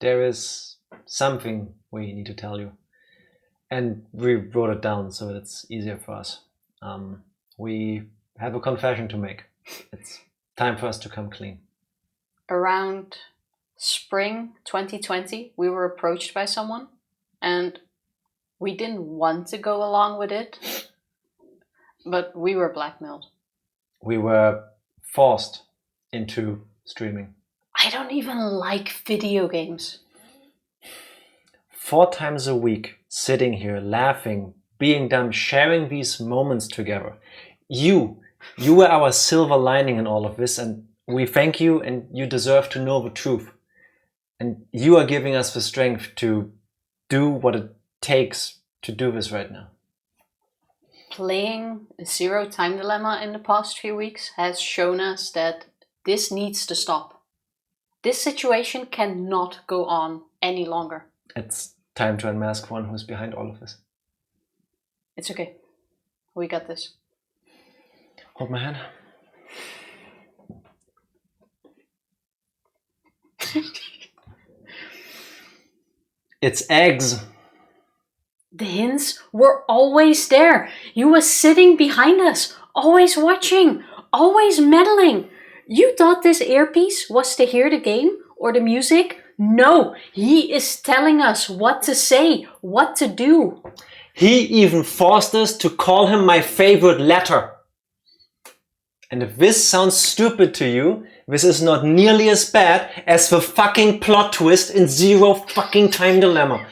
there is something we need to tell you. And we wrote it down so it's easier for us. We have a confession to make. It's time for us to come clean. Around spring 2020, we were approached by someone and we didn't want to go along with it, but we were blackmailed. We were forced into streaming. I don't even like video games. 4 times a week, sitting here, laughing, being dumb, sharing these moments together. You were our silver lining in all of this, and we thank you, and you deserve to know the truth. And you are giving us the strength to do what it takes to do this right now. Playing a Zero Time Dilemma in the past few weeks has shown us that this needs to stop. This situation cannot go on any longer. It's time to unmask one who's behind all of this. It's okay. We got this. Hold my hand. It's eggs. The hints were always there. You were sitting behind us, always watching, always meddling. You thought this earpiece was to hear the game or the music? No, he is telling us what to say, what to do. He even forced us to call him my favorite letter. And if this sounds stupid to you, this is not nearly as bad as the fucking plot twist in Zero fucking Time Dilemma.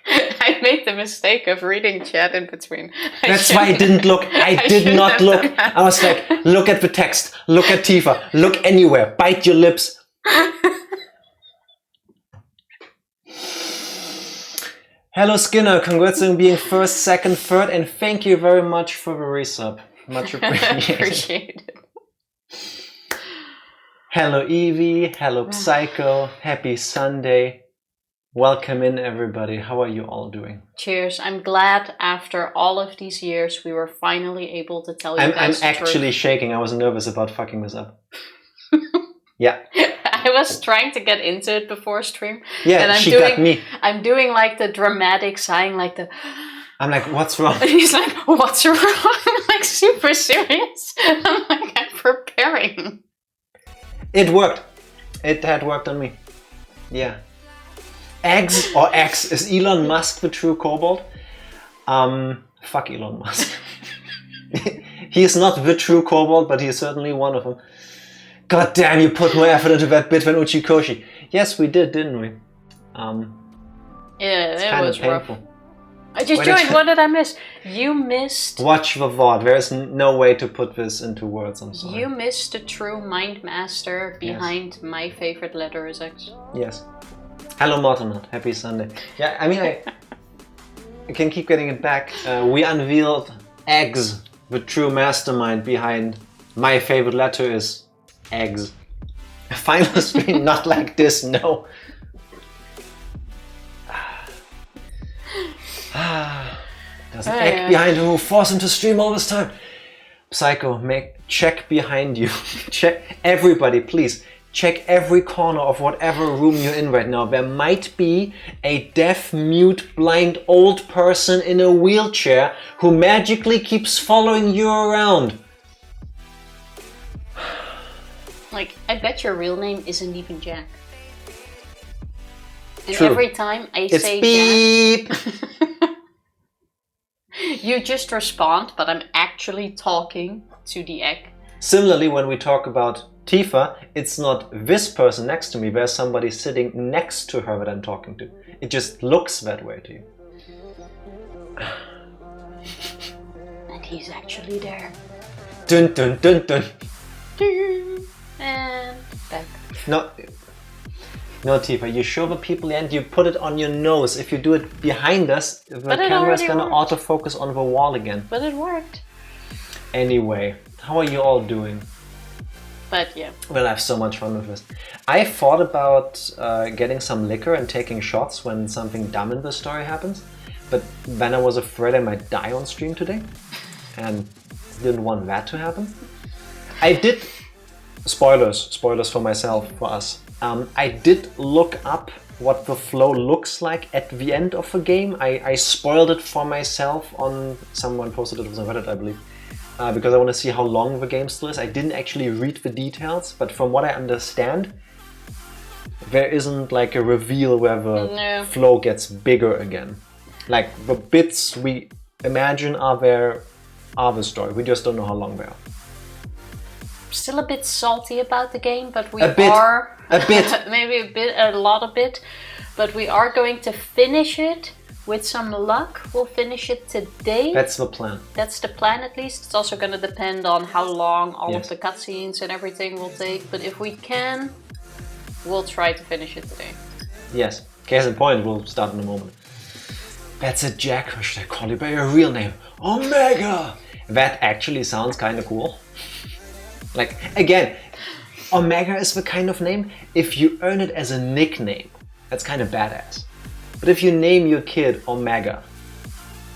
I made the mistake of reading chat in between. That's why I didn't look. I did not look. I was like, look at the text. Look at Tifa. Look anywhere. Bite your lips. Hello Skinner. Congrats on being first, second, third. And thank you very much for the resub. Much appreciated. Hello Evie. Hello Psycho. Happy Sunday. Welcome in everybody. How are you all doing? Cheers. I'm glad after all of these years we were finally able to tell you I'm guys the actually truth. shaking. I was nervous about fucking this up. Yeah. I was trying to get into it before stream. Yeah, and got me. I'm doing like the dramatic sighing, like the... I'm like, what's wrong? And he's like, what's wrong? I'm like super serious. I'm like, I'm preparing. It worked. It had worked on me. Yeah. Eggs or X. Is Elon Musk the true kobold? Fuck Elon Musk. He is not the true kobold, but he is certainly one of them. God damn, you put more effort into that bit than Uchikoshi. Yes, we did, didn't we? Yeah, it was painful. rough. I just joined. What did I miss? You missed... Watch the VOD. There is no way to put this into words. I'm sorry. You missed the true mind master behind my favorite letter is X. Yes. Hello Mortonot. Happy Sunday. Yeah, I mean, I can keep getting it back. We unveiled Eggs, the true mastermind behind my favorite letter is Eggs. Final screen, not like this, no. There's an egg behind who forced him to stream all this time. Psycho, check behind you. Check everybody, please. Check every corner of whatever room you're in right now. There might be a deaf, mute, blind old person in a wheelchair who magically keeps following you around. Like, I bet your real name isn't even Jack. And True. every time I It's say beep. Jack, you just respond, but I'm actually talking to the egg. Similarly, when we talk about Tifa, it's not this person next to me, there's somebody sitting next to her that I'm talking to. It just looks that way to you. And he's actually there. Dun dun dun dun. And back. No, Tifa, you show the people and you put it on your nose. If you do it behind us, the camera is gonna autofocus on the wall again. But it worked. Anyway, how are you all doing? But yeah. We'll have so much fun with this. I thought about getting some liquor and taking shots when something dumb in the story happens, but then I was afraid I might die on stream today and didn't want that to happen. I did spoilers for myself, for us. I did look up what the flow looks like at the end of a game. I spoiled it for myself on, someone posted it on Reddit, I believe, because I want to see how long the game still is. I didn't actually read the details, but from what I understand, there isn't like a reveal where the flow gets bigger again. Like the bits we imagine are there are the story. We just don't know how long they are. Still a bit salty about the game, but we a bit. maybe a lot of it, but we are going to finish it with some luck. We'll finish it today. That's the plan. That's the plan, at least. It's also going to depend on how long all of the cutscenes and everything will take, but if we can, we'll try to finish it today. Yes. Case in point, we'll start in a moment. That's it, Jack. Or should I call you by your real name? Omega! That actually sounds kind of cool. Like, again, Omega is the kind of name, if you earn it as a nickname, that's kind of badass. But if you name your kid Omega,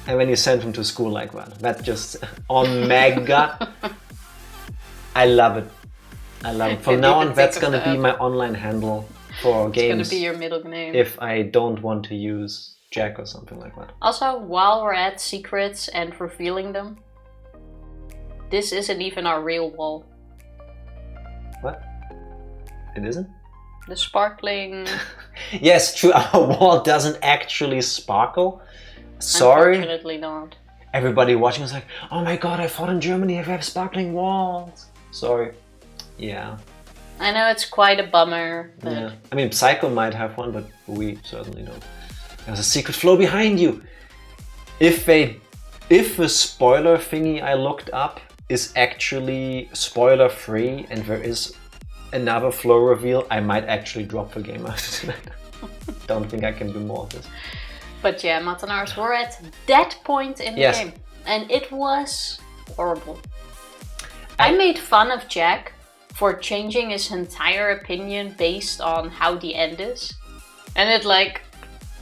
and when you send him to school like that just, Omega, I love it. I love it. From now on, that's gonna be my online handle for games. It's gonna be your middle name. If I don't want to use Jack or something like that. Also, while we're at secrets and revealing them, this isn't even our real wall. What? It isn't? The sparkling... Yes, true, our wall doesn't actually sparkle. Sorry. Unfortunately not. Everybody watching is like, oh my god, I thought in Germany we have sparkling walls. Sorry. Yeah. I know it's quite a bummer, but... Yeah. I mean, Psycho might have one, but we certainly don't. There's a secret flow behind you. If the spoiler thingy I looked up is actually spoiler free and there is another flow reveal, I might actually drop the game after tonight. Don't think I can do more of this. But yeah, Matanars, we're at that point in the game. And it was horrible. I made fun of Jack for changing his entire opinion based on how the end is. And it like...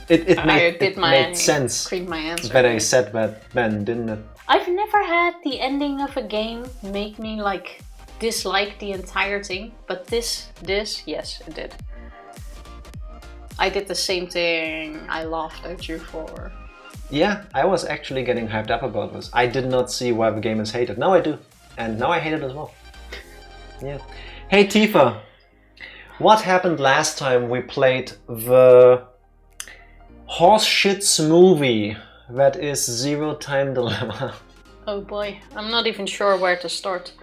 It made sense creamed my answer. But I said that then, didn't it? I've never had the ending of a game make me like dislike the entire thing, but this, yes, it did. I did the same thing I laughed at you for. Yeah, I was actually getting hyped up about this. I did not see why the game is hated. Now I do. And now I hate it as well. Yeah. Hey Tifa, what happened last time we played the horseshits movie that is Zero Time Dilemma? Oh boy, I'm not even sure where to start.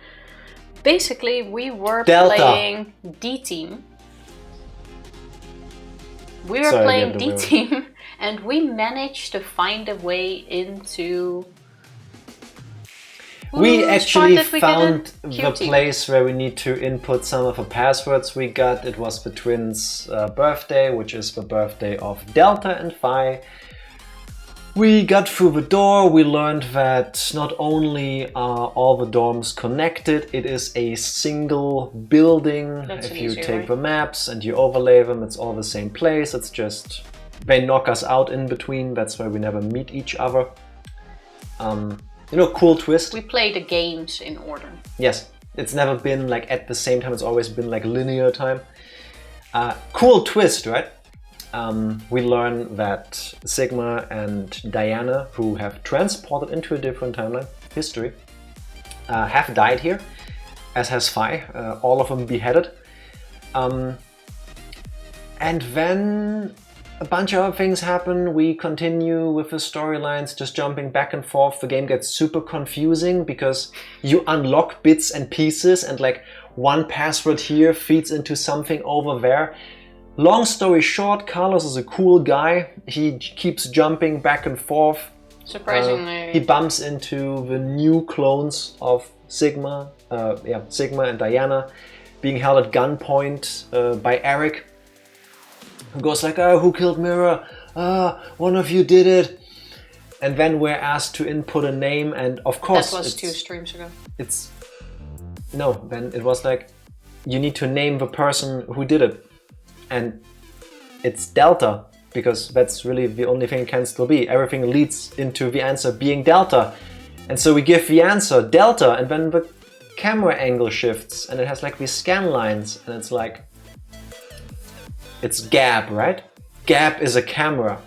Basically, we were Delta. playing D-Team. We were playing D-Team and we managed to find a way into... We actually found the place where we need to input some of the passwords we got. It was the twins' birthday, which is the birthday of Delta and Phi. We got through the door, we learned that not only are all the dorms connected, it is a single building. That's if you take the maps and you overlay them, it's all the same place. It's just, they knock us out in between, that's why we never meet each other. You know, cool twist. We play the games in order. Yes, it's never been like at the same time, it's always been like linear time. Cool twist, right? We learn that Sigma and Diana, who have transported into a different timeline, history, have died here, as has Phi, all of them beheaded. And then a bunch of other things happen. We continue with the storylines, just jumping back and forth. The game gets super confusing because you unlock bits and pieces and like one password here feeds into something over there. Long story short, Carlos is a cool guy. He keeps jumping back and forth. Surprisingly. He bumps into the new clones of Sigma, Sigma and Diana, being held at gunpoint by Eric, who goes like, oh, who killed Mira? One of you did it. And then we're asked to input a name, and of course... That was 2 streams ago. Then it was like, you need to name the person who did it. And it's Delta, because that's really the only thing it can still be. Everything leads into the answer being Delta. And so we give the answer Delta, and then the camera angle shifts and it has like these scan lines and it's like, it's Gab, right? Gab is a camera.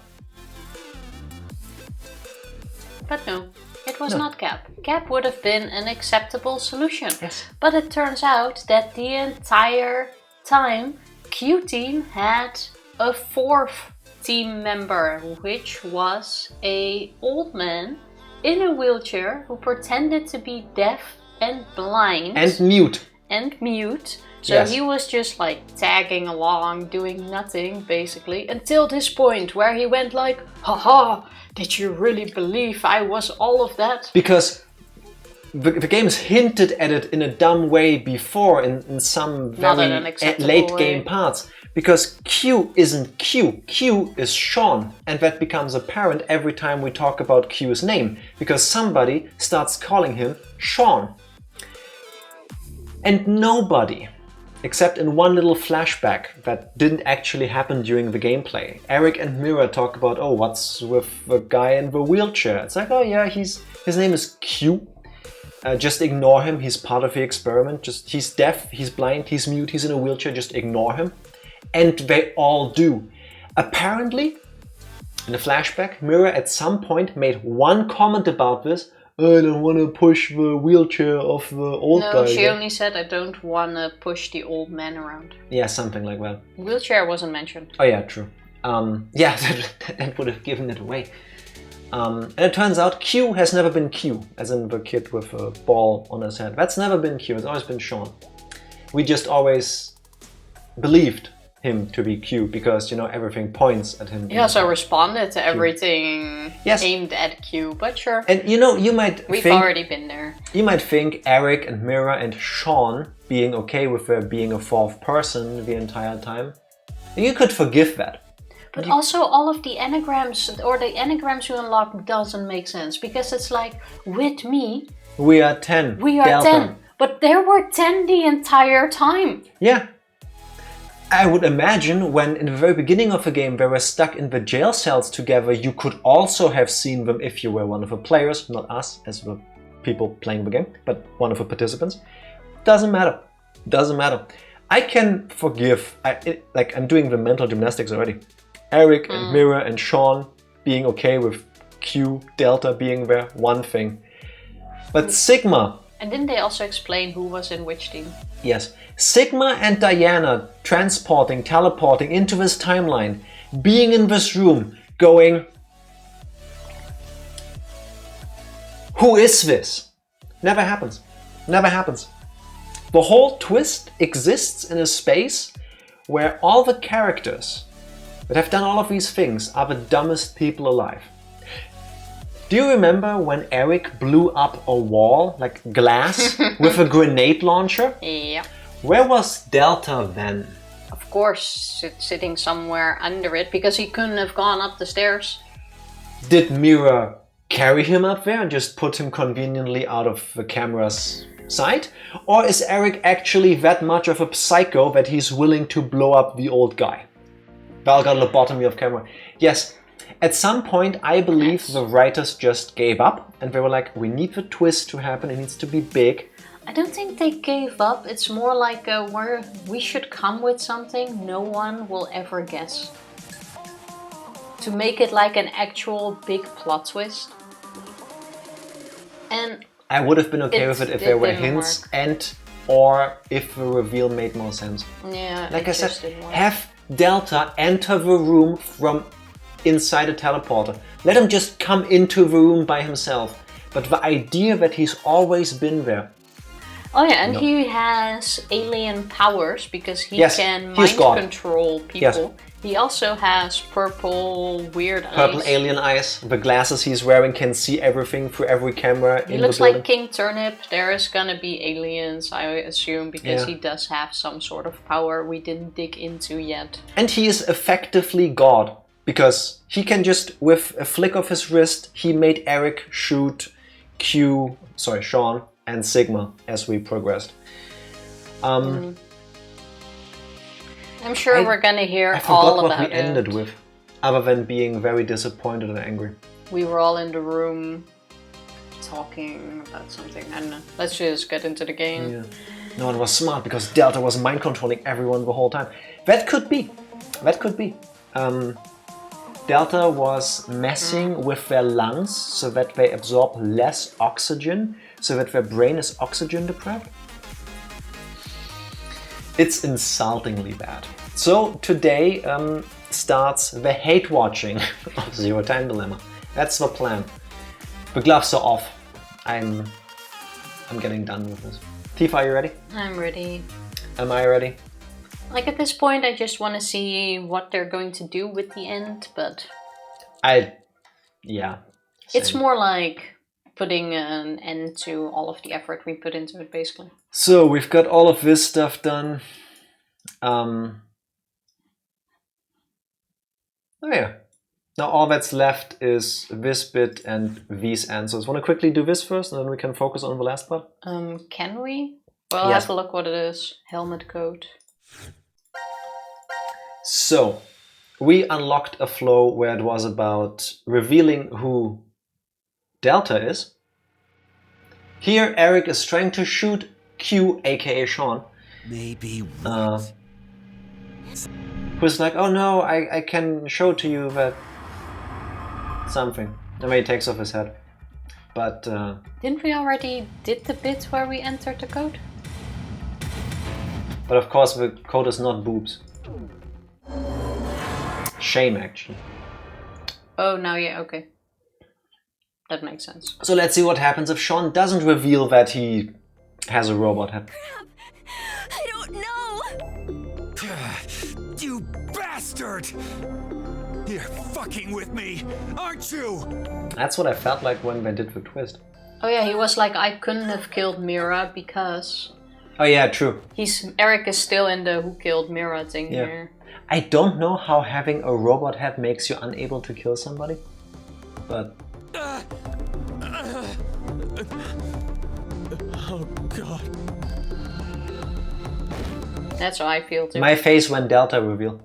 But no, it was No. not Gap. Gap would have been an acceptable solution. Yes. But it turns out that the entire time Q Team had a fourth team member, which was a old man in a wheelchair who pretended to be deaf and blind. And mute. And mute. So Yes. he was just like tagging along, doing nothing basically, until this point where he went like, haha, did you really believe I was all of that? Because the game's hinted at it in a dumb way before in some Not in very an acceptable late way. game parts. Because Q isn't Q, Q is Sean. And that becomes apparent every time we talk about Q's name. Because somebody starts calling him Sean. And nobody, except in one little flashback that didn't actually happen during the gameplay, Eric and Mira talk about, oh, what's with the guy in the wheelchair? It's like, oh yeah, his name is Q. Just ignore him, he's part of the experiment. He's deaf, he's blind, he's mute, he's in a wheelchair, just ignore him. And they all do. Apparently, in the flashback, Mira at some point made one comment about this. I don't want to push the wheelchair of the old guy. No, she only said I don't want to push the old man around. Yeah, something like that. Wheelchair wasn't mentioned. Oh yeah, true. Yeah, that would have given it away. And it turns out Q has never been Q, as in the kid with a ball on his head. That's never been Q, it's always been Sean. We just always believed him to be Q because, you know, everything points at him. He also responded to everything aimed at Q, but sure. And you know, you might We've think, already been there. You might think Eric and Mira and Sean being okay with there being a fourth person the entire time. You could forgive that. But also all of the anagrams, or the anagrams you unlock doesn't make sense. Because it's like, with me, we are 10. we are Delta. 10. But there were 10 the entire time. Yeah. I would imagine when in the very beginning of the game they were stuck in the jail cells together, you could also have seen them if you were one of the players, not us as the people playing the game, but one of the participants. Doesn't matter. Doesn't matter. I can forgive, I'm doing the mental gymnastics already. Eric and Mira and Sean being okay with Q, Delta being there, one thing. But Sigma... And didn't they also explain who was in which team? Yes. Sigma and Diana teleporting into this timeline, being in this room, going, who is this? Never happens. Never happens. The whole twist exists in a space where all the characters that have done all of these things are the dumbest people alive. Do you remember when Eric blew up a wall, like glass, with a grenade launcher? Yeah. Where was Delta then? Of course, sitting somewhere under it, because he couldn't have gone up the stairs. Did Mira carry him up there and just put him conveniently out of the camera's sight? Or is Eric actually that much of a psycho that he's willing to blow up the old guy? Well, got a lobotomy of camera. Yes. At some point, I believe the writers just gave up and they were like, we need the twist to happen, it needs to be big. I don't think they gave up. It's more like where we should come with something no one will ever guess. To make it like an actual big plot twist. And I would have been okay with it if there were hints and or if the reveal made more sense. Yeah, like I said, have Delta enter the room from inside a teleporter. Let him just come into the room by himself. But the idea that he's always been there. Oh yeah, and he has alien powers because he can mind control people. Yes. He also has purple weird eyes. Purple alien eyes. The glasses he's wearing can see everything through every camera in the building. He looks like King Turnip. There is gonna be aliens, I assume, because he does have some sort of power we didn't dig into yet. And he is effectively God. Because he can just, with a flick of his wrist, he made Eric shoot Sean and Sigma as we progressed. I'm sure we're gonna hear all about it. I forgot what we ended with, other than being very disappointed and angry. We were all in the room talking about something. I don't know. Let's just get into the game. Yeah. No, it was smart because Delta was mind controlling everyone the whole time. That could be. That could be. Delta was messing with their lungs so that they absorb less oxygen, so that their brain is oxygen deprived. It's insultingly bad. So today starts the hate watching of Zero Time Dilemma. That's the plan. The gloves are off. I'm getting done with this. Tifa, are you ready? I'm ready. Am I ready? Like at this point, I just want to see what they're going to do with the end, but... Yeah. It's Same. more like putting an end to all of the effort we put into it, basically. So we've got all of this stuff done. Oh yeah. Now all that's left is this bit and these answers. Want to quickly do this first and then we can focus on the last part? Can we? Well, I'll Yes. have a look what it is. Helmet code. So, we unlocked a flow where it was about revealing who Delta is. Here, Eric is trying to shoot Q, aka Sean. Maybe what? Who's like, oh no, I can show to you that something. And then he takes off his head. But, Didn't we already did the bit where we entered the code? but of course the code is not boobs. Shame, actually. Oh, now yeah, okay. That makes sense. So let's see what happens if Sean doesn't reveal that he has a robot head. I don't know! You bastard! You're fucking with me, aren't you? That's what I felt like when they did the twist. Oh yeah, he was like, I couldn't have killed Mira because... Oh yeah, true. Eric is still in the who killed Mira thing Yeah. here. I don't know how having a robot head makes you unable to kill somebody, but Oh god. That's how I feel too. my face when Delta revealed.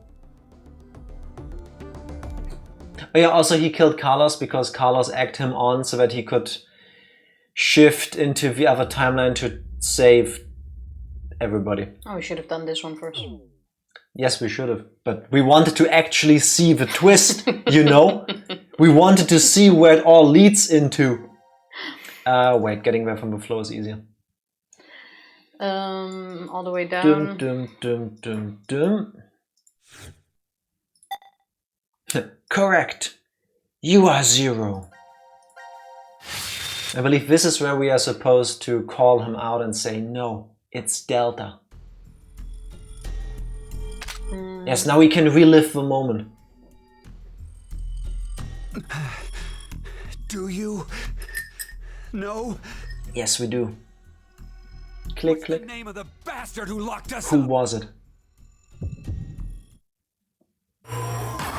Oh yeah, also he killed Carlos because Carlos egged him on so that he could shift into the other timeline to save everybody. Oh, we should have done this one first. Yes, we should have, but we wanted to actually see the twist, you know? We wanted to see where it all leads into. Wait, getting there from the floor is easier. All the way Dum, down. dum, dum, dum, dum. Correct. You are Zero. I believe this is where we are supposed to call him out and say, no, it's Delta. Yes, now we can relive the moment. Do you know? Yes, we do. Click, The click. name of the bastard who locked us Who up? was it?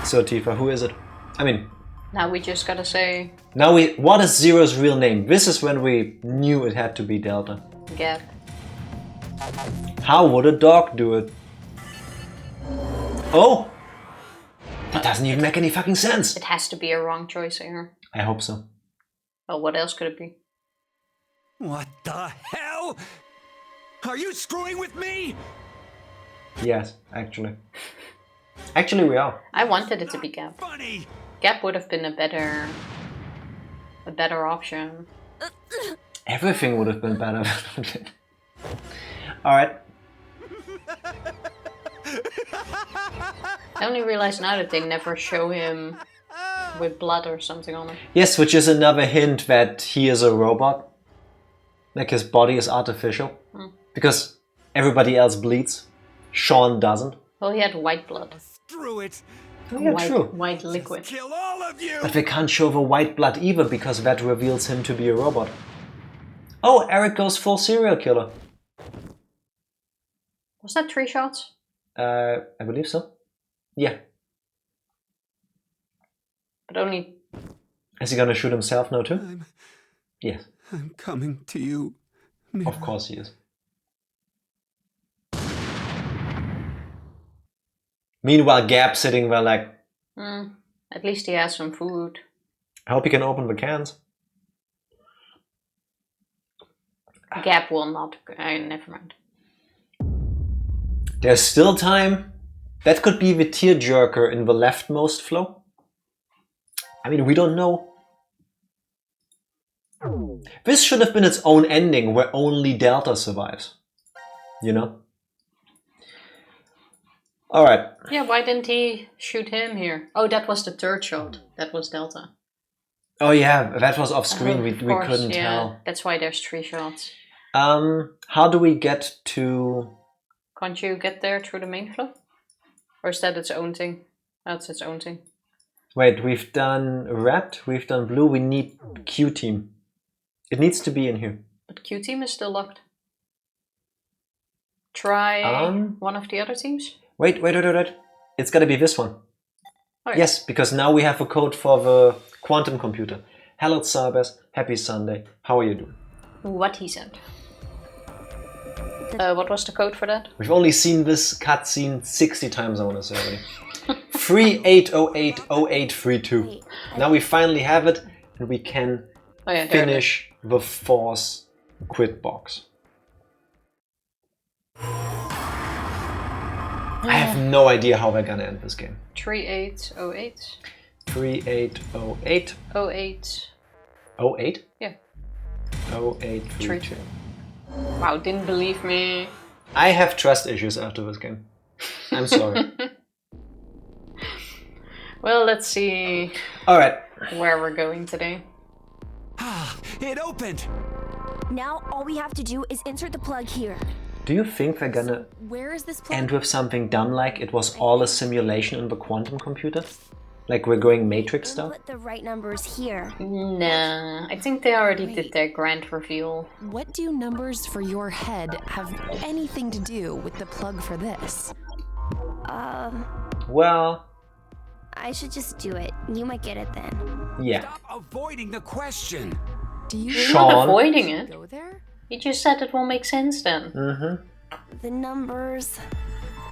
So Tifa, who is it? I mean, Now we just gotta say now what is Zero's real name? This is when we knew it had to be Delta. Gap. How would a dog do it? Oh! That doesn't even make any fucking sense. It has to be a wrong choice here. I hope so. Well, what else could it be? What the hell? Are you screwing with me? Yes, actually. Actually, we are. I wanted it to be Gap. Funny. Gap would have been a better option. Everything would have been better. Alright. I only realized now that they never show him with blood or something on it. Yes, which is another hint that he is a robot. Like his body is artificial. Because everybody else bleeds. Sean doesn't. Well, he had white blood. Screw it. Oh, yeah, white, true. white liquid. Kill all of you. But they can't show the white blood either because that reveals him to be a robot. Oh, Eric goes full serial killer. Was that 3 shots? I believe so. Yeah. But only... Is he gonna shoot himself now too? Yes. I'm coming to you. Of course he is. Meanwhile, Gap sitting there like, at least he has some food. I hope he can open the cans. Gap will not. Never mind. There's still time. That could be the tearjerker in the leftmost flow. I mean, we don't know. This should have been its own ending where only Delta survives. You know? Alright. Yeah, why didn't he shoot him here? Oh, that was the third shot. That was Delta. Oh yeah, that was off screen. We Course, couldn't yeah. tell. That's why there's 3 shots. How do we get to... Can't you get there through the main flow? Or is that its own thing? That's its own thing. Wait, we've done red, we've done blue, we need Q team. It needs to be in here. But Q team is still locked. Try one of the other teams? Wait. It's gotta be this one. Oh, yeah. Yes, because now we have a code for the quantum computer. Hello Sabes, happy Sunday. How are you doing? What he said. What was the code for that? We've only seen this cutscene 60 times, I want to say already. 38080832. Now we finally have it, and we can finish the Force quit box. I have no idea how we're gonna end this game. 3808. 3808. 08. 08? Yeah. 0832. Wow, didn't believe me. I have trust issues after this game. I'm sorry. Well, let's see Alright. where we're going today. It opened! Now all we have to do is insert the plug here. Do you think they're gonna Where is this plug? end with something dumb like it was all a simulation in the quantum computer? Like we're going Matrix style? Put the right numbers here. Nah, I think they already did their grand reveal. What do numbers for your head have anything to do with the plug for this? Well, I should just do it. You might get it then. yeah. Stop avoiding the question! Do you You're Sean. not avoiding it. go there? You just said it will make sense then. Mm-hmm. The numbers.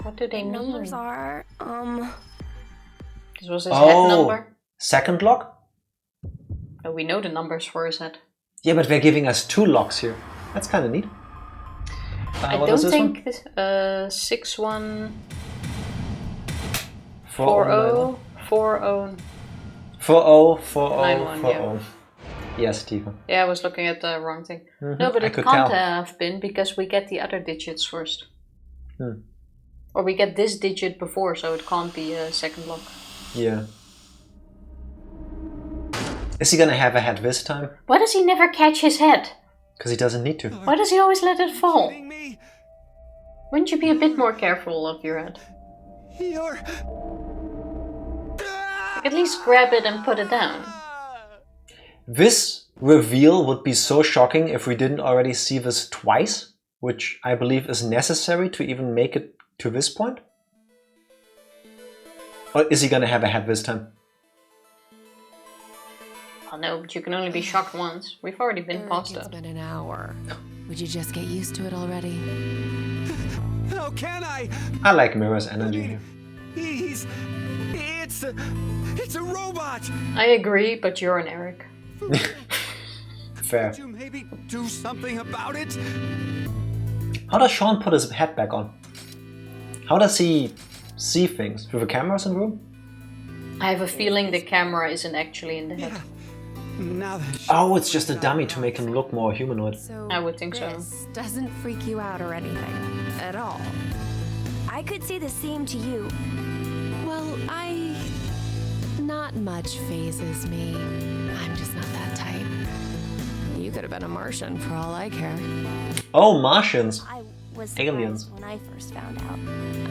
What do they mean? Numbers are This was his head number. Second lock? Oh, we know the numbers for his head. Yeah, but they're giving us 2 locks here. That's kind of neat. I what don't is this think one? this, 6140 40 40. 40 91, yeah. Yes, Tifa. Yeah, I was looking at the wrong thing. Mhm, No, but I it could can't tell. have been because we get the other digits first. Hmm. Or we get this digit before, so it can't be a second lock. Yeah. Is he gonna have a head this time? Why does he never catch his head? Because he doesn't need to. Why does he always let it fall? Kidding me? Wouldn't you be a bit more careful of your head? You're... At least grab it and put it down. This reveal would be so shocking if we didn't already see this twice, which I believe is necessary to even make it to this point. Or is he gonna have a head this time? Oh no, but you can only be shocked once. We've already been past It's that. been an hour. Would you just get used to it already? How can I? I like Mira's energy here. He's... It's a robot! I agree, but you're an Eric. Fair. Could you maybe do something about it? How does Sean put his head back on? How does he see things? Through the cameras in the room? I have a feeling the camera isn't actually in the head. Now that Oh, it's just a dummy to make him look more humanoid. So I would think so. this doesn't freak you out or anything at all. I could say the same to you. Well, not much phases me. I'm just not that type. You could have been a Martian for all I care. Oh, Martians. I was Aliens. surprised when I first found out.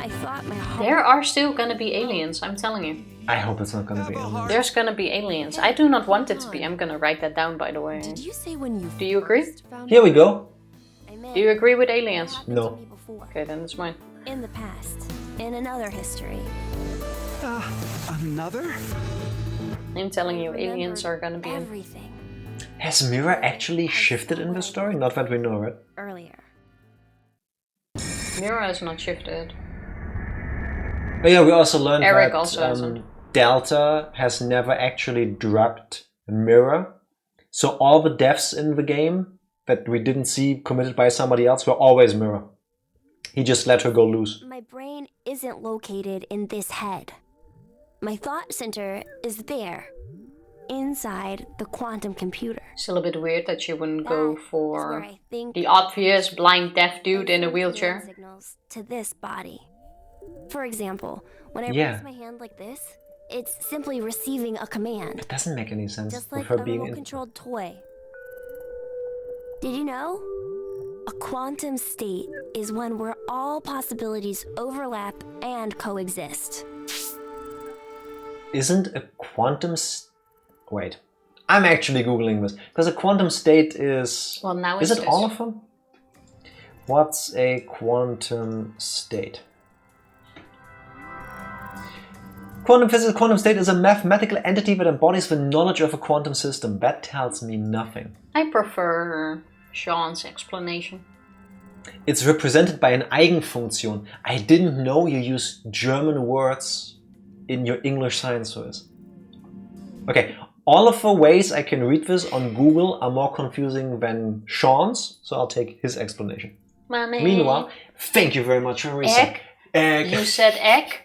I thought my heart. There are still gonna be aliens, I'm telling you. I hope it's not gonna be aliens. There's gonna be aliens. I do not want it to be. I'm gonna write that down, by the way. Did you say when you Do you agree? first found Here we go. I meant Do you agree with aliens? happened No. to me before. Okay, then it's mine. In the past. In another history. another? I'm telling you, Remembered aliens are gonna be in. everything Has Mira actually shifted in the story? Not that we know, right? earlier. Mira is not shifted. Oh yeah, we also learned Eric that also hasn't. Delta has never actually drugged Mira. So all the deaths in the game that we didn't see committed by somebody else were always mirror. He just let her go loose. My brain isn't located in this head. My thought center is there, inside the quantum computer. Still a bit weird that she wouldn't go That is for where I think the obvious blind deaf dude in a send wheelchair. command signals to this body. For example, when I Yeah. raise my hand like this, it's simply receiving a command, It doesn't make any sense just with like her a being in. remote-controlled toy. Did you know? A quantum state is one where all possibilities overlap and coexist. Isn't a quantum... Wait. I'm actually Googling this. Because a quantum state is... Well, now is it's it this. all of them? What's a quantum state? Quantum physics, quantum state is a mathematical entity that embodies the knowledge of a quantum system. That tells me nothing. I prefer Sean's explanation. It's represented by an Eigenfunktion. I didn't know you use German words in your English science course. Okay, all of the ways I can read this on Google are more confusing than Sean's, so I'll take his explanation. Mommy. Meanwhile, thank you very much for research. Egg? You said egg?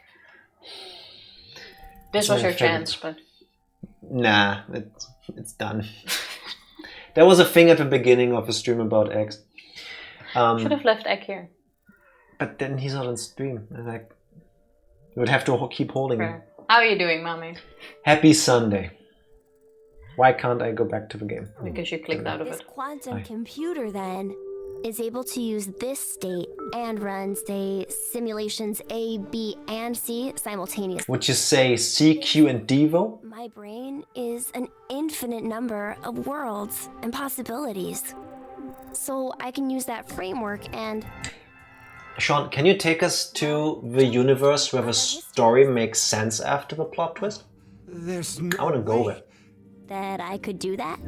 This was my your favorite. chance, but... Nah, it's done. There was a thing at the beginning of the stream about eggs. Should have left egg here. But then he's not on stream. And like, you would have to keep holding him. Fair. How are you doing, Mommy? Happy Sunday. Why can't I go back to the game? Because you clicked out of This it. quantum Aye. computer, then, is able to use this state and run, say, simulations A, B, and C simultaneously. Would you say C, Q, and D though? My brain is an infinite number of worlds and possibilities. So I can use that framework and Sean, can you take us to the universe where the story makes sense after the plot twist? There's no I want to go way. there. that I could do that.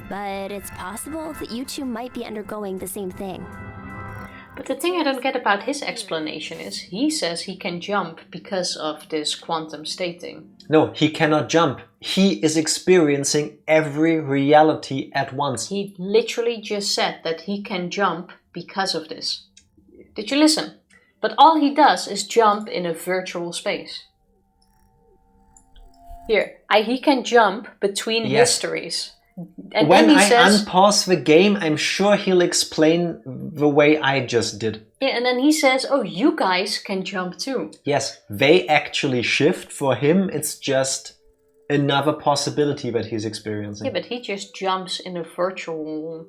But it's possible that you two might be undergoing the same thing. But the thing I don't get about his explanation is he says he can jump because of this quantum state thing. No, he cannot jump. He is experiencing every reality at once. He literally just said that he can jump because of this. Did you listen? But all he does is jump in a virtual space. Here, he can jump between Yes. histories. And When then he I says, unpause the game, I'm sure he'll explain the way I just did. yeah, and then he says, oh, you guys can jump too. Yes, they actually shift. For him, it's just another possibility that he's experiencing. Yeah, but he just jumps in a virtual,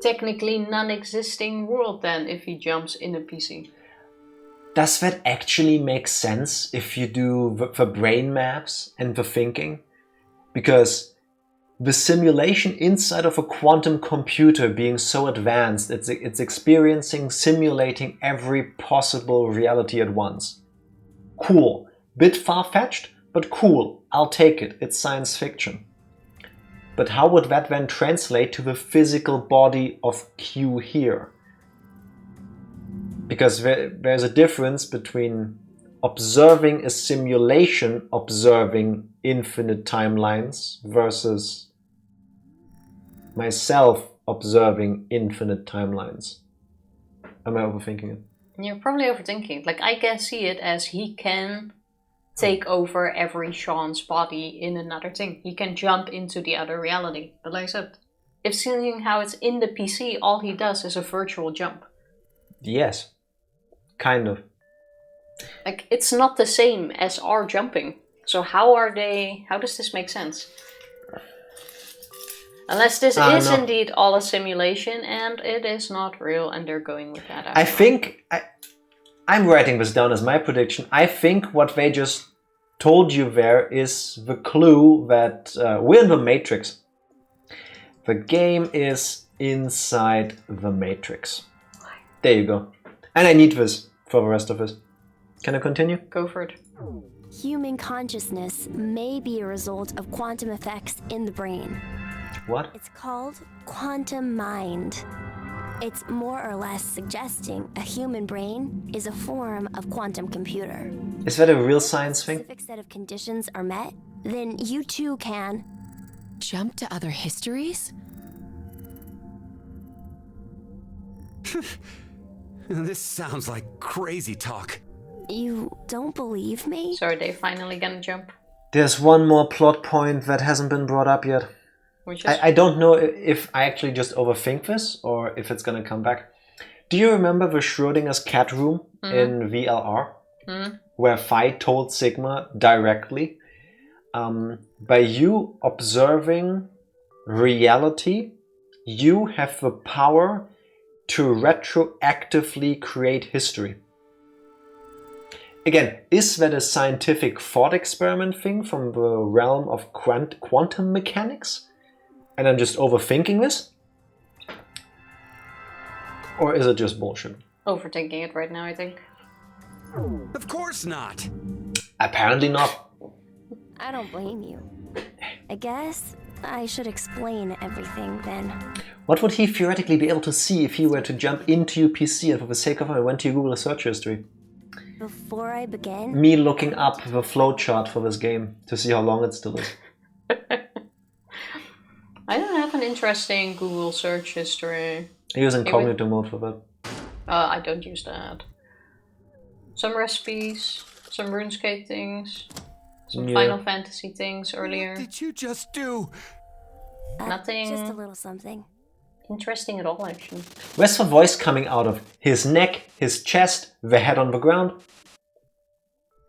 technically non-existing world then if he jumps in a PC. Does that actually make sense if you do the brain maps and the thinking? Because the simulation inside of a quantum computer being so advanced, it's experiencing, simulating every possible reality at once. Cool. Bit far-fetched, but cool. I'll take it. It's science fiction. But how would that then translate to the physical body of Q here? Because there's a difference between observing a simulation, observing infinite timelines, versus myself observing infinite timelines. Am I overthinking it? You're probably overthinking it. Like, I can see it as he can take over every Sean's body in another thing. He can jump into the other reality. But like I said, if seeing how it's in the PC, all he does is a virtual jump. Yes. Kind of. Like, it's not the same as our jumping. So how does this make sense? Unless this is No. indeed all a simulation and it is not real and they're going with that. I think I'm writing this down as my prediction. I think what they just told you there is the clue that we're in the Matrix. The game is inside the Matrix. There you go. And I need this for the rest of it. Can I continue? Go for it. Human consciousness may be a result of quantum effects in the brain. What? It's called quantum mind. It's more or less suggesting a human brain is a form of quantum computer. Is that a real science thing? Specific set of conditions are met, then you too can jump to other histories? This sounds like crazy talk. You don't believe me? So are they finally gonna jump? There's one more plot point that hasn't been brought up yet. Which is I don't know if I actually just overthink this or if it's gonna come back. Do you remember the Schrodinger's cat room in VLR? Where Phi told Sigma directly, by you observing reality, you have the power to retroactively create history. Again, is that a scientific thought experiment thing from the realm of quantum mechanics? And I'm just overthinking this? Or is it just bullshit? overthinking it right now, I think. Of course not. Apparently not. I don't blame you. I guess I should explain everything then. What would he theoretically be able to see if he were to jump into your PC and for the sake of it went to your Google search history? Before I begin, Me looking up the flowchart for this game to see how long it still is. I don't have an interesting Google search history. I use incognito mode for that. I don't use that. Some recipes, some RuneScape things, some Yeah. Final Fantasy things earlier. What did you just do? Nothing just a little something. interesting at all, actually. Where's the voice coming out of? His neck, his chest, the head on the ground?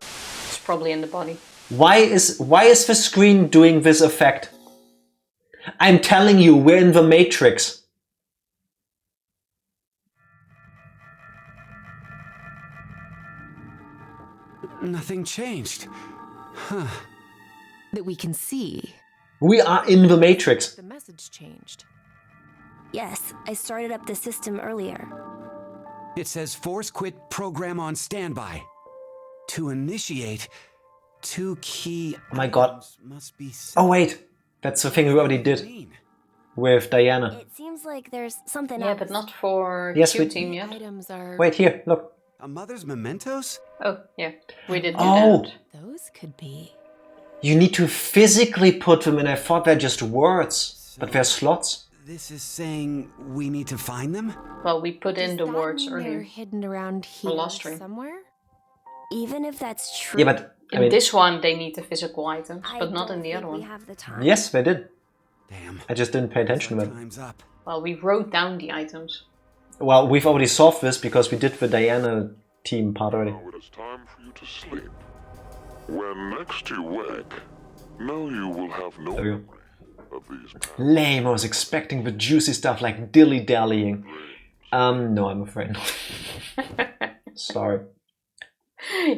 It's probably in the body. Why is the screen doing this effect? I'm telling you, we're in the Matrix. Nothing changed. Huh. That we can see. We are in the Matrix. The message changed. Yes, I started up the system earlier. It says force quit program on standby. To initiate, 2 key Oh my god. items must be Oh wait, that's the thing we already did with Diana. It seems like there's something Yeah, else. but not for Yes, Q we- Team yet. Items are... Wait here, look. A mother's mementos? Oh, yeah. We did do Oh. that. Those could be... You need to physically put them in. I thought they're just words, but they're slots. This is saying we need to find them? Well, we put in Does the that words mean they're earlier. hidden around here lost stream. somewhere? Even if that's true, Yeah, but I In mean, this one, they need the physical items, I but not don't in the think other we one. have the time. yes, they did. Damn. I just didn't pay attention to it. Time's up. Well, we wrote down the items. Well, we've already solved this because we did the Diana team part already. Now it is time for you to sleep. When next you wake, know you will have no There you go. memory of these past Lame, I was expecting the juicy stuff like dilly-dallying. No, I'm afraid not. Sorry.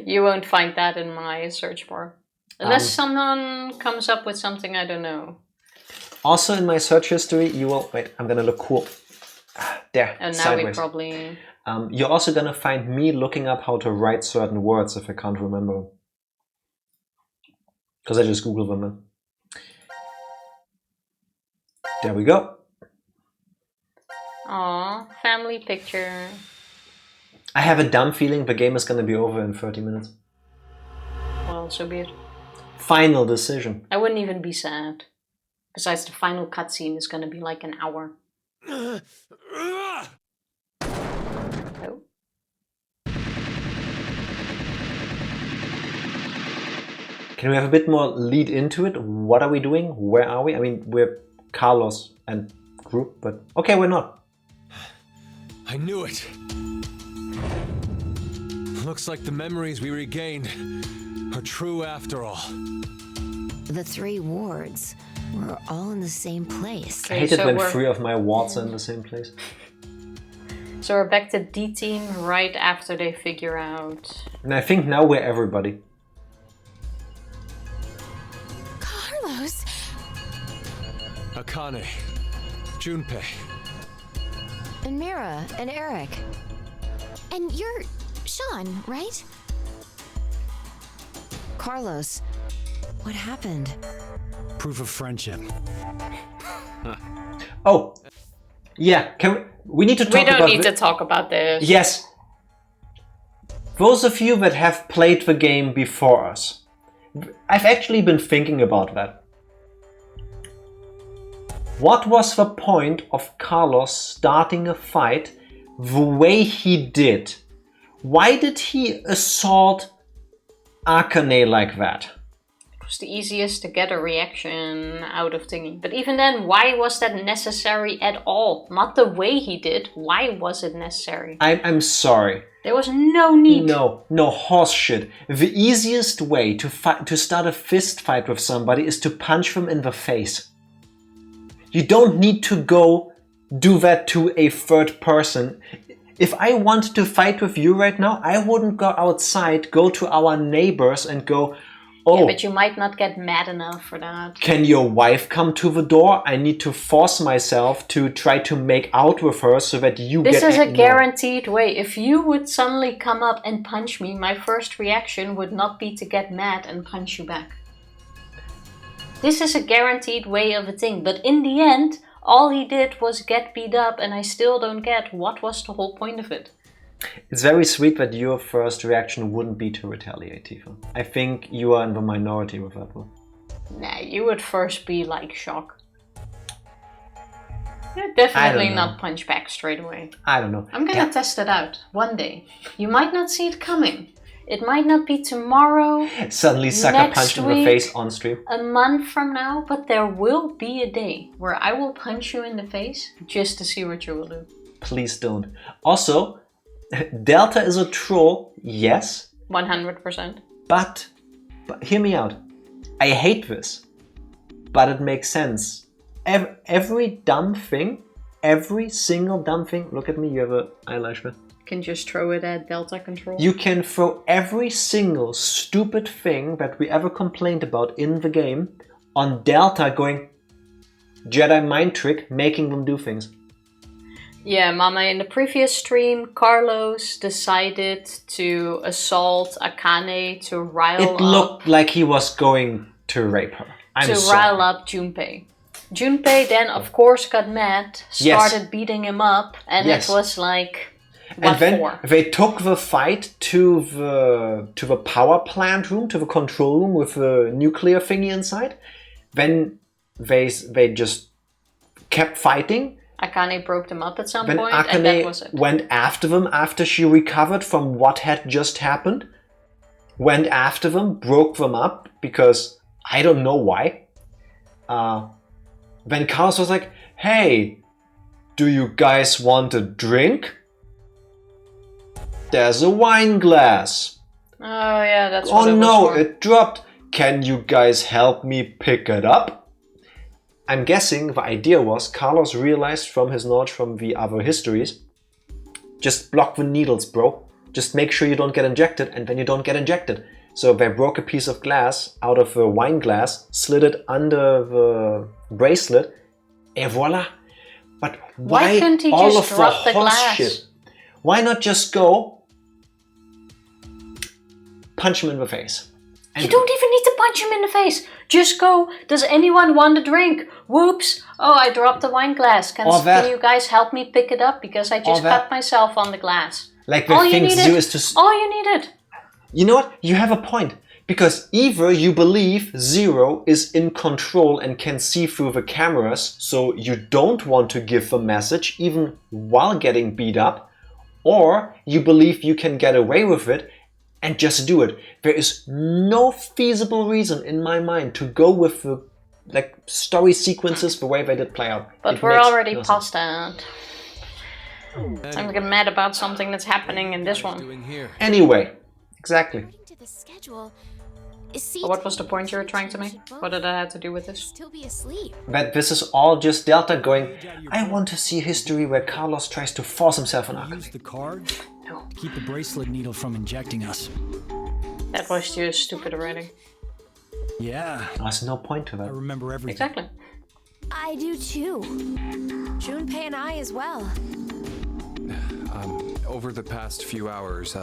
You won't find that in my search bar. Unless someone comes up with something I don't know. Also in my search history, you will... Wait, I'm gonna look cool. There, And now sideways. we probably... You're also gonna find me looking up how to write certain words if I can't remember. Because I just Googled them then. There we go. Aw, family picture. I have a dumb feeling the game is gonna be over in 30 minutes. Well, so be it. Final decision. I wouldn't even be sad. Besides, the final cutscene is gonna be like an hour. Oh. Can we have a bit more lead into it? What are we doing? Where are we? I mean, we're Carlos and group, but okay, we're not. I knew it. Looks like the memories we regained are true after all. The 3 wards were all in the same place. I hate it so when we're- 3 of my wards are in the same place. So we're back to D team right after they figure out. And I think now we're everybody. Carlos! Akane, Junpei, And Mira and Eric. And you're Sean, right? Carlos, what happened? proof of friendship. Oh, yeah. We need to talk We don't about need to talk about this. Yes. Those of you that have played the game before us, I've actually been thinking about that. What was the point of Carlos starting a fight the way he did? Why did he assault Akane like that? It was the easiest to get a reaction out of thingy. But even then, why was that necessary at all? Not the way he did. Why was it necessary? I'm sorry. There was no need. No horse shit. The easiest way to start a fist fight with somebody is to punch them in the face. You don't need to go do that to a third person. If I want to fight with you right now, I wouldn't go outside, go to our neighbors and go, oh, yeah, but you might not get mad enough for that. Can your wife come to the door? I need to force myself to try to make out with her so that you This get... is a guaranteed way. If you would suddenly come up and punch me, my first reaction would not be to get mad and punch you back. This is a guaranteed way of a thing. But in the end, all he did was get beat up, and I still don't get what was the whole point of it. It's very sweet that your first reaction wouldn't be to retaliate, Tifa. I think you are in the minority with that one. Nah, you would first be like shock. Yeah, definitely not punch back straight away. I don't know. I'm gonna test it out one day. You might not see it coming. It might not be tomorrow. Suddenly sucker punched in the face on stream. A month from now, but there will be a day where I will punch you in the face just to see what you will do. Please don't. Also, Delta is a troll, yes. 100%. But hear me out. I hate this, but it makes sense. Every dumb thing, every single dumb thing. Look at me, you have an eyelash there. Can just throw it at Delta control. You can throw every single stupid thing that we ever complained about in the game on Delta going Jedi mind trick, making them do things. Yeah, Mama, in the previous stream, Carlos decided to assault Akane to rile up... It looked like he was going to rape her. Rile up Junpei. Junpei then, of course, got mad, started beating him up, and it was like... And then they took the fight to the power plant room, to the control room with the nuclear thingy inside. Then they just kept fighting. Akane broke them up at some point, and that was it. Went after them after she recovered from what had just happened. Went after them, broke them up, because I don't know why. Then Carlos was like, hey, do you guys want a drink? There's a wine glass. Oh yeah, that's what it was no, for. It dropped. Can you guys help me pick it up? I'm guessing the idea was Carlos realized from his knowledge from the other histories, just block the needles, bro. Just make sure you don't get injected, and then you don't get injected. So they broke a piece of glass out of the wine glass, slid it under the bracelet, et voila. But why couldn't he all just of drop the horse glass? Shit? Why not just go punch him in the face? You don't even need to punch him in the face. Just go, does anyone want a drink? Whoops. Oh, I dropped the wine glass. Can you guys help me pick it up? Because I just cut myself on the glass. Like the things do is to... All you needed. You know what? You have a point. Because either you believe Zero is in control and can see through the cameras, so you don't want to give the message even while getting beat up, or you believe you can get away with it and just do it. There is no feasible reason in my mind to go with the story sequences the way they did play out. But we're already past that. I'm getting mad about something that's happening in this one. Anyway, exactly. What was the point you were trying to make? What did that have to do with this? Still be asleep. That this is all just Delta going, I want to see history where Carlos tries to force himself on Akane. Use the card to keep the bracelet needle from injecting us. That was just stupid already. Yeah. There's no point to that. I remember everything. Exactly. I do too. Junpei and I as well. Over the past few hours,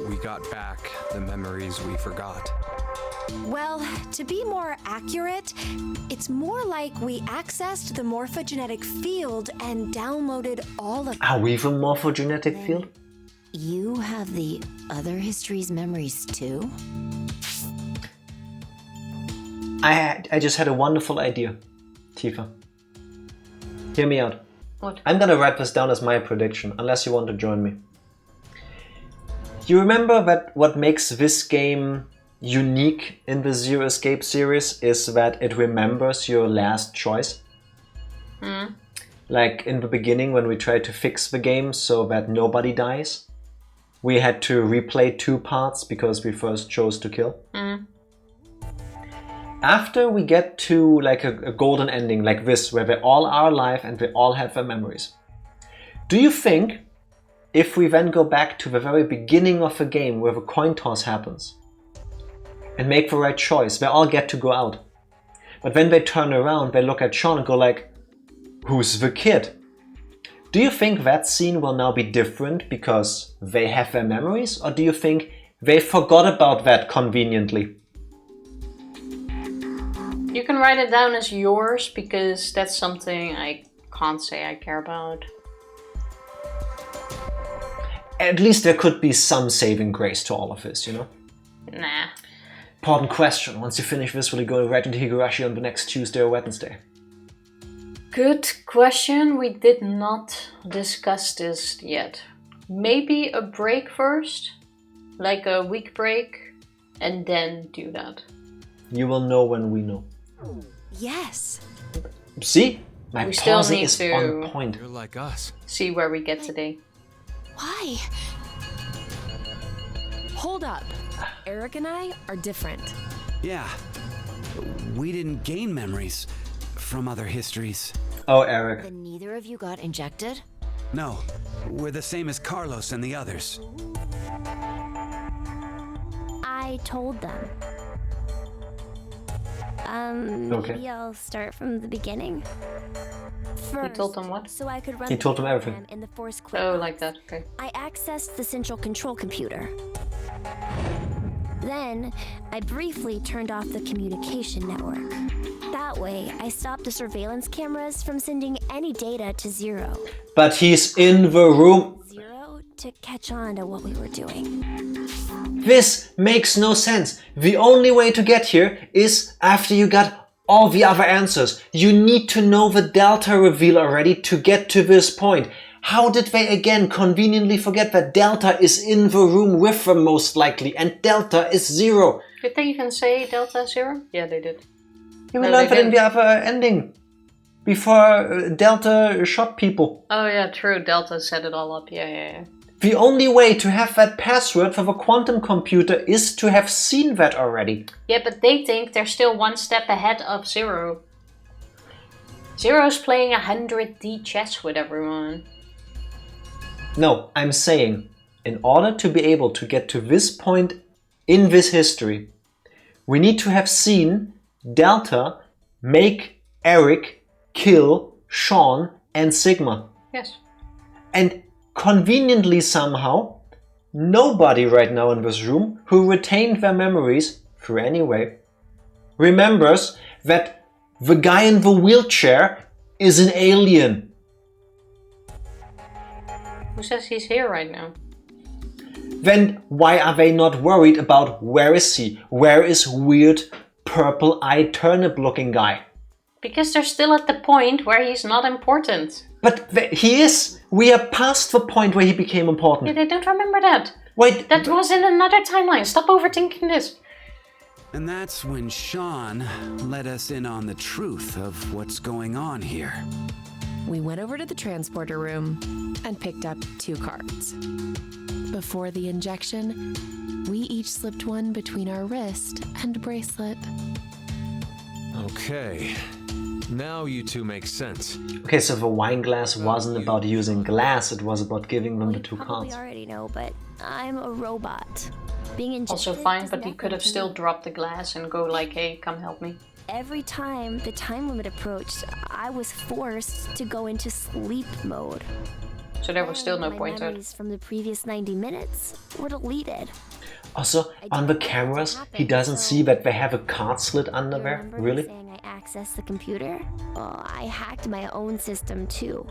we got back the memories we forgot. Well, to be more accurate, it's more like we accessed the morphogenetic field and downloaded all of... Are we the morphogenetic field? You have the other history's memories too? I just had a wonderful idea, Tifa. Hear me out. What? I'm gonna write this down as my prediction, unless you want to join me. You remember that what makes this game unique in the Zero Escape series is that it remembers your last choice? Like in the beginning when we tried to fix the game so that nobody dies, we had to replay 2 parts because we first chose to kill. After we get to like a golden ending like this, where they all are alive and they all have their memories, do you think if we then go back to the very beginning of the game where the coin toss happens and make the right choice, they all get to go out, but when they turn around they look at Sean and go like, who's the kid? Do you think that scene will now be different because they have their memories, or do you think they forgot about that conveniently? You can write it down as yours because that's something I can't say I care about. At least there could be some saving grace to all of this, you know? Nah. Important question. Once you finish this, will you go right into Higurashi on the next Tuesday or Wednesday? Good question. We did not discuss this yet. Maybe a break first, like a week break, and then do that. You will know when we know. Yes. See? My We still pausing need is to on point. You're like us. see where we get today. Why? Hold up. Eric and I are different. Yeah. We didn't gain memories from other histories. Oh, Eric. Then neither of you got injected? No, we're the same as Carlos and the others. I told them. Okay. Maybe I'll start from the beginning. First, You told them what? so I could run He the told them program everything. in the Force Quit Oh, box. like that, okay. I accessed the central control computer. Then, I briefly turned off the communication network. That way, I stopped the surveillance cameras from sending any data to Zero. But he's in the room. Zero to catch on to what we were doing. This makes no sense. The only way to get here is after you got all the other answers. You need to know the Delta reveal already to get to this point. How did they again conveniently forget that Delta is in the room with them most likely and Delta is Zero? Did they even say Delta Zero? Yeah, they did. You will No, learn they that in the didn't. other ending. Before Delta shot people. Oh yeah, true. Delta set it all up. Yeah. The only way to have that password for the quantum computer is to have seen that already. Yeah, but they think they're still one step ahead of Zero. Zero's playing 100D chess with everyone. No, I'm saying, in order to be able to get to this point in this history, we need to have seen Delta make Eric kill Sean and Sigma. Yes. And conveniently somehow, nobody right now in this room who retained their memories through any way remembers that the guy in the wheelchair is an alien. Who says he's here right now? Then why are they not worried about where is he? Where is weird purple-eyed turnip-looking guy? Because they're still at the point where he's not important. But he is. We are past the point where he became important. Yeah, they don't remember that. Wait, That was in another timeline. Stop overthinking this. And that's when Sean let us in on the truth of what's going on here. We went over to the transporter room and picked up 2 cards. Before the injection, we each slipped one between our wrist and bracelet. Okay. Now you two make sense. Okay, so the wine glass wasn't about using glass, it was about giving them Well, the you 2 probably cards. already know, but I'm a robot. Being injected Also fine, is but he nothing could have to still me. dropped the glass and go like, hey, come help me. Every time the time limit approached, I was forced to go into sleep mode. So there was still no My point to it. memories from the previous 90 minutes were deleted. Also, on the cameras, he doesn't see that they have a card slit under You there. remember me Really? saying I accessed the computer? Well, I hacked my own system too.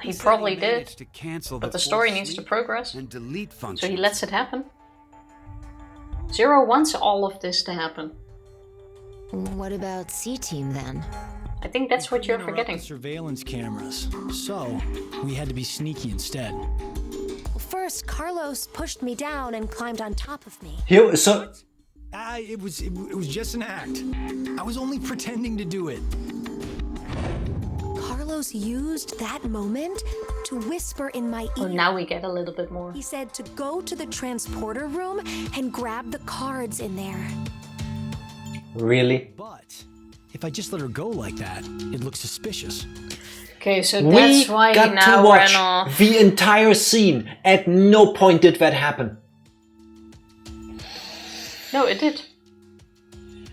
He probably did. managed to cancel But the story force needs to sleep progress. and delete So function. he lets it happen. Zero wants all of this to happen. What about C-Team then? I think that's what you're Interrupt forgetting. the surveillance cameras, so we had to be sneaky instead. First, Carlos pushed me down and climbed on top of me. Here, so It was just an act. I was only pretending to do it. Carlos used that moment to whisper in my ear. Oh, now we get a little bit more. He said to go to the transporter room and grab the cards in there. really, But if I just let her go like that, it looks suspicious. Okay, so we that's why he got to now watch ran off. the entire scene. At no point did that happen. No, it did.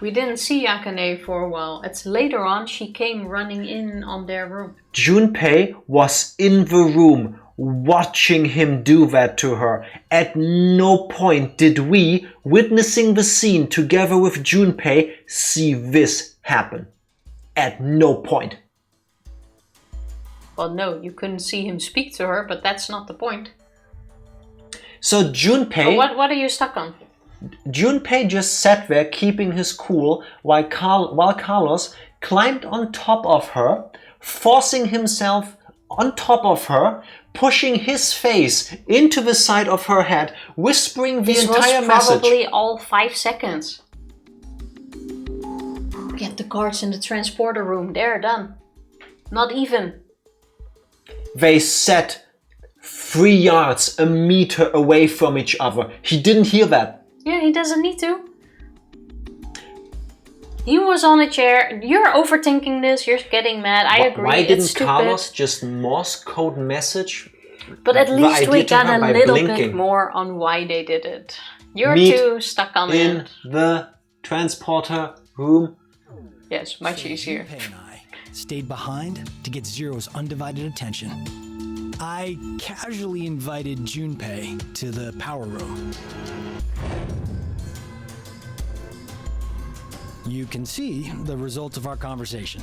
We didn't see Akane for a while. It's later on she came running in on their room. Junpei was in the room watching him do that to her. At no point did we, witnessing the scene together with Junpei, see this happen. At no point. Well, no, you couldn't see him speak to her, but that's not the point. So Junpei... Oh, what are you stuck on? Junpei just sat there keeping his cool while Carlos climbed on top of her, forcing himself on top of her, pushing his face into the side of her head, whispering the entire was message. probably all 5 seconds. Get the cards in the transporter room. They're done. Not even. They sat 3 yards, a meter away from each other. He didn't hear that. Yeah, he doesn't need to. He was on a chair. You're overthinking this. You're getting mad. I agree. Why it's didn't stupid. Carlos just Morse code message? But at the least we idea to got her a by little blinking? bit more on why they did it. You're Meet too stuck on in it. the transporter room. Yes, much easier. Junpei and I stayed behind to get Zero's undivided attention. I casually invited Junpei to the power room. You can see the result of our conversation.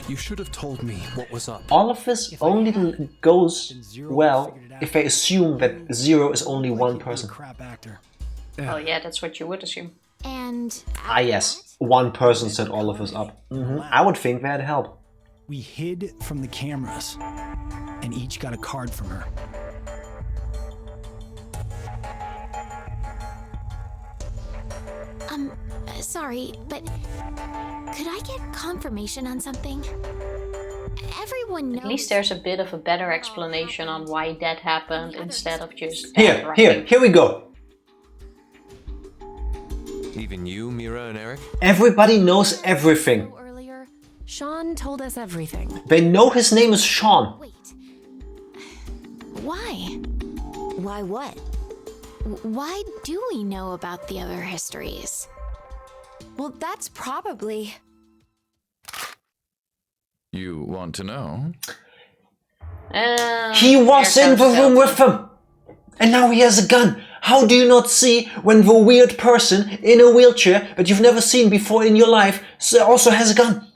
You should have told me what was up. All of this only goes well if they assume that Zero is only one person. Crap actor. Oh yeah, that's what you would assume. And Ah yes, one person set all of this up. I would think that'd help. We hid from the cameras and each got a card from her. sorry, but could I get confirmation on something? Everyone knows. At least there's a bit of a better explanation on why that happened instead of just Here we go. Even you, Mira and Eric? Everybody knows everything. Earlier, Sean told us everything. They know his name is Sean. Wait. Why? Why what? Why do we know about the other histories? Well, that's probably... You want to know? He was in the room with them. And now he has a gun. How do you not see when the weird person in a wheelchair that you've never seen before in your life also has a gun?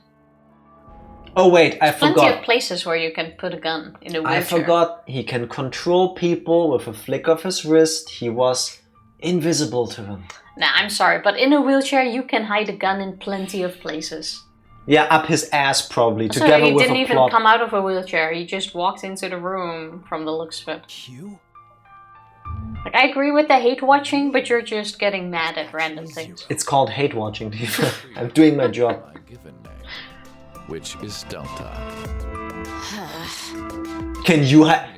Oh wait, I forgot. Plenty of places where you can put a gun in a wheelchair. I forgot. He can control people with a flick of his wrist. He was invisible to them. Nah, I'm sorry, but in a wheelchair you can hide a gun in plenty of places. Yeah, up his ass probably, So together he with didn't a even plot. come out of a wheelchair. He just walked into the room from the looks of it. Q? Like, I agree with the hate watching, but you're just getting mad at random things. It's called hate watching, Tifa. I'm doing my job. My given name, which is Delta. Can you hide?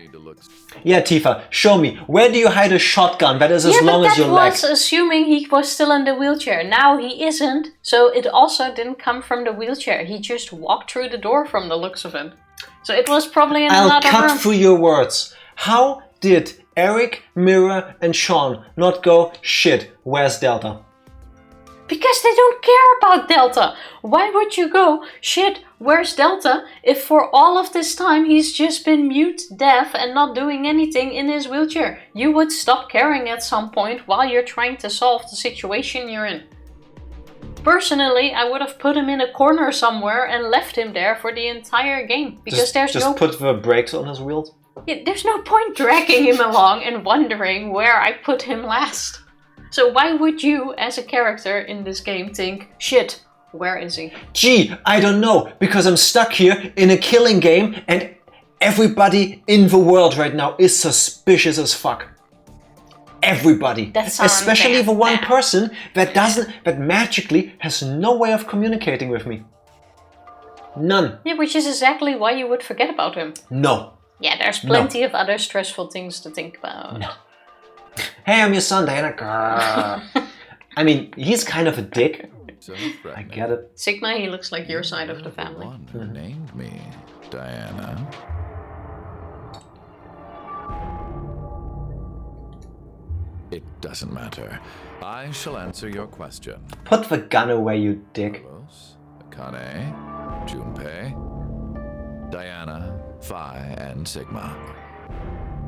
Yeah, Tifa, show me. Where do you hide a shotgun that is as long as your that leg? was assuming he was still in the wheelchair. Now he isn't, so it also didn't come from the wheelchair. He just walked through the door from the looks of it. So it was probably in I'll another cut room. through your words. How did Eric, Mira, and Sean not go, shit, where's Delta? Because they don't care about Delta. Why would you go, shit, where's Delta, if for all of this time he's just been mute, deaf, and not doing anything in his wheelchair? You would stop caring at some point while you're trying to solve the situation you're in. Personally, I would have put him in a corner somewhere and left him there for the entire game. Because Just put the brakes on his wheels? there's no point dragging him along and wondering where I put him last. So why would you, as a character in this game, think, shit, Where is he? Gee, I don't know, because I'm stuck here in a killing game and everybody in the world right now is suspicious as fuck. Everybody. Especially the one person that magically has no way of communicating with me. None. Yeah, which is exactly why you would forget about him. No. Yeah, there's plenty of other stressful things to think about. No. Hey, I'm your son, Diana. I mean, he's kind of a dick. I get it. Sigma, he looks like your side of the family. One who named me Diana. It doesn't matter. I shall answer your question. Put the gun away, you dick. Akane, Junpei, Diana, Phi, and Sigma.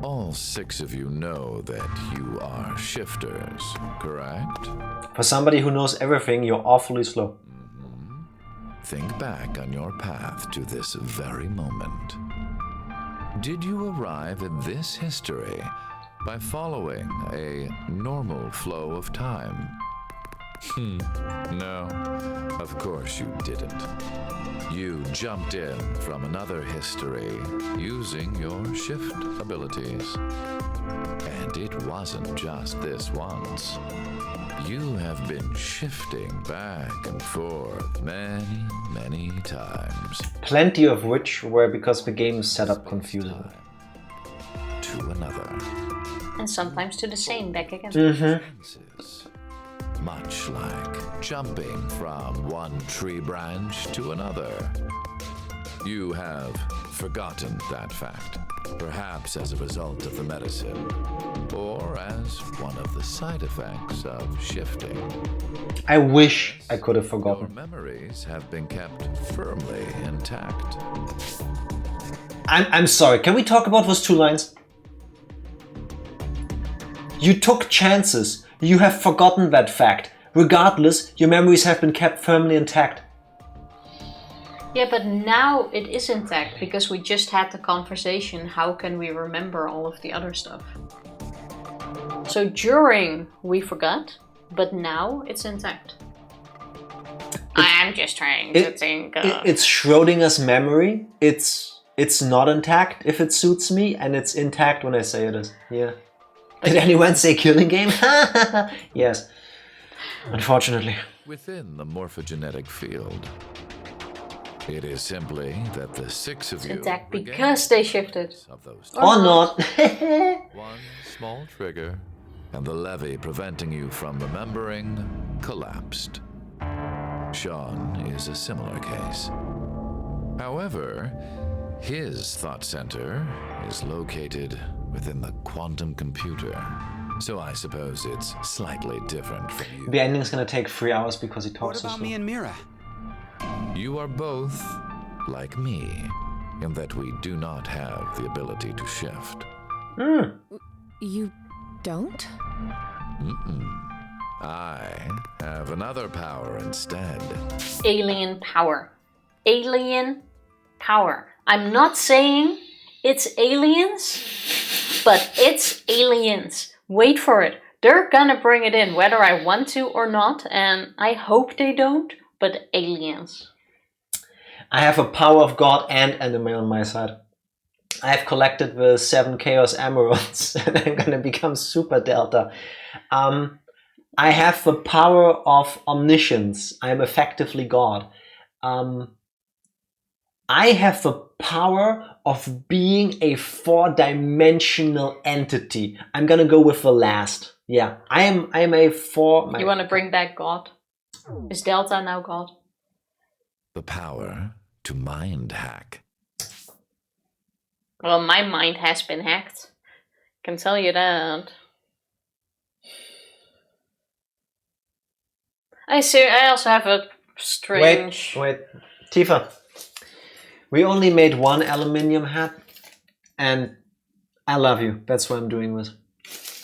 All 6 of you know that you are shifters, correct? For somebody who knows everything, you're awfully slow. Think back on your path to this very moment. Did you arrive at this history by following a normal flow of time? No, of course you didn't. You jumped in from another history using your shift abilities. And it wasn't just this once. You have been shifting back and forth many, many times. Plenty of which were because the game is set up confusing. To another. And sometimes to the same back again. Much like jumping from one tree branch to another. You have forgotten that fact, perhaps as a result of the medicine, or as one of the side effects of shifting. I wish I could have forgotten. Your memories have been kept firmly intact. I'm sorry, can we talk about those 2 lines? You took chances. You have forgotten that fact. Regardless, your memories have been kept firmly intact. Yeah, but now it is intact because we just had the conversation. How can we remember all of the other stuff? So during we forgot, but now it's intact. I'm just trying to think. It's Schrodinger's memory. It's not intact if it suits me, and it's intact when I say it is. Yeah. Did anyone say killing game? Yes. Unfortunately. Within the morphogenetic field, it is simply that the 6 of you intact because they shifted. Or not. One small trigger, and the levee preventing you from remembering collapsed. Sean is a similar case. However, his thought center is located within the quantum computer. So I suppose it's slightly different from you. The ending's gonna take 3 hours because he talks so slow. What about me and Mira? You are both like me, in that we do not have the ability to shift. You don't? I have another power instead. Alien power. Alien power. I'm not saying it's aliens, but it's aliens. Wait for it. They're gonna bring it in, whether I want to or not, and I hope they don't, but aliens. I have a power of God and anime on my side. I have collected the 7 Chaos Emeralds and I'm gonna become Super Delta. I have the power of omniscience. I am effectively God. I have the power of being a 4-dimensional entity. I'm gonna go with the last. Yeah, I am a 4... You want to bring back God? Is Delta now God? The power to mind hack. Well, my mind has been hacked. Can tell you that. I also have a strange... Wait. Tifa. We only made 1 aluminium hat, and I love you. That's what I'm doing with.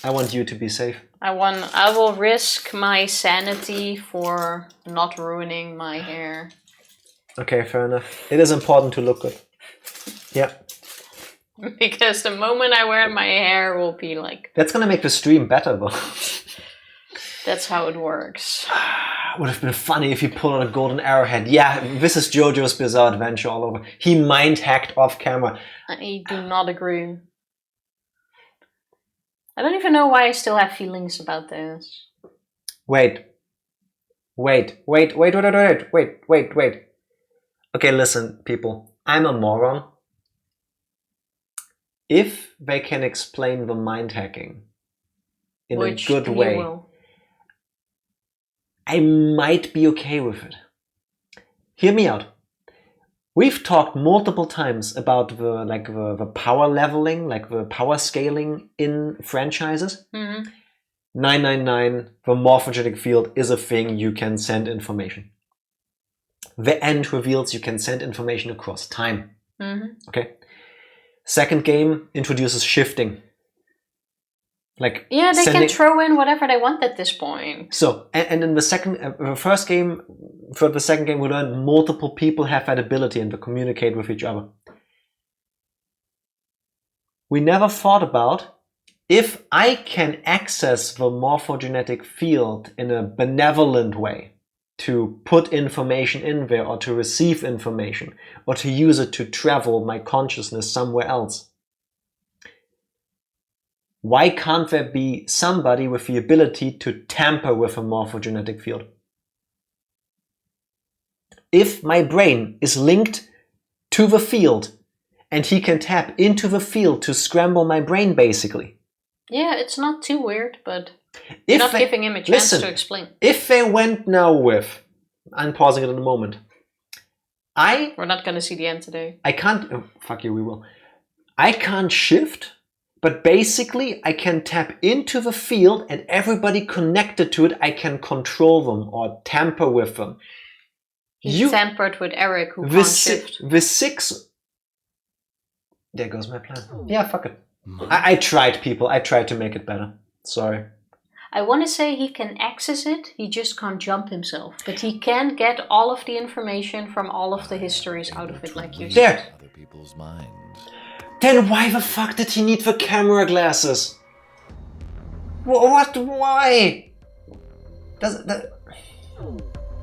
I want you to be safe. I will risk my sanity for not ruining my hair. Okay, fair enough. It is important to look good. Yeah. Because the moment I wear my hair will be like... That's gonna make the stream better, though. That's how it works. Would have been funny if he pulled out a golden arrowhead. Yeah, this is JoJo's Bizarre Adventure all over. He mind hacked off camera. I do not agree. I don't even know why I still have feelings about this. Wait. Okay, listen, people. I'm a moron. If they can explain the mind hacking in a good way, I might be okay with it. Hear me out. We've talked multiple times about the power leveling, like the power scaling in franchises. 999, the morphogenetic field is a thing you can send information. The end reveals you can send information across time. Okay. Second game introduces shifting. Like yeah, they can throw in whatever they want at this point. So, and in the second game, we learned multiple people have that ability and to communicate with each other. We never thought about if I can access the morphogenetic field in a benevolent way, to put information in there or to receive information or to use it to travel my consciousness somewhere else. Why can't there be somebody with the ability to tamper with a morphogenetic field? If my brain is linked to the field and he can tap into the field to scramble my brain basically. Yeah, it's not too weird, but you're not giving him a chance to explain. If they went now with, I'm pausing it in a moment. We're not going to see the end today. I can't, fuck you, we will. I can't shift, but basically I can tap into the field and everybody connected to it, I can control them or tamper with them. He tampered with Eric, who can't shift. There goes my plan. Yeah, fuck it. I tried, people. I tried to make it better. Sorry. I want to say he can access it, he just can't jump himself. But he can get all of the information from all of the histories out of it, like you said. Other people's minds. Then why the fuck did he need the camera glasses? What? Why?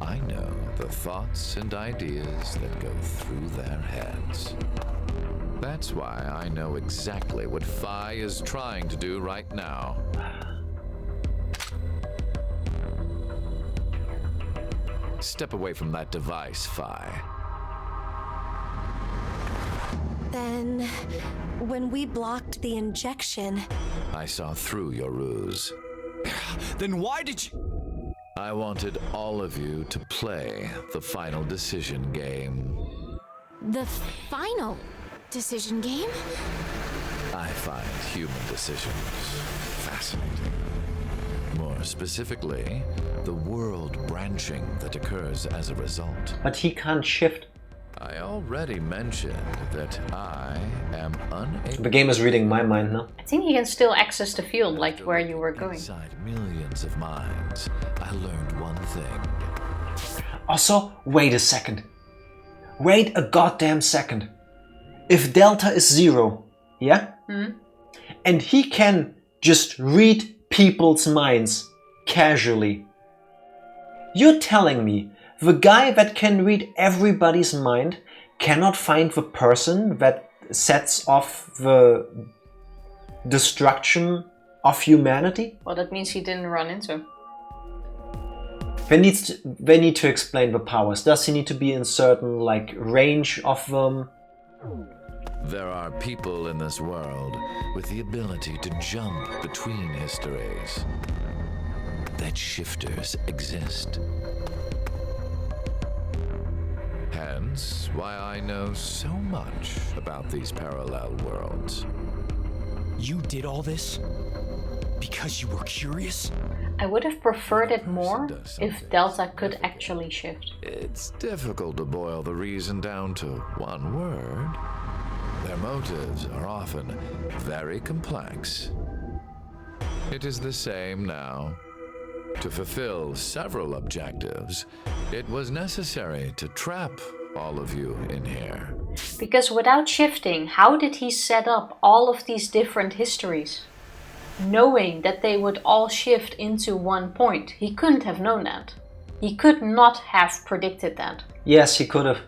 I know the thoughts and ideas that go through their heads. That's why I know exactly what Phi is trying to do right now. Step away from that device, Phi. Then, when we blocked the injection... I saw through your ruse. Then why did you... I wanted all of you to play the final decision game. The final decision game? I find human decisions fascinating. More specifically, the world branching that occurs as a result. But he can't shift. I already mentioned that I am unable... The game is reading my mind now. I think he can still access the field, like where you were going. Inside millions of minds, I learned one thing. Also, wait a second. Wait a goddamn second. If delta is 0, yeah? And he can just read people's minds casually. You're telling me the guy that can read everybody's mind cannot find the person that sets off the destruction of humanity? Well, that means he didn't run into. They need to explain the powers. Does he need to be in certain range of them? There are people in this world with the ability to jump between histories. That shifters exist. Hence why I know so much about these parallel worlds. You did all this because you were curious? I would have preferred it more if Delta could actually shift. It's difficult to boil the reason down to one word. Their motives are often very complex. It is the same now. To fulfill several objectives, it was necessary to trap all of you in here. Because without shifting, how did he set up all of these different histories? Knowing that they would all shift into one point. He couldn't have known that. He could not have predicted that. Yes, he could have.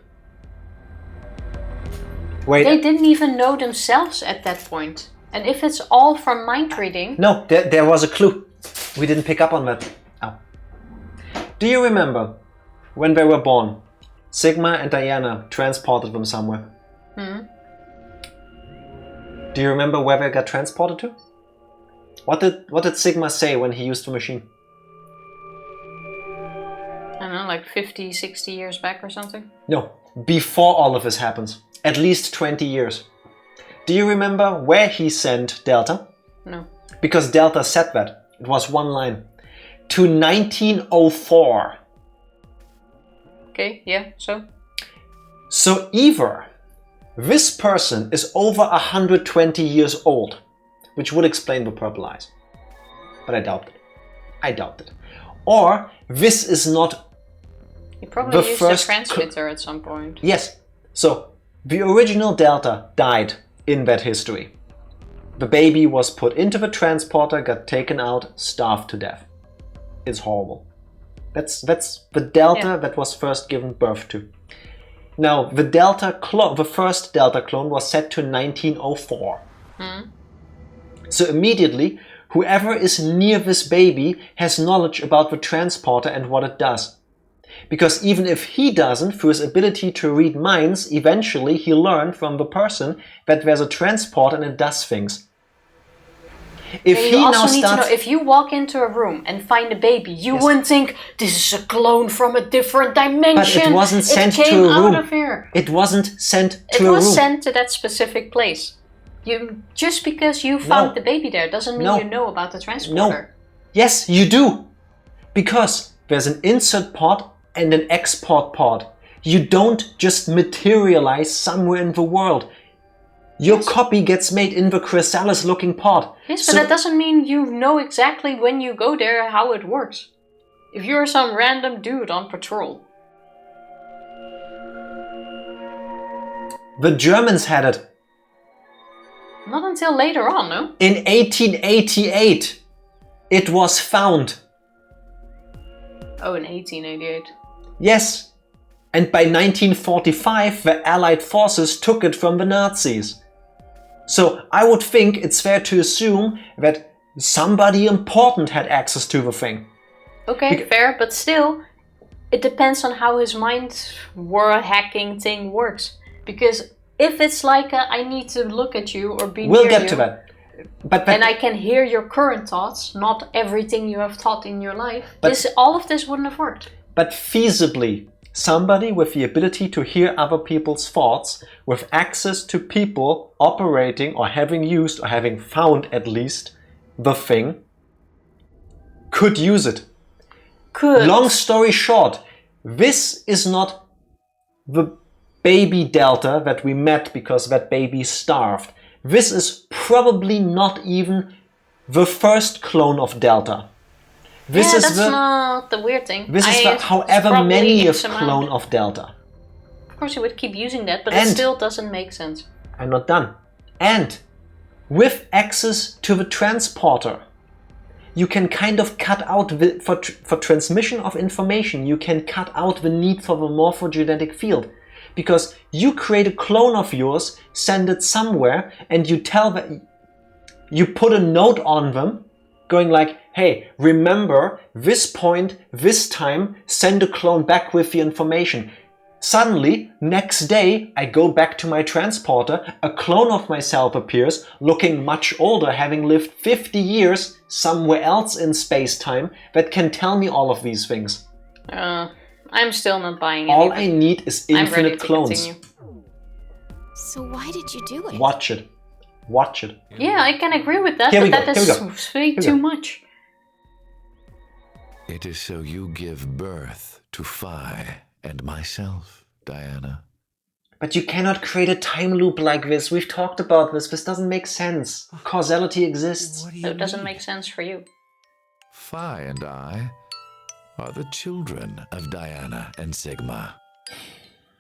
Wait. They didn't even know themselves at that point. And if it's all from mind reading... No, there was a clue. We didn't pick up on that. Oh. Do you remember when they were born? Sigma and Diana transported them somewhere. Do you remember where they got transported to? What did Sigma say when he used the machine? I don't know, like 50, 60 years back or something? No, before all of this happens. At least 20 years. Do you remember where he sent Delta? No. Because Delta said that. It was one line. To 1904. Okay, yeah, so? So either this person is over 120 years old, which would explain the purple eyes. But I doubt it. I doubt it. Or this is not He probably used a transmitter at some point. Yes. So the original Delta died in that history. The baby was put into the transporter, got taken out, starved to death. It's horrible. That's the Delta that was first given birth to. Now the first Delta clone was set to 1904. So immediately, whoever is near this baby has knowledge about the transporter and what it does. Because even if he doesn't, through his ability to read minds, eventually he learned from the person that there's a transporter and it does things. If and he you also now need starts, to know, if you walk into a room and find a baby, you wouldn't think, this is a clone from a different dimension. But it wasn't sent it came to a room. out of here. It wasn't sent to a room. It was sent to that specific place. Just because you found the baby there doesn't mean you know about the transporter. No. Yes, you do. Because there's an insert pod and an export pod. You don't just materialize somewhere in the world. Your copy gets made in the chrysalis looking pod. Yes, but that doesn't mean you know exactly when you go there how it works. If you're some random dude on patrol. The Germans had it. Not until later on, no? In 1888, it was found. Oh, in 1888. Yes. And by 1945, the Allied forces took it from the Nazis. So I would think it's fair to assume that somebody important had access to the thing. Okay, fair, but still, it depends on how his mind war hacking thing works. Because if it's like I need to look at you or be near you... We'll get to that. But and I can hear your current thoughts, not everything you have thought in your life. All of this wouldn't have worked. But feasibly, somebody with the ability to hear other people's thoughts, with access to people operating or having used or having found at least the thing, could use it. Could. Long story short, this is not the baby Delta that we met because that baby starved. This is probably not even the first clone of Delta. That's not the weird thing. This is the however manyth clone of Delta. Of course you would keep using that, but it still doesn't make sense. I'm not done. And with access to the transporter, you can kind of cut out, for transmission of information, you can cut out the need for the morphogenetic field. Because you create a clone of yours, send it somewhere, and you tell them, you put a note on them, going like, hey, remember this point, this time, send a clone back with the information. Suddenly, next day, I go back to my transporter, a clone of myself appears, looking much older, having lived 50 years somewhere else in space-time, that can tell me all of these things. I'm still not buying it. All I need is infinite clones. Continue. So why did you do it? Watch it. Watch it. Yeah, I can agree with that, but that is way too much. It is so you give birth to Phi and myself, Diana. But you cannot create a time loop like this. We've talked about this. This doesn't make sense. Causality exists. So it doesn't make sense for you. Phi and I are the children of Diana and Sigma.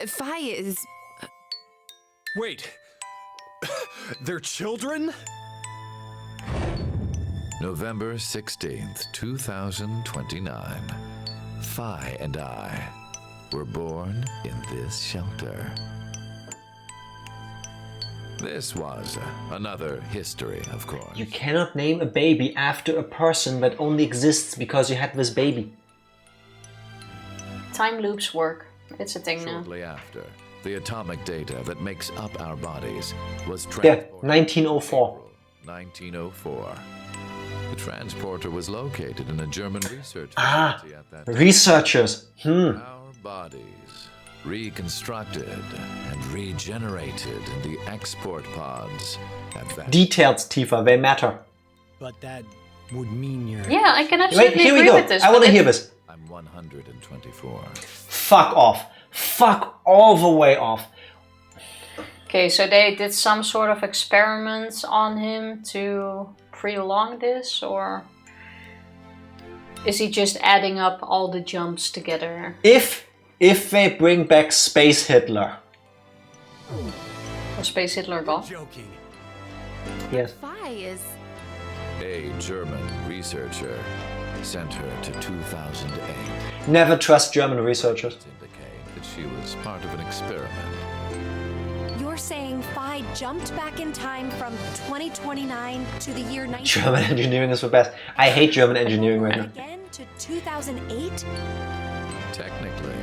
Phi is... Wait. They're children? November 16th, 2029. Phi and I were born in this shelter. This was another history, of course. You cannot name a baby after a person that only exists because you had this baby. Time loops work. It's a thing now. Shortly after, the atomic data that makes up our bodies was Yeah, transported. 1904. 1904. The transporter was located in a German research Ah, facility at that time. researchers. Our bodies reconstructed and regenerated in the export pods at that. Details, Tifa, they matter. But that would mean you're... Yeah, I can Wait, absolutely here we agree go. with this. I want but to if- hear this. I'm 124. Fuck off. Fuck all the way off. Okay, so they did some sort of experiments on him to prolong this, or is he just adding up all the jumps together? If they bring back Space Hitler. Was Space Hitler gone? Joking. Yes. Phi is... A German researcher sent her to 2008 Never trust German researchers. to indicate that she was part of an experiment. You're saying Phi jumped back in time from 2029 to the year 19... German engineering is the best. I hate German engineering right now. Again to 2008? Technically,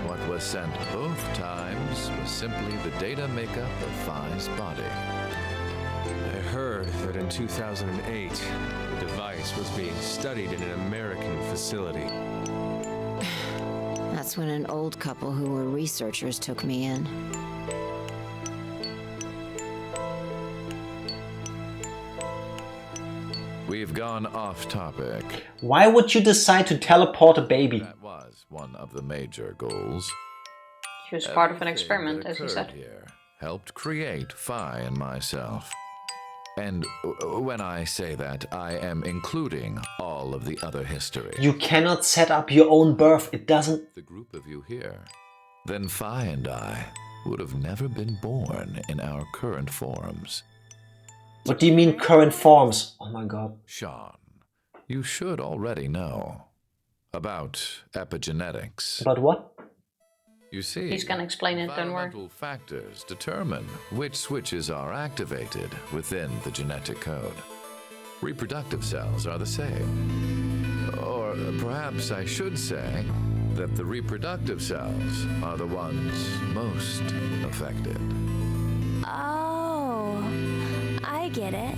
what was sent both times was simply the data makeup of Phi's body. I heard that in 2008, the device was being studied in an American facility. That's when an old couple who were researchers took me in. We've gone off topic. Why would you decide to teleport a baby? That was one of the major goals. She was part of an Everything experiment, that as he occurred said. here helped create Phi and myself. And when I say that, I am including all of the other history. You cannot set up your own birth. It doesn't... The group of you here, then Phi and I would have never been born in our current forms. What do you mean current forms? Oh my god. Sean, you should already know about epigenetics. About what? You see, He's gonna explain it, don't worry. environmental factors determine which switches are activated within the genetic code. Reproductive cells are the same. Or perhaps I should say that the reproductive cells are the ones most affected. Oh, I get it.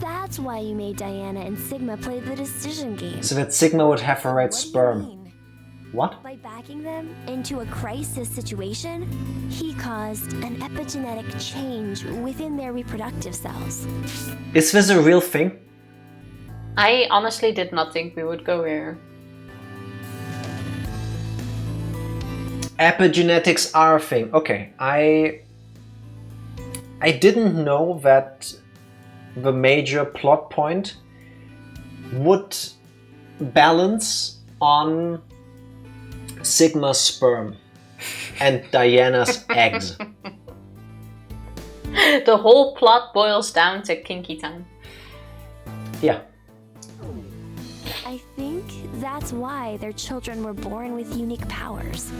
That's why you made Diana and Sigma play the decision game. So that Sigma would have the right What do you sperm. mean? What? By backing them into a crisis situation, he caused an epigenetic change within their reproductive cells. Is this a real thing? I honestly did not think we would go here. Epigenetics are a thing. Okay, I didn't know that the major plot point would balance on Sigma's sperm and Diana's eggs. The whole plot boils down to kinky time. Yeah. I think that's why their children were born with unique powers.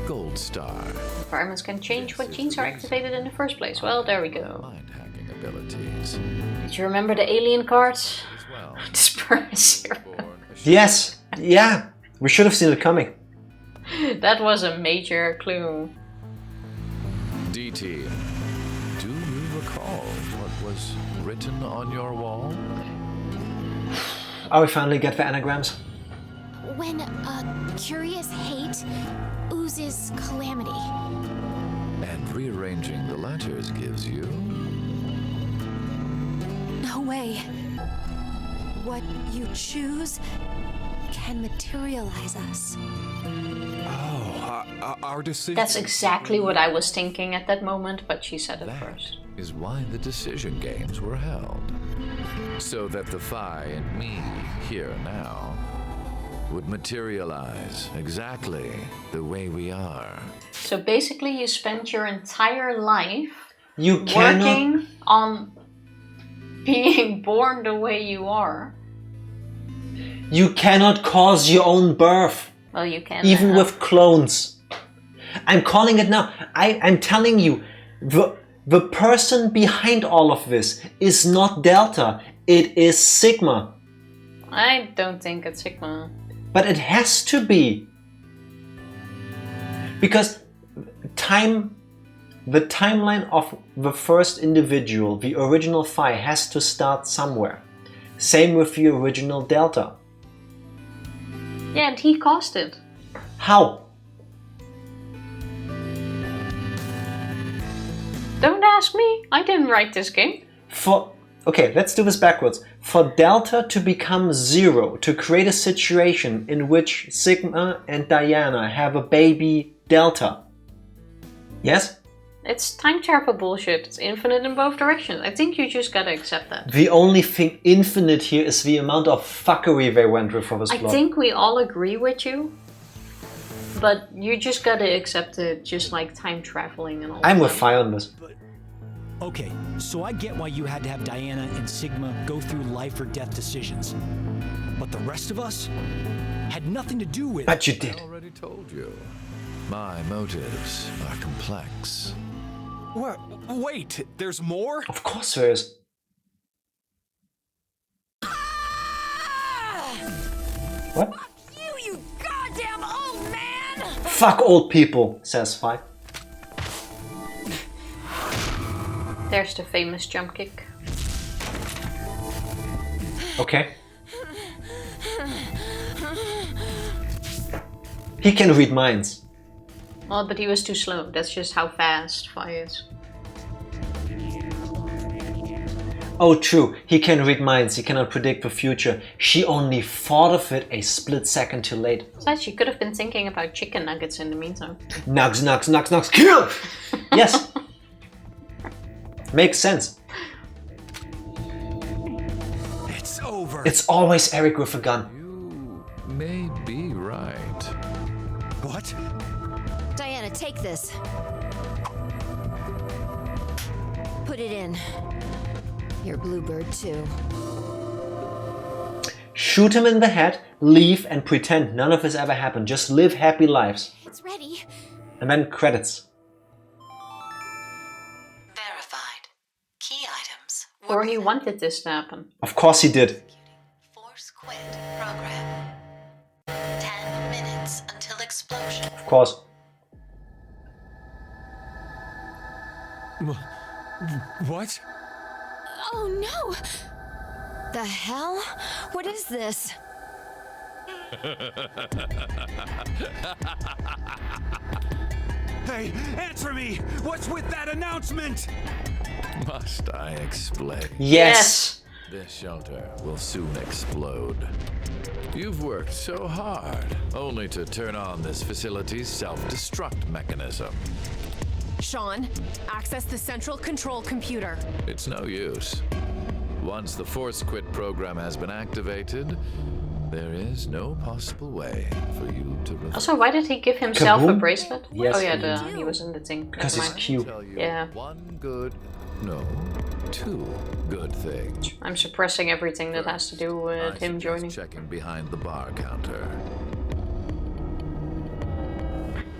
Gold Star. Environments can change what genes are activated in the first place. Well, there we go. Mind hacking abilities. Did you remember the alien cards? As well. The sperm is zero. Born Yes. Yeah. We should have seen it coming. That was a major clue. DT, do you recall what was written on your wall? Oh, we finally get the anagrams. When curious hate oozes calamity. And rearranging the letters gives you... No way. What you choose can materialize us. Oh, our decision. That's exactly what I was thinking at that moment, but she said it That first. is why the decision games were held. So that the Phi and me, here now, would materialize exactly the way we are. So basically you spent your entire life You cannot... working on being born the way you are. You cannot cause your own birth. Well, you can. Even with clones. I'm calling it now. I'm telling you, the person behind all of this is not Delta. It is Sigma. I don't think it's Sigma. But it has to be. Because the timeline of the first individual, the original Phi, has to start somewhere. Same with the original Delta. Yeah, and he caused it. How? Don't ask me. I didn't write this game. Okay, let's do this backwards. For Delta to become 0, to create a situation in which Sigma and Diana have a baby Delta. Yes? It's time travel bullshit. It's infinite in both directions. I think you just gotta accept that. The only thing infinite here is the amount of fuckery they went through for this plot. I think we all agree with you. But you just gotta accept it, just like time traveling and all I'm that. with Phi on this. Okay, so I get why you had to have Diana and Sigma go through life or death decisions. But the rest of us had nothing to do with it. But you did. I already told you. My motives are complex. Wait, there's more? Of course there is. What? You goddamn old man! Fuck old people, says Phi. There's the famous jump kick. Okay. He can read minds. Well, but he was too slow. That's just how fast Phi is. Oh, true. He can read minds. He cannot predict the future. She only thought of it a split second too late. Besides, she could have been thinking about chicken nuggets in the meantime. Nugs, nugs, nugs, nugs, kill! Yes. Makes sense. It's over. It's always Eric with a gun. You may be right. What? Diana, take this. Put it in. Your bluebird, too. Shoot him in the head, leave, and pretend none of this ever happened. Just live happy lives. It's ready. And then credits. Verified. Key items. Or he wanted this to happen. Of course he did. Force quit program. 10 minutes until explosion. Of course. What? Oh no! The hell? What is this? Hey, answer me! What's with that announcement? Must I explain? Yes. This shelter will soon explode. You've worked so hard, only to turn on this facility's self-destruct mechanism. Sean, access the central control computer. It's no use. Once the force quit program has been activated, there is no possible way for you to reverse. Also, why did he give himself a Kaboom? bracelet? Yes, Oh yeah, he was in the thing. Because Never he's mind. cute. Tell you Yeah. two good things. I'm suppressing everything that has to do with I him suggest joining. checking behind the bar counter.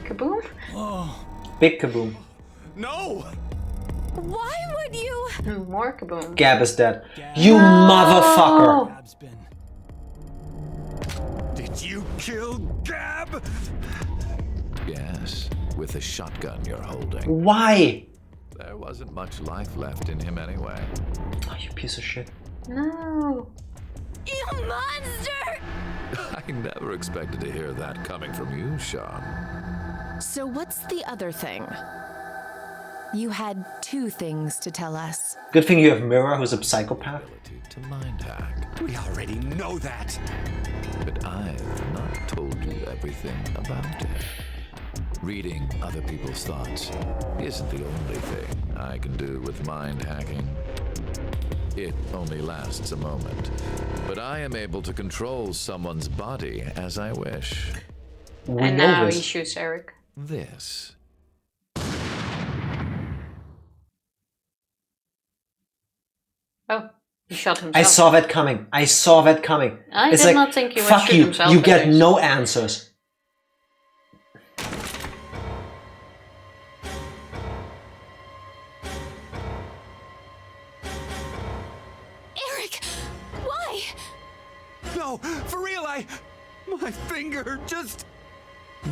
Kaboom? Oh, Big kaboom. No! Why would you? More kaboom. Gab is dead. You motherfucker. Gab's been. Did you kill Gab? Yes, with the shotgun you're holding. Why? There wasn't much life left in him anyway. Oh, you piece of shit. No. You monster! I never expected to hear that coming from you, Sean. So what's the other thing? You had two things to tell us. Good thing you have Mirror, who's a psychopath. Ability to mind hack. We already know that. But I've not told you everything about it. Reading other people's thoughts isn't the only thing I can do with mind hacking. It only lasts a moment, but I am able to control someone's body as I wish. We And know now this. he shoots Eric. This. Oh. He shot himself. I saw that coming. I saw that coming. I It's did like, not think he would fuck shoot you. himself. You get at least. no answers. Eric, why? No, for real, my finger just...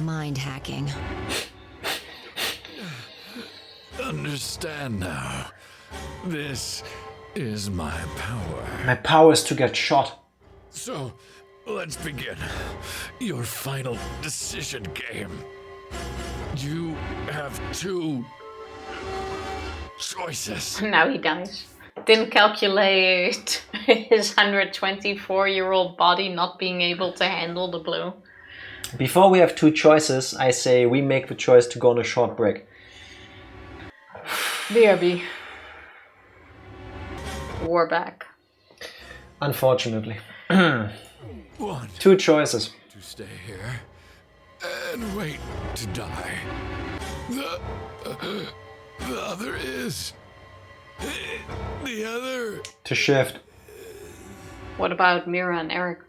Mind hacking. Understand now. This is my power. My power is to get shot. So, let's begin. Your final decision game. You have two choices. Now he dies. Didn't calculate his 124-year-old body not being able to handle the blow. Before we have two choices, I say we make the choice to go on a short break. BRB. War back. Unfortunately. One. Two choices. To stay here and wait to die. The other is... The other... To shift. What about Mira and Eric?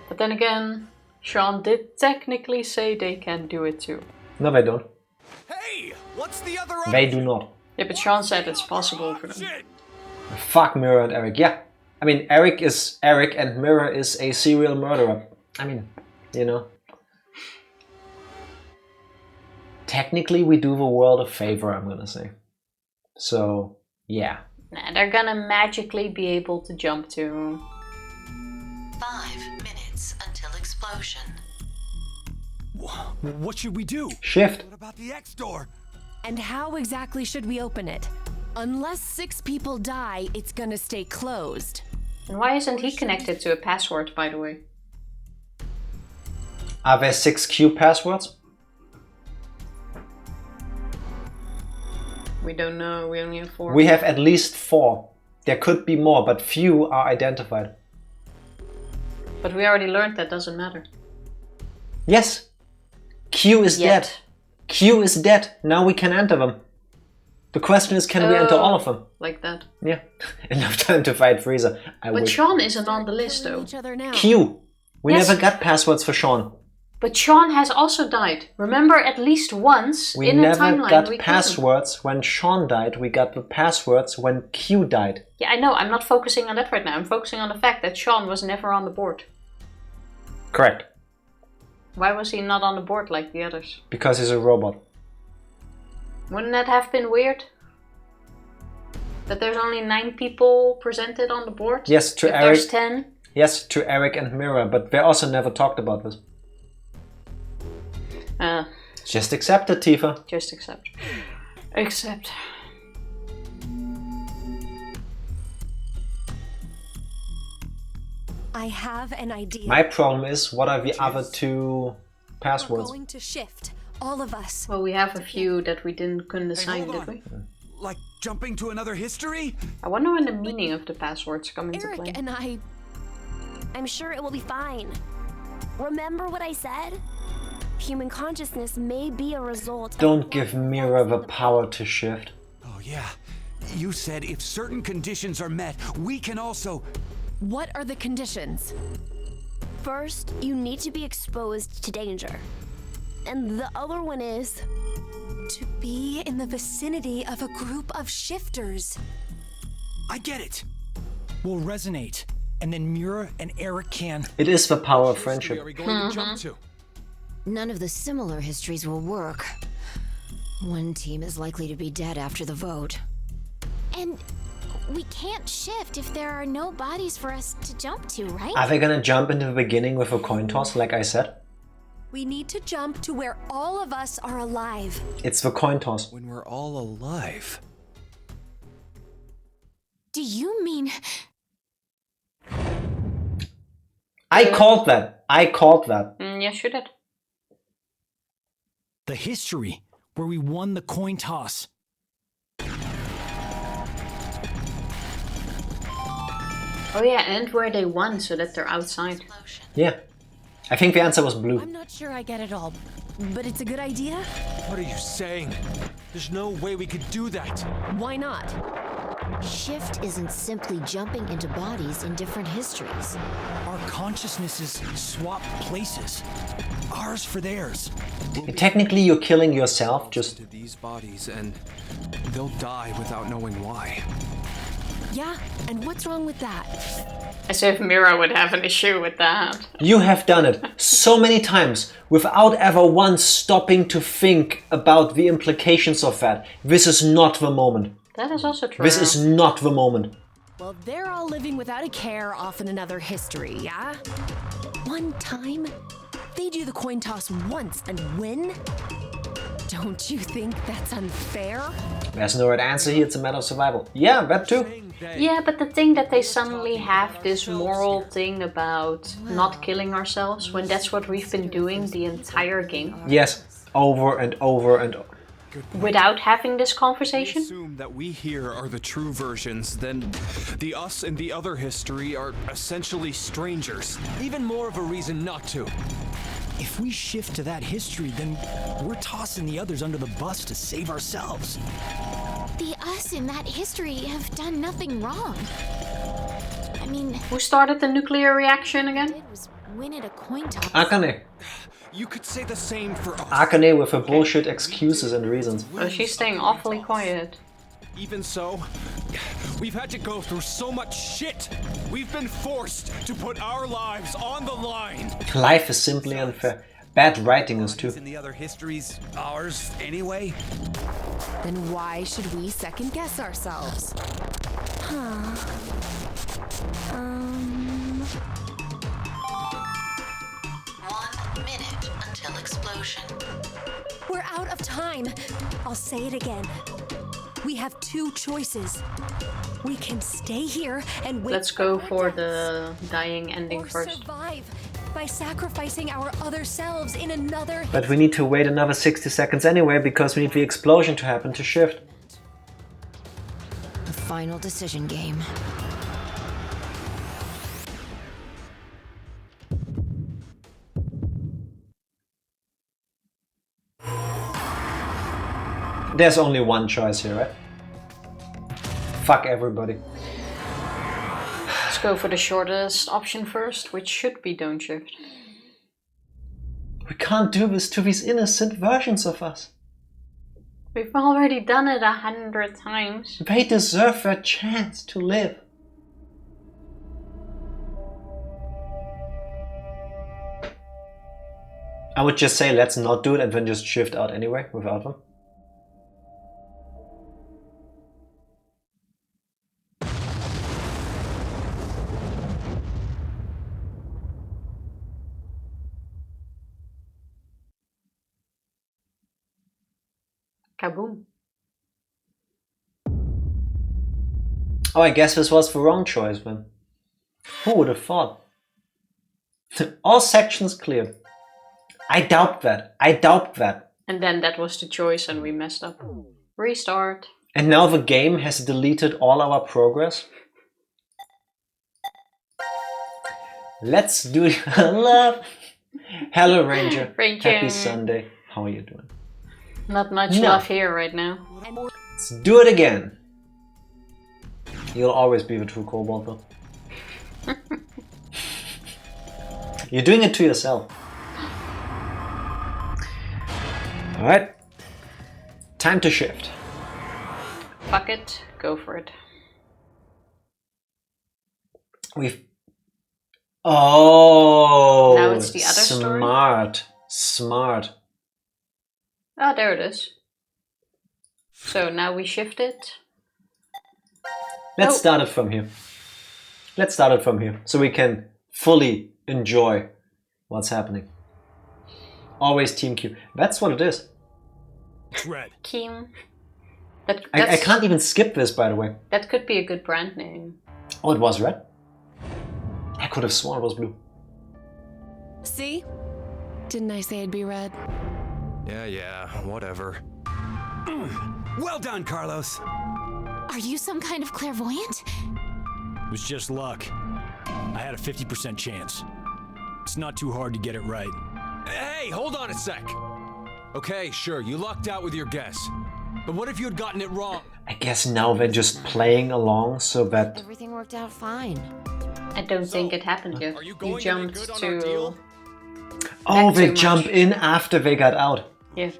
But then again, Sean did technically say they can do it too. No, they don't. Hey, what's the other They do not. Yeah, but Sean said it's possible for them. Fuck Mira and Eric. Yeah. I mean, Eric is Eric and Mira is a serial murderer. I mean, you know. Technically, we do the world a favor, I'm gonna say. So, yeah. Nah, they're gonna magically be able to jump to... 5 minutes until explosion. What should we do? Shift. What about the X door? And how exactly should we open it? Unless 6 people die, it's gonna stay closed. And why isn't he connected to a password, by the way? Are there 6 Q passwords? We don't know, we only have 4. We have at least 4. There could be more, but few are identified. But we already learned that doesn't matter. Yes. Q is dead. Q is dead. Now we can enter them. The question is, can we enter all of them? Like that. Yeah. Enough time to fight Freezer. I But wish. Sean isn't on the list though. Each other now. Q. We Yes. never got passwords for Sean. But Sean has also died. Remember, at least once We in a never timeline got we passwords when Sean died. We got the passwords when Q died. couldn't. Yeah, I know. I'm not focusing on that right now. I'm focusing on the fact that Sean was never on the board. Correct. Why was he not on the board like the others? Because he's a robot. Wouldn't that have been weird? That there's only 9 people presented on the board? Yes, to if Eric. there's 10? Yes, to Eric and Mira, but they also never talked about this. Just accept it, Tifa. Just accept. Accept. I have an idea. My problem is, what are the other 2 passwords? We're going to shift, all of us. Well, we have a few that we couldn't assign, did we? Like jumping to another history? I wonder when the meaning of the passwords come into Eric play. and I'm sure it will be fine. Remember what I said? Human consciousness may be a result Don't give Mira the power to shift. Oh yeah. You said if certain conditions are met, we can also... What are the conditions? First, you need to be exposed to danger. And the other one is... To be in the vicinity of a group of shifters. I get it. We'll resonate, and then Mira and Eric can... It is the power of friendship. Are we going to jump to? None of the similar histories will work. One team is likely to be dead after the vote. And we can't shift if there are no bodies for us to jump to, right? Are they gonna jump into the beginning with a coin toss, like I said? We need to jump to where all of us are alive. It's the coin toss. When we're all alive. Do you mean... I called that. I called that. Yes, you did. The history, where we won the coin toss. Oh yeah, and where they won so that they're outside. Yeah. I think the answer was blue. I'm not sure I get it all, but it's a good idea. What are you saying? There's no way we could do that. Why not? Shift isn't simply jumping into bodies in different histories. Our consciousnesses swap places. Ours for theirs. Technically, you're killing yourself just... to these bodies, and they'll die without knowing why. Yeah, and what's wrong with that? As if Mira would have an issue with that. You have done it so many times without ever once stopping to think about the implications of that. This is not the moment. That is also true. This is not the moment. Well, they're all living without a care off in another history, yeah? One time, they do the coin toss once and win? Don't you think that's unfair? There's no right answer here, it's a matter of survival. Yeah, that too. Yeah, but the thing that they suddenly have this moral thing about not killing ourselves, when that's what we've been doing the entire game. Yes, over and over and over. Without having this conversation? Assume that we here are the true versions, then the us and the other history are essentially strangers. Even more of a reason not to. If we shift to that history, then we're tossing the others under the bus to save ourselves. The us in that history have done nothing wrong. I mean, who started the nuclear reaction again? It was win at a coin toss. Akane. You could say the same for us. Akane with her bullshit excuses and reasons. Oh, she's staying awfully quiet. Even so, we've had to go through so much shit. We've been forced to put our lives on the line. Life is simply unfair. Bad writing is too. In the other histories, ours anyway. Then why should we second guess ourselves? Huh. 1 minute until explosion. We're out of time. I'll say it again. We have two choices. We can stay here and wait. Let's go for the dying ending or first. Survive by sacrificing our other selves in another. But we need to wait another 60 seconds anyway because we need the explosion to happen to shift. The final decision game. There's only one choice here, right? Fuck everybody. Let's go for the shortest option first, which should be don't shift. We can't do this to these innocent versions of us. We've already done it 100 times. They deserve their chance to live. I would just say let's not do it and then just shift out anyway without them. Kaboom. Oh, I guess this was the wrong choice, man. Who would have thought? All sections cleared. I doubt that. I doubt that. And then that was the choice and we messed up. Restart. And now the game has deleted all our progress. Let's do it. Love. Hello, Ranger. Ranger. Happy Sunday. How are you doing? Not much love here right now. Let's do it again. You'll always be the true Cobalt, though. You're doing it to yourself. Alright. Time to shift. Fuck it. Go for it. We've... Oh! Now it's the other story? Smart. Smart. Ah, there it is. So now we shift it. Let's start it from here. Let's start it from here so we can fully enjoy what's happening. Always Team Q. That's what it is. Red. Kim. I can't even skip this, by the way. That could be a good brand name. Oh, it was red? I could have sworn it was blue. See? Didn't I say it'd be red? Yeah, whatever. Well done, Carlos. Are you some kind of clairvoyant? It was just luck. I had a 50% chance. It's not too hard to get it right. Hey, hold on a sec. Okay, sure, you lucked out with your guess. But what if you had gotten it wrong? I guess now they're just playing along so that... Everything worked out fine. I don't think it happened yet. You jumped to... Oh, back they too jump much. in after they got out. Yeah.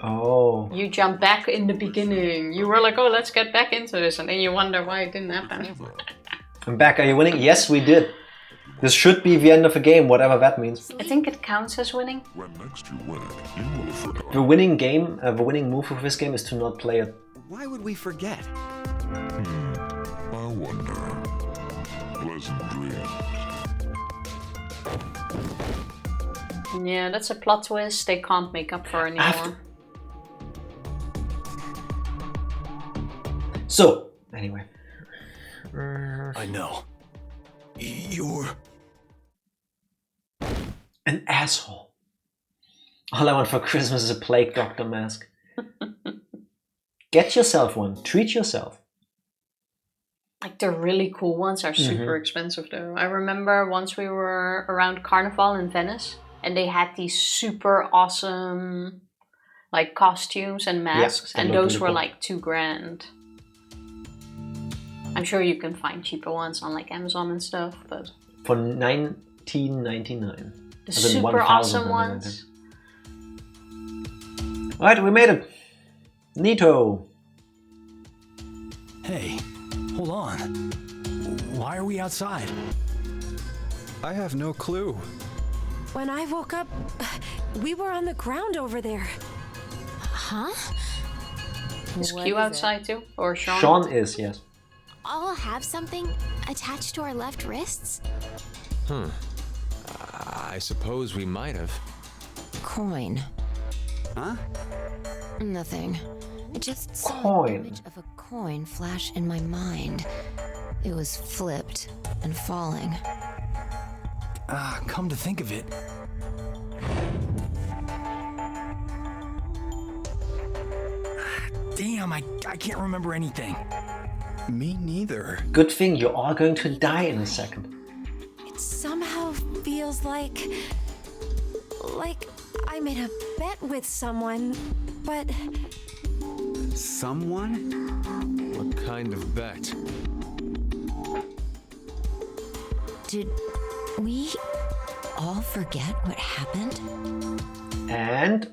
Oh. You jump back in the beginning. You were like, oh, let's get back into this. And then you wonder why it didn't happen. I'm back. Are you winning? Yes, we did. This should be the end of the game, whatever that means. I think it counts as winning. When next you win, you will forget. The winning game, the winning move of this game is to not play it. Why would we forget? I wonder. Pleasant dreams. Yeah, that's a plot twist they can't make up for anymore. So, anyway. I know. You're... an asshole. All I want for Christmas is a plague doctor mask. Get yourself one. Treat yourself. Like the really cool ones are super expensive though. I remember once we were around Carnival in Venice and they had these super awesome like costumes and masks, and those were like $2,000. I'm sure you can find cheaper ones on like Amazon and stuff, but For $19.99. the super awesome ones. Alright, we made it. Neato. Hey, hold on. Why are we outside? I have no clue. When I woke up, we were on the ground over there. Huh? Is Q outside too? Or Sean? Sean is, yes. All have something attached to our left wrists? I suppose we might have. Coin. Huh? Nothing. I just saw Coin. an image of a coin flash in my mind. It was flipped and falling. Come to think of it. Damn, I can't remember anything. Me neither. Good thing you're all going to die in a second. It somehow feels like I made a bet with someone, but Someone? What kind of bet? Did we all forget what happened? And...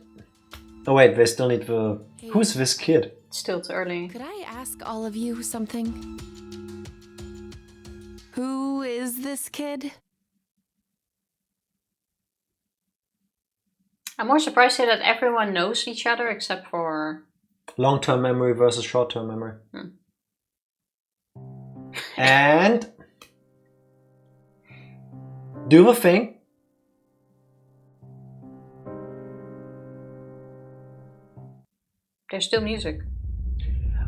oh wait, they still need the... who's this kid? Still too early. could I ask all of you something? Who is this kid? I'm more surprised here that everyone knows each other except for... Long-term memory versus short-term memory. And... do the thing. There's still music.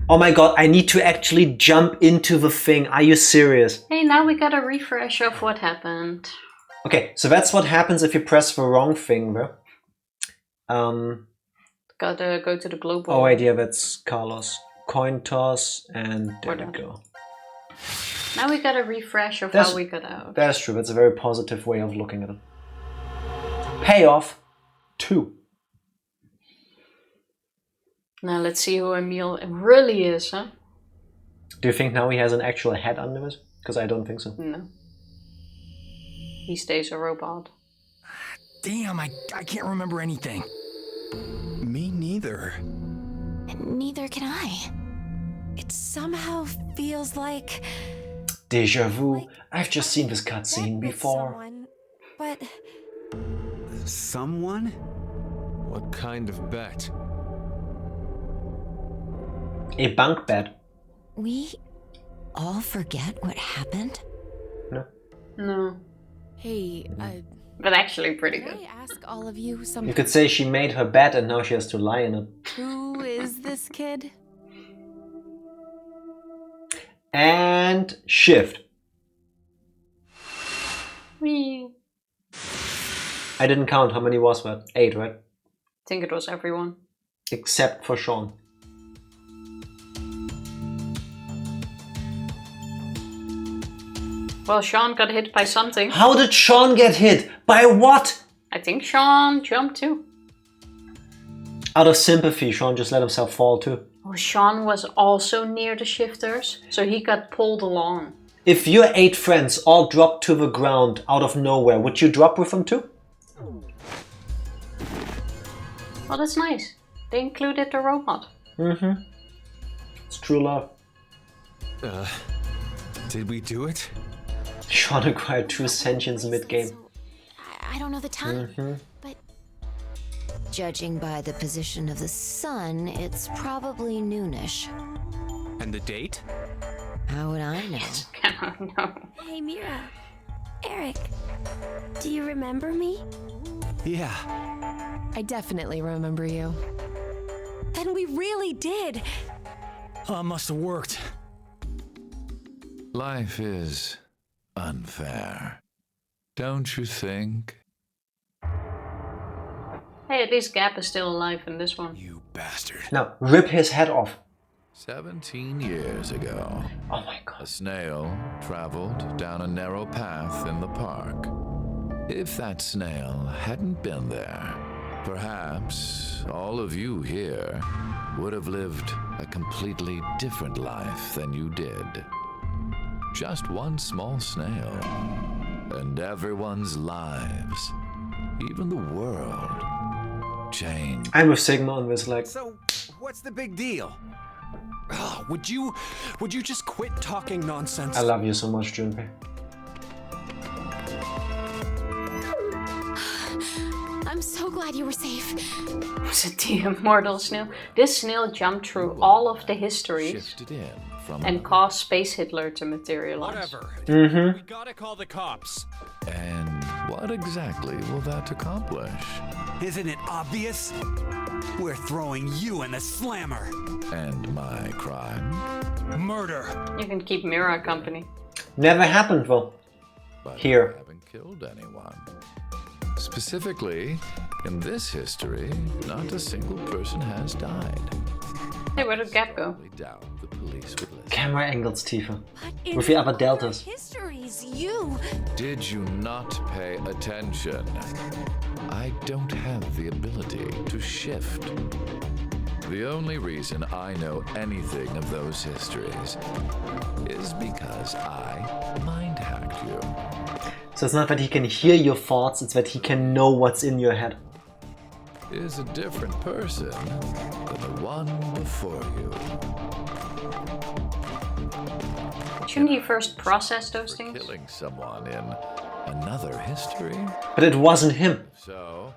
Oh my god, I need to actually jump into the thing. Are you serious? Hey, now we got a refresh of what happened. Okay, so that's what happens if you press the wrong thing, bro. Gotta go to the global. Oh wait, yeah, that's Carlos. Coin toss, and there we go. Now we got a refresh of how we got out. That's true, that's a very positive way of looking at it. Payoff 2. Now let's see who Emil really is, huh? Do you think now he has an actual head under it? Because I don't think so. No. He stays a robot. Damn, I can't remember anything. Me neither. Neither can I. It somehow feels like Deja vu. I've just seen this cutscene with before. someone, but Someone? What kind of bet? A bunk bed. We all forget what happened? No. No. hey, But actually pretty could good. I ask all of you something? You could say she made her bed and now she has to lie in it. Who is this kid? And shift. Whee. I didn't count. How many was that? 8, right? I think it was everyone. Except for Sean. Well, Sean got hit by something. How did Sean get hit? By what? I think Sean jumped too. Out of sympathy, Sean just let himself fall too. Oh, Oh, Sean was also near the shifters, so he got pulled along. If your 8 friends all dropped to the ground out of nowhere, would you drop with them too? Well, that's nice. They included the robot. Mm-hmm. It's true love. Did we do it? Sean acquired true sentience mid-game. I don't know the time, Mm-hmm. but Judging by the position of the sun, it's probably noonish. And the date? How would I know? No. Hey, Mira. Eric, do you remember me? Yeah. I definitely remember you. Then we really did. Must have worked. Life is unfair. Don't you think? Hey, at least Gap is still alive in this one. You bastard. Now, rip his head off. 17 years ago, Oh my god. a snail traveled down a narrow path in the park. If that snail hadn't been there, perhaps all of you here would have lived a completely different life than you did. Just one small snail, and everyone's lives, even the world, changed. I'm with Sigma on this, like... So, what's the big deal? Would you just quit talking nonsense? I love you so much, Junpei. I'm so glad you were safe. Was it the immortal snail? This snail jumped through all of the histories Shifted in from and caused Space Hitler to materialize. Whatever. Mm-hmm. We gotta call the cops. And what exactly will that accomplish? Isn't it obvious? We're throwing you in the slammer. And my crime? Murder. You can keep Mira company. Never happened, though. But Here. I haven't killed anyone. Specifically, in this history, not a single person has died. Hey, where did Gap go? I doubt the police would listen. Camera angles tiefer. In With the other all deltas. our histories, you... Did you not pay attention? I don't have the ability to shift. The only reason I know anything of those histories is because I mind-hacked you. So it's not that he can hear your thoughts, it's that he can know what's in your head. Is a different person than the one before you. Shouldn't he first process those things? Killing someone in another history? But it wasn't him. So,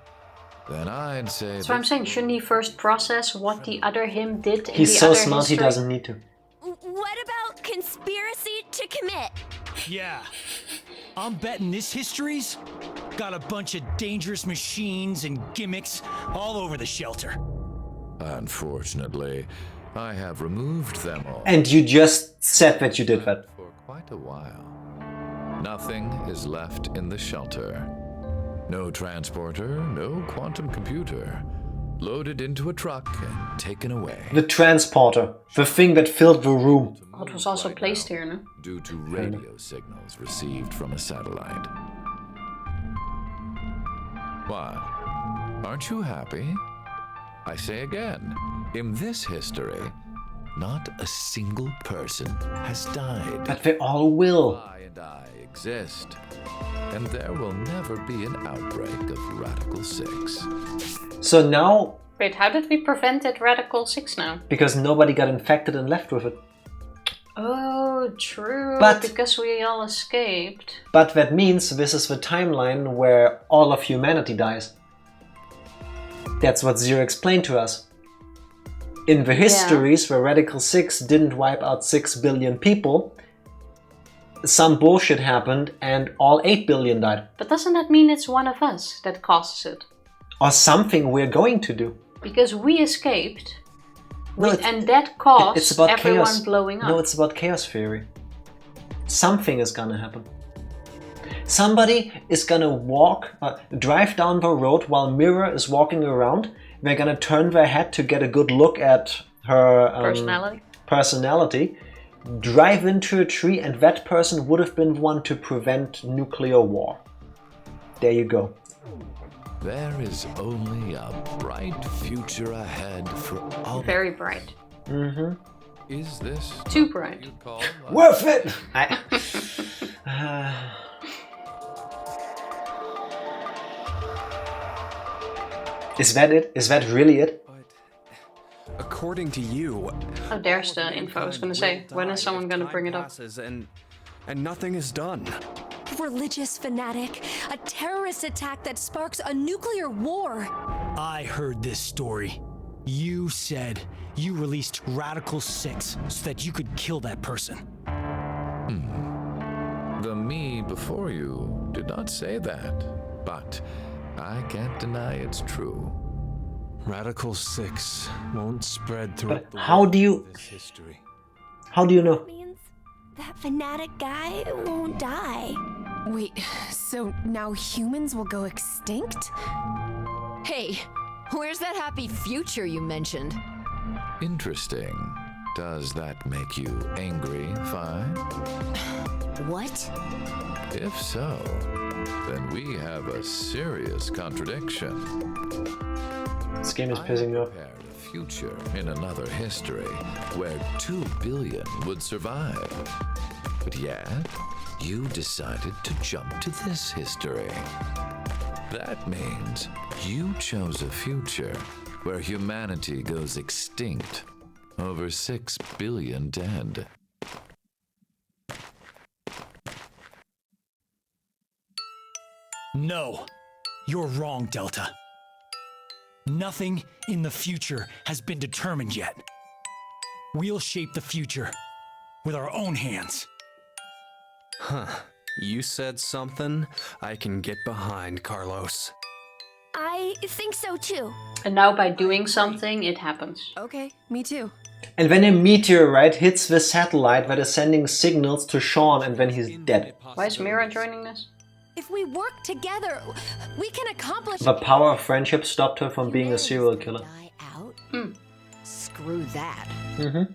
then I'd say That's what I'm saying. Shouldn't he first process what the other him did in He's the so other smart history? he doesn't need to. What about conspiracy to commit? Yeah. I'm betting this history's got a bunch of dangerous machines and gimmicks all over the shelter. Unfortunately, I have removed them all. And you just said that you did that. For quite a while. Nothing is left in the shelter. No transporter, no quantum computer. Loaded into a truck and taken away. The transporter. The thing that filled the room. Oh, it was also placed here, no? Due to radio signals received from a satellite. What? Aren't you happy? I say again, in this history, not a single person has died. But they all will. I and I exist. And there will never be an outbreak of Radical 6. So now, Wait, how did we prevent it Radical 6 now? because nobody got infected and left with it. Oh, true. But- because we all escaped. But that means this is the timeline where all of humanity dies. That's what Zero explained to us. In the histories where Radical 6 didn't wipe out 6 billion people, some bullshit happened and all 8 billion died. But doesn't that mean it's one of us that causes it? Or something we're going to do. Because we escaped, No, it's- and that caused It's about everyone chaos. blowing up. No, it's about chaos theory. Something is gonna happen. Somebody is gonna drive down the road while Mira is walking around. They're gonna turn their head to get a good look at her personality, drive into a tree, and that person would have been one to prevent nuclear war. There you go. There is only a bright future ahead for all. Very bright. Mm-hmm. Is this Too bright. you call Worth it! Is that it? Is that really it? According to you, Oh, there's the info I was gonna say. When is someone gonna bring it up? And nothing is done. Religious fanatic, a terrorist attack that sparks a nuclear war. I heard this story. You said you released Radical 6 so that you could kill that person. The me before you did not say that, but I can't deny it's true. Radical 6 won't spread throughout But the how world do you... of this history. How do you know? Means that fanatic guy won't die. Wait, so now humans will go extinct? Hey, where's that happy future you mentioned? Interesting. Does that make you angry, Fi? What? If so, then we have a serious contradiction. This game is pissing me off. Prepared a future in another history where 2 billion would survive. But yet, you decided to jump to this history. That means you chose a future where humanity goes extinct. Over 6 billion dead. No, you're wrong, Delta. Nothing in the future has been determined yet. We'll shape the future with our own hands. Huh. You said something I can get behind, Carlos. I think so too. And now by doing something, it happens. Okay, me too. And when a meteorite hits the satellite that is sending signals to Sean and then he's dead. Why is Mira joining this? If we work together, we can accomplish... The power of friendship stopped her from being a serial killer. Screw that. Mm-hmm.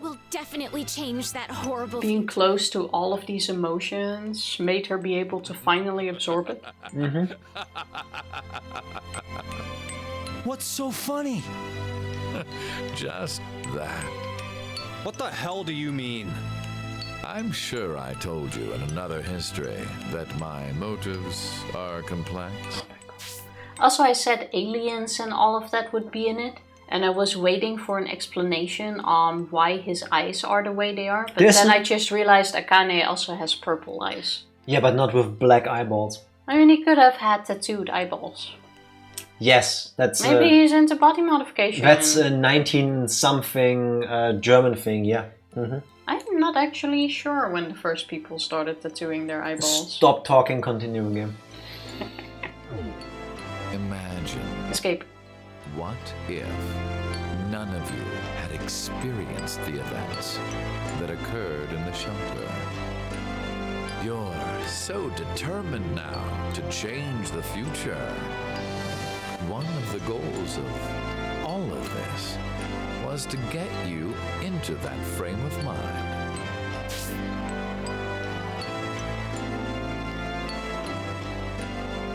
We'll definitely change that horrible Being close to all of these emotions made her be able to finally absorb it. Mm-hmm. What's so funny? Just that. What the hell do you mean? I'm sure I told you in another history that my motives are complex. Also, I said aliens and all of that would be in it. And I was waiting for an explanation on why his eyes are the way they are. But then I just realized Akane also has purple eyes. Yeah, but not with black eyeballs. I mean, he could have had tattooed eyeballs. Yes, that's... Maybe he's into body modification. That's a 19-something German thing, yeah. Mm-hmm. I'm not actually sure when the first people started tattooing their eyeballs. Stop talking, continue again. Imagine. Escape. What if none of you had experienced the events that occurred in the shelter? You're so determined now to change the future. One of the goals of all of this was to get you into that frame of mind.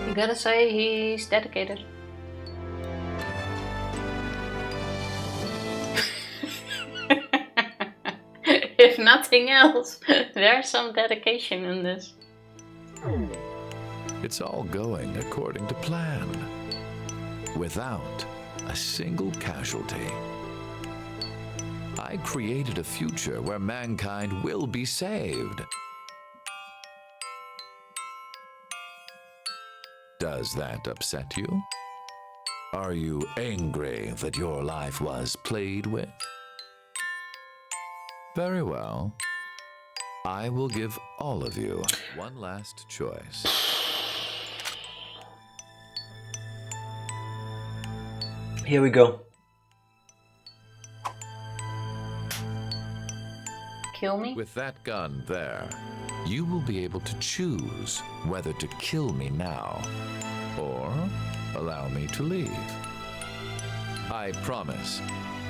You gotta say he's dedicated. If nothing else, there's some dedication in this. It's all going according to plan, without a single casualty. I created a future where mankind will be saved. Does that upset you? Are you angry that your life was played with? Very well. I will give all of you one last choice. Here we go. Kill me? With that gun there, you will be able to choose whether to kill me now or allow me to leave. I promise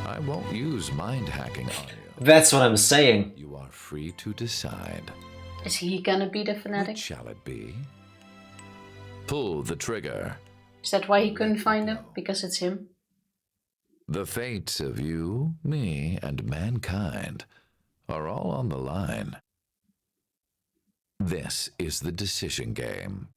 I won't use mind hacking on you. That's what I'm saying. You are free to decide. Is he gonna be the fanatic? Which shall it be? Pull the trigger. Is that why he couldn't find him? Because it's him? The fates of you, me, and mankind are all on the line. This is the decision game.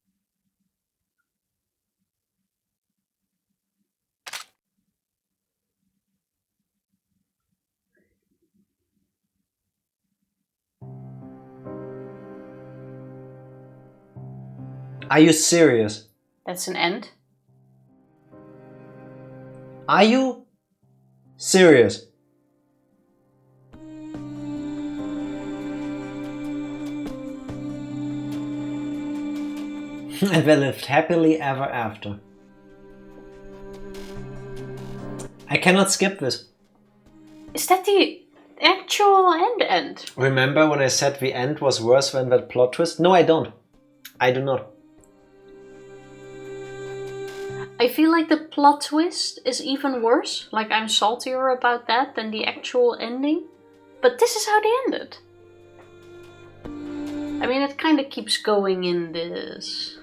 Are you serious? That's an end. Are you serious? And they lived happily ever after. I cannot skip this. Is that the actual end? Remember when I said the end was worse than that plot twist? No, I don't. I do not. I feel like the plot twist is even worse. Like I'm saltier about that than the actual ending. But this is how they ended. I mean, it kind of keeps going in this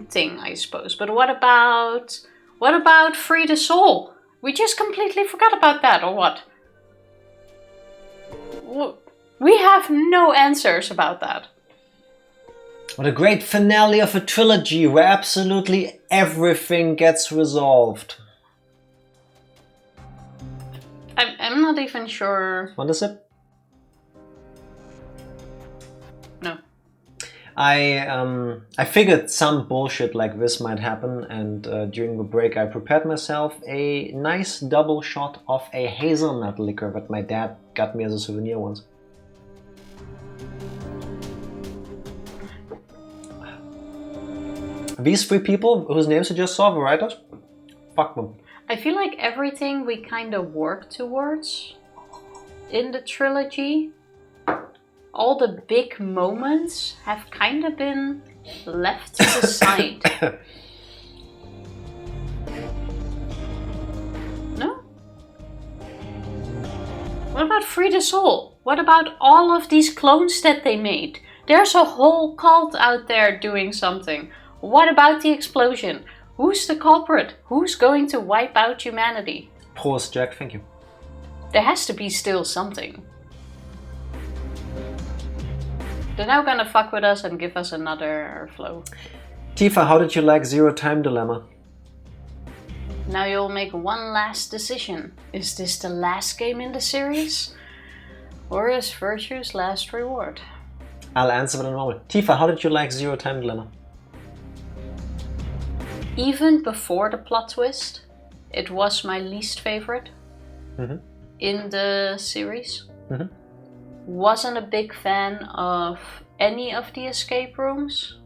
thing, I suppose. But what about Free the Soul? We just completely forgot about that, or what? We have no answers about that. What a great finale of a trilogy where absolutely everything gets resolved. I'm not even sure. What is it? No. I figured some bullshit like this might happen, and during the break I prepared myself a nice double shot of a hazelnut liquor that my dad got me as a souvenir once. These three people whose names you just saw, the writers, fuck them. I feel like everything we kind of work towards in the trilogy, all the big moments have kind of been left to the side. No? What about Free the Soul? What about all of these clones that they made? There's a whole cult out there doing something. What about the explosion? Who's the culprit? Who's going to wipe out humanity? Prost, Jack, thank you. There has to be still something. They're now gonna fuck with us and give us another flow. Tifa, how did you like Zero Time Dilemma? Now you'll make one last decision. Is this the last game in the series? Or is Virtue's last reward? I'll answer that in a moment. Tifa, how did you like Zero Time Dilemma? Even before the plot twist, it was my least favorite in the series. Wasn't a big fan of any of the escape rooms.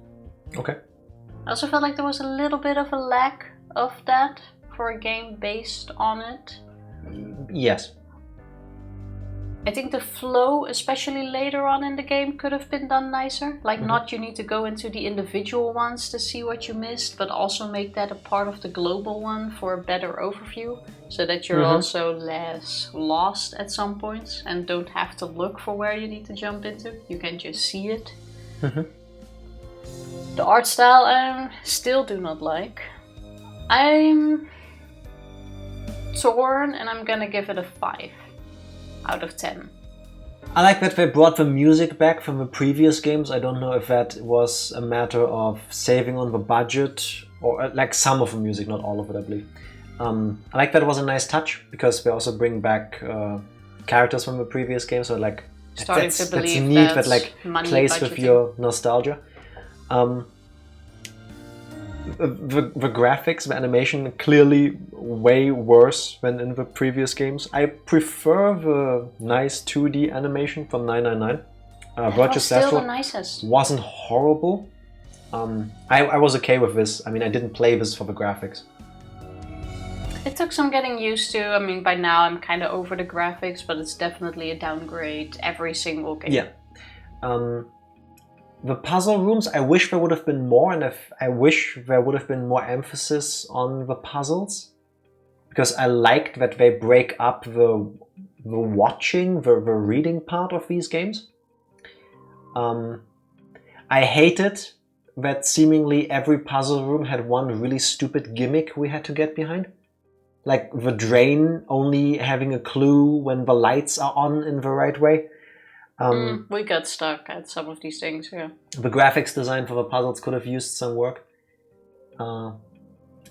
Okay. I also felt like there was a little bit of a lack of that for a game based on it. Yes. I think the flow, especially later on in the game, could have been done nicer. Like not you need to go into the individual ones to see what you missed, but also make that a part of the global one for a better overview, so that you're also less lost at some points and don't have to look for where you need to jump into. You can just see it. The art style I still do not like. I'm torn and I'm gonna give it a 5 out of 10. I like that they brought the music back from the previous games. I don't know if that was a matter of saving on the budget, or like some of the music, not all of it, I believe. I like that it was a nice touch, because they also bring back characters from the previous game, so like that's neat, that like plays with your nostalgia. The graphics, the animation, clearly way worse than in the previous games. I prefer the nice 2D animation from 999. Virtue's Last Reward wasn't horrible. I was okay with this. I mean, I didn't play this for the graphics. It took some getting used to. I mean, by now I'm kind of over the graphics, but it's definitely a downgrade every single game. Yeah. The puzzle rooms, I wish there would have been more, and I wish there would have been more emphasis on the puzzles, because I liked that they break up the watching, the reading part of these games. I hated that seemingly every puzzle room had one really stupid gimmick we had to get behind. Like the drain only having a clue when the lights are on in the right way. We got stuck at some of these things, yeah. The graphics design for the puzzles could have used some work.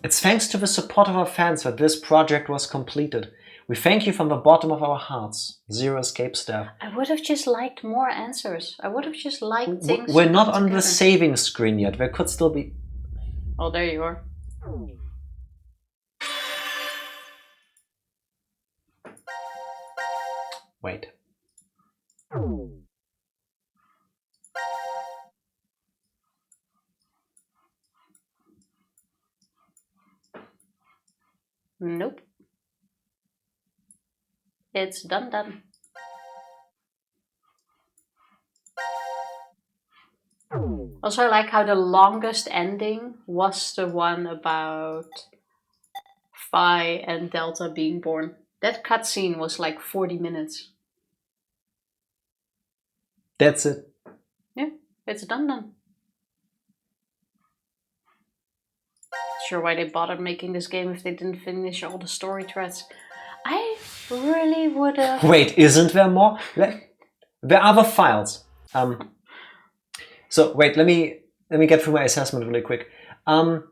It's thanks to the support of our fans that this project was completed. We thank you from the bottom of our hearts. Zero Escape staff. I would have just liked more answers. I would have just liked things. We're to not come on the together. saving screen yet. There could still be... Oh, there you are. Wait. Nope. It's done. Also, I like how the longest ending was the one about Phi and Delta being born. That cutscene was like 40 minutes. That's it. Yeah, it's done. Sure why they bothered making this game if they didn't finish all the story threads. I really would have... Wait, isn't there more? There are other files. So wait, let me get through my assessment really quick. Up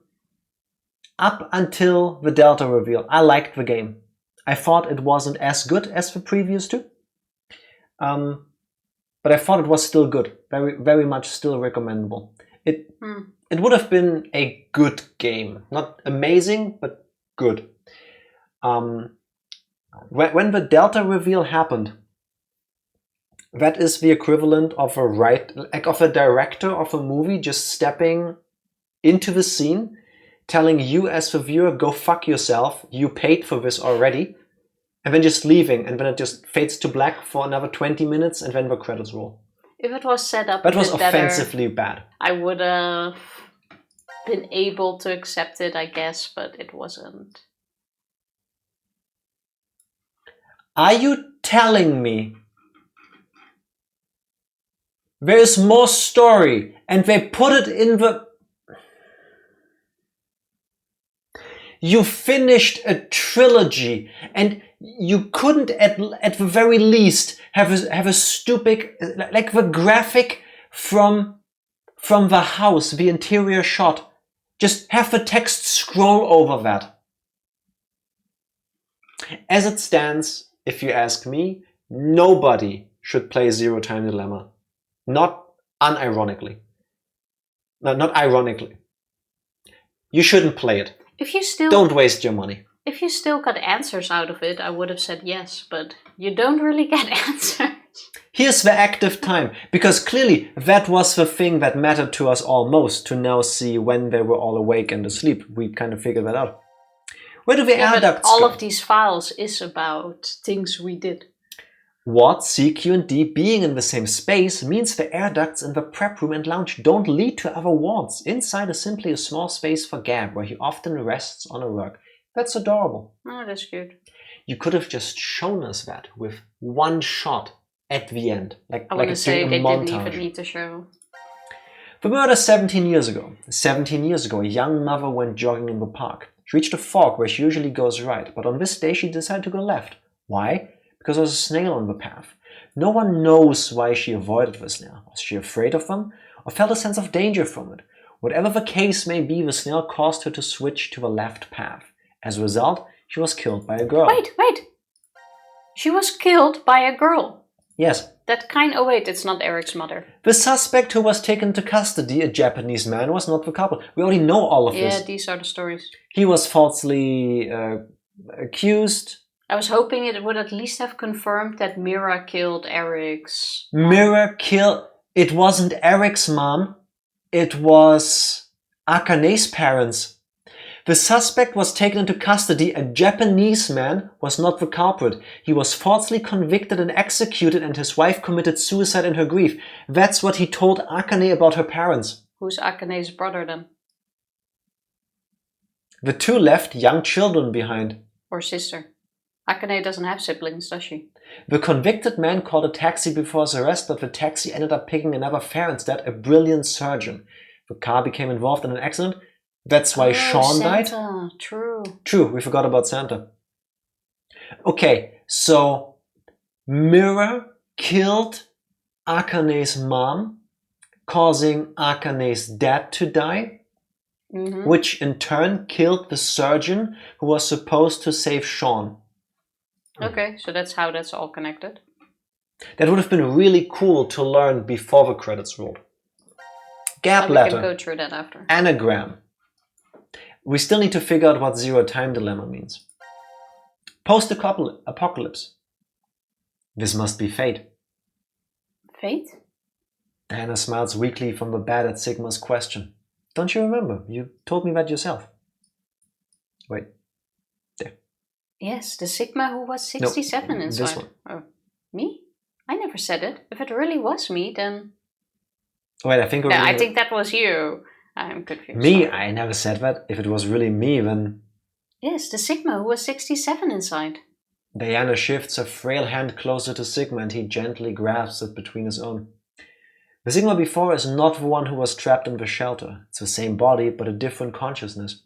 until the Delta reveal, I liked the game. I thought it wasn't as good as the previous two. But I thought it was still good. Very, very much still recommendable. It would have been a good game. Not amazing, but good. When the Delta reveal happened, that is the equivalent of a director of a movie just stepping into the scene, telling you as the viewer, go fuck yourself, you paid for this already, and then just leaving, and then it just fades to black for another 20 minutes, and then the credits roll. If it was set up that was better, offensively bad. I would have been able to accept it, I guess, but it wasn't. Are you telling me there is more story and they put it in the... You finished a trilogy and you couldn't at the very least have a stupid, like the graphic from the house, the interior shot. Just have the text scroll over that. As it stands, if you ask me, nobody should play Zero Time Dilemma. Not unironically. No, not ironically. You shouldn't play it. If you still don't waste your money. If you still got answers out of it, I would have said yes, but you don't really get answers. Here's the active time, because clearly that was the thing that mattered to us all most, to now see when they were all awake and asleep. We kind of figured that out. Where do the air ducts all go? of these files is about things we did. What C, Q, and D being in the same space means the air ducts in the prep room and lounge don't lead to other wards. Inside is simply a small space for Gab, where he often rests on a rug. That's adorable. Oh, that's cute. You could have just shown us that with one shot at the end. I want to say they didn't even need to show. The murder 17 years ago. 17 years ago, a young mother went jogging in the park. She reached a fork where she usually goes right, but on this day she decided to go left. Why? Because there was a snail on the path. No one knows why she avoided the snail. Was she afraid of them, or felt a sense of danger from it? Whatever the case may be, the snail caused her to switch to the left path. As a result, she was killed by a girl. Wait! She was killed by a girl. Yes. Oh wait, it's not Eric's mother. The suspect who was taken into custody, a Japanese man, was not the culprit. We already know all of this. Yeah, these are the stories. He was falsely accused. I was hoping it would at least have confirmed that Mira killed Eric's... Mira killed... It wasn't Eric's mom. It was Akane's parents. The suspect was taken into custody. A Japanese man was not the culprit. He was falsely convicted and executed, and his wife committed suicide in her grief. That's what he told Akane about her parents. Who's Akane's brother then? The two left young children behind. Or sister. Akane doesn't have siblings, does she? The convicted man called a taxi before his arrest, but the taxi ended up picking another fare instead, a brilliant surgeon. The car became involved in an accident. That's why Sean died. Santa. True. True, we forgot about Santa. Okay, so Mirror killed Akane's mom, causing Akane's dad to die, which in turn killed the surgeon who was supposed to save Sean. Okay, so that's how that's all connected. That would have been really cool to learn before the credits rolled. Gap We letter. can go through that after. Anagram. We still need to figure out what zero time dilemma means. Post-apocalypse. This must be fate. Fate? Diana smiles weakly from the bed at Sigma's question. Don't you remember? You told me that yourself. Wait. There. Yes, the Sigma who was 67 No, inside. this one. Oh, me? I never said it. If it really was me, then... Wait, I think... No, I think that was you. I'm confused. Me? I never said that. If it was really me, then... Yes, the Sigma who was 67 inside. Diana shifts her frail hand closer to Sigma and he gently grasps it between his own. The Sigma before is not the one who was trapped in the shelter. It's the same body, but a different consciousness.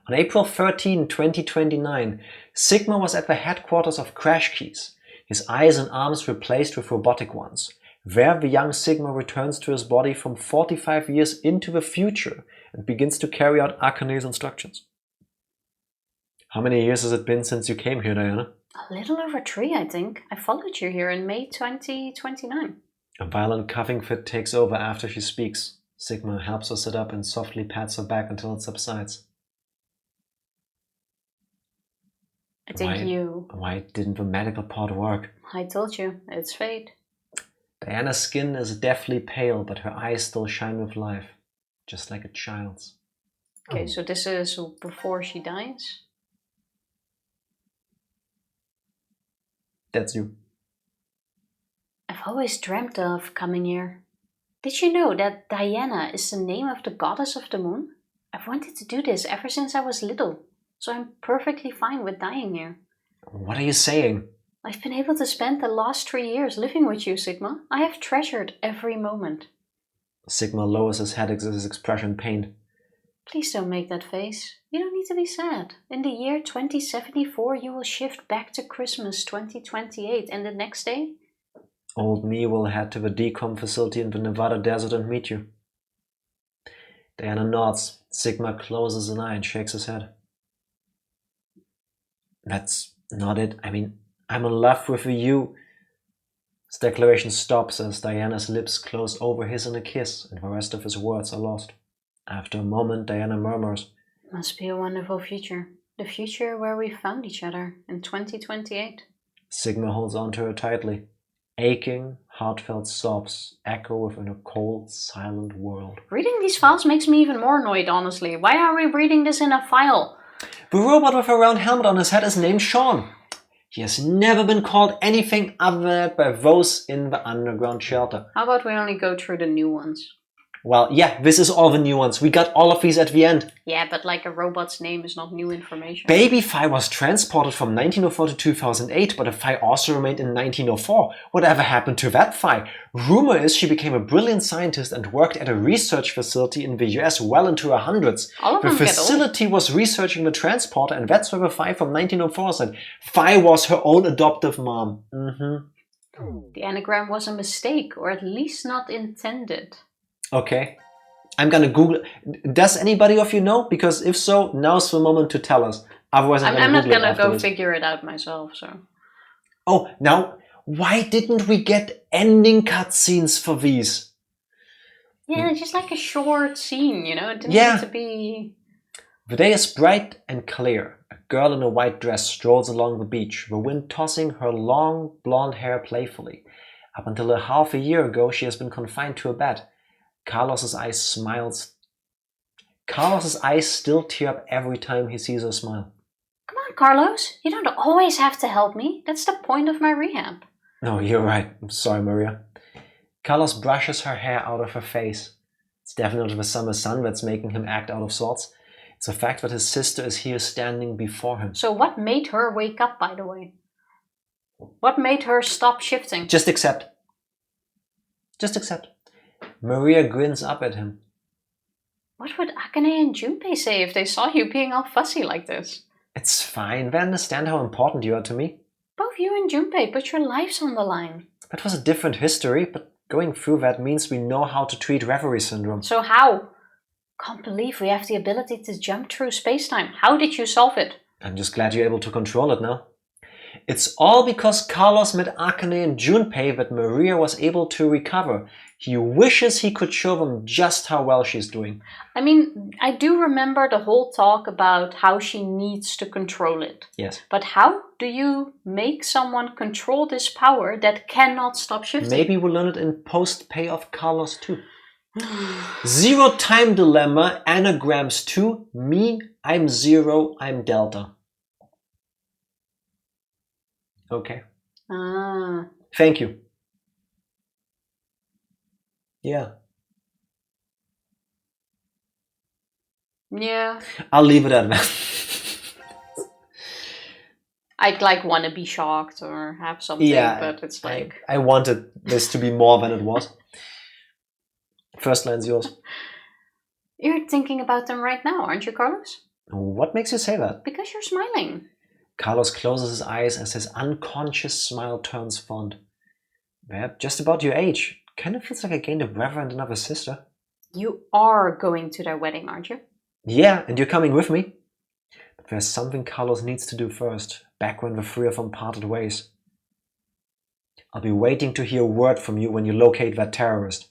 On April 13, 2029, Sigma was at the headquarters of Crash Keys, his eyes and arms replaced with robotic ones. There, the young Sigma returns to his body from 45 years into the future and begins to carry out Akane's instructions. How many years has it been since you came here, Diana? A little over 3, I think. I followed you here in May 2029. A violent coughing fit takes over after she speaks. Sigma helps her sit up and softly pats her back until it subsides. I think Why didn't the medical part work? I told you, it's fate. Diana's skin is deathly pale, but her eyes still shine with life, just like a child's. Okay, so this is before she dies? That's you. I've always dreamt of coming here. Did you know that Diana is the name of the goddess of the moon? I've wanted to do this ever since I was little, so I'm perfectly fine with dying here. What are you saying? I've been able to spend the last 3 years living with you, Sigma. I have treasured every moment. Sigma lowers his head, his expression pained. Please don't make that face. You don't need to be sad. In the year 2074, you will shift back to Christmas 2028, and the next day? Old me will head to the decom facility in the Nevada desert and meet you. Diana nods. Sigma closes an eye and shakes his head. That's not it. I mean, I'm in love with you. His declaration stops as Diana's lips close over his in a kiss, and the rest of his words are lost. After a moment, Diana murmurs, Must be a wonderful future. The future where we found each other in 2028. Sigma holds on to her tightly. Aching, heartfelt sobs echo within a cold, silent world. Reading these files makes me even more annoyed, honestly. Why are we reading this in a file? The robot with a round helmet on his head is named Sean. He has never been called anything other than that by those in the underground shelter. How about we only go through the new ones? Well, yeah, this is all the new ones. We got all of these at the end. Yeah, but like a robot's name is not new information. Baby Phi was transported from 1904 to 2008, but the Phi also remained in 1904. Whatever happened to that Phi? Rumor is she became a brilliant scientist and worked at a research facility in the US well into her hundreds. All of them the facility was researching the transporter, and that's where the Phi from 1904 said. Phi was her own adoptive mom. The anagram was a mistake, or at least not intended. Okay. I'm gonna Google. Does anybody of you know? Because if so, now's the moment to tell us. Otherwise, I'm not Google gonna it go afterwards. figure it out myself, so. Oh, now, why didn't we get ending cutscenes for these? Yeah, just like a short scene, you know? It didn't Yeah. need to be... The day is bright and clear. A girl in a white dress strolls along the beach, the wind tossing her long blonde hair playfully. Up until a half a year ago, she has been confined to a bed. Carlos's eyes still tear up every time he sees her smile. Come on, Carlos. You don't always have to help me. That's the point of my rehab. No, you're right. I'm sorry, Maria. Carlos brushes her hair out of her face. It's definitely the summer sun that's making him act out of sorts. It's the fact that his sister is here standing before him. So what made her wake up, by the way? What made her stop shifting? Just accept. Just accept. Maria grins up at him. What would Akane and Junpei say if they saw you being all fussy like this? It's fine. They understand how important you are to me. Both you and Junpei put your lives on the line. That was a different history, but going through that means we know how to treat reverie syndrome. So how? Can't believe we have the ability to jump through space-time. How did you solve it? I'm just glad you're able to control it now. It's all because Carlos met Akane and Junpei that Maria was able to recover. He wishes he could show them just how well she's doing. I mean, I do remember the whole talk about how she needs to control it. Yes. But how do you make someone control this power that cannot stop shifting? Maybe we'll learn it in post-payoff Carlos 2. Zero time dilemma, anagrams 2, me, I'm zero, I'm delta. Okay. Thank you. Yeah. Yeah. I'll leave it at that. I'd like want to be shocked or have something, but it's like... I wanted this to be more than it was. First line's yours. You're thinking about them right now, aren't you, Carlos? What makes you say that? Because you're smiling. Carlos closes his eyes as his unconscious smile turns fond. They're just about your age. Kind of feels like I gained a brother and another sister. You are going to their wedding, aren't you? Yeah, and you're coming with me. But there's something Carlos needs to do first, back when the three of them parted ways. I'll be waiting to hear word from you when you locate that terrorist.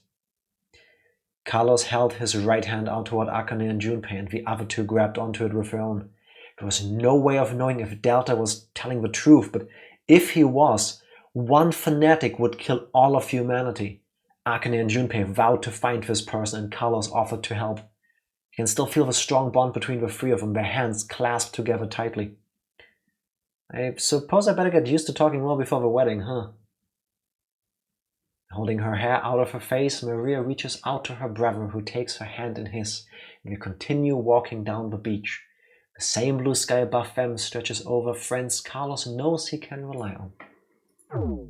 Carlos held his right hand out toward Akane and Junpei, and the other two grabbed onto it with their own. There was no way of knowing if Delta was telling the truth, but if he was, one fanatic would kill all of humanity. Akane and Junpei vowed to find this person, and Carlos offered to help. You can still feel the strong bond between the three of them, their hands clasped together tightly. I suppose I better get used to talking more before the wedding, huh? Holding her hair out of her face, Maria reaches out to her brother, who takes her hand in his, and they continue walking down the beach. The same blue sky above them stretches over friends Carlos knows he can rely on.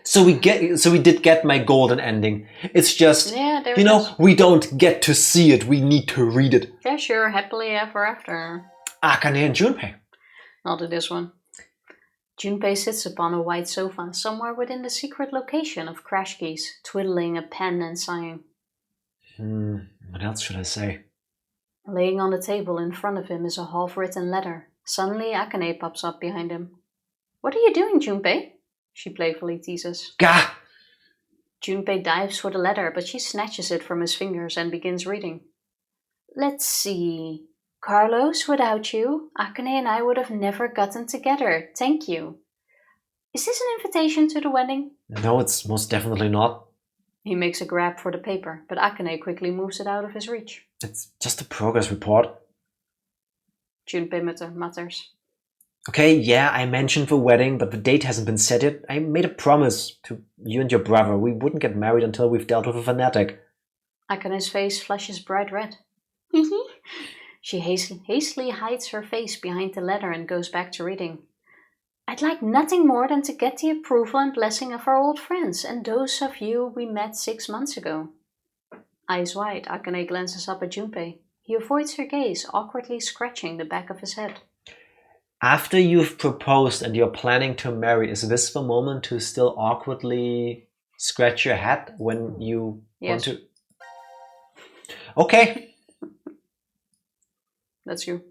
So we did get my golden ending. It's just, we don't get to see it. We need to read it. Yeah, sure. Happily ever after. Akane and Junpei. I'll do this one. Junpei sits upon a white sofa somewhere within the secret location of Crash Keys, twiddling a pen and sighing. What else should I say? Laying on the table in front of him is a half-written letter. Suddenly, Akane pops up behind him. What are you doing, Junpei? She playfully teases. Gah! Junpei dives for the letter, but she snatches it from his fingers and begins reading. Let's see. Carlos, without you, Akane and I would have never gotten together. Thank you. Is this an invitation to the wedding? No, it's most definitely not. He makes a grab for the paper, but Akane quickly moves it out of his reach. It's just a progress report. Junpei mutters. Okay, yeah, I mentioned the wedding, but the date hasn't been set yet. I made a promise to you and your brother. We wouldn't get married until we've dealt with a fanatic. Akane's face flushes bright red. She hastily hides her face behind the letter and goes back to reading. I'd like nothing more than to get the approval and blessing of our old friends and those of you we met 6 months ago. Eyes wide, Akane glances up at Junpei. He avoids her gaze, awkwardly scratching the back of his head. After you've proposed and you're planning to marry, is this the moment to still awkwardly scratch your head when you want to? Okay. That's you.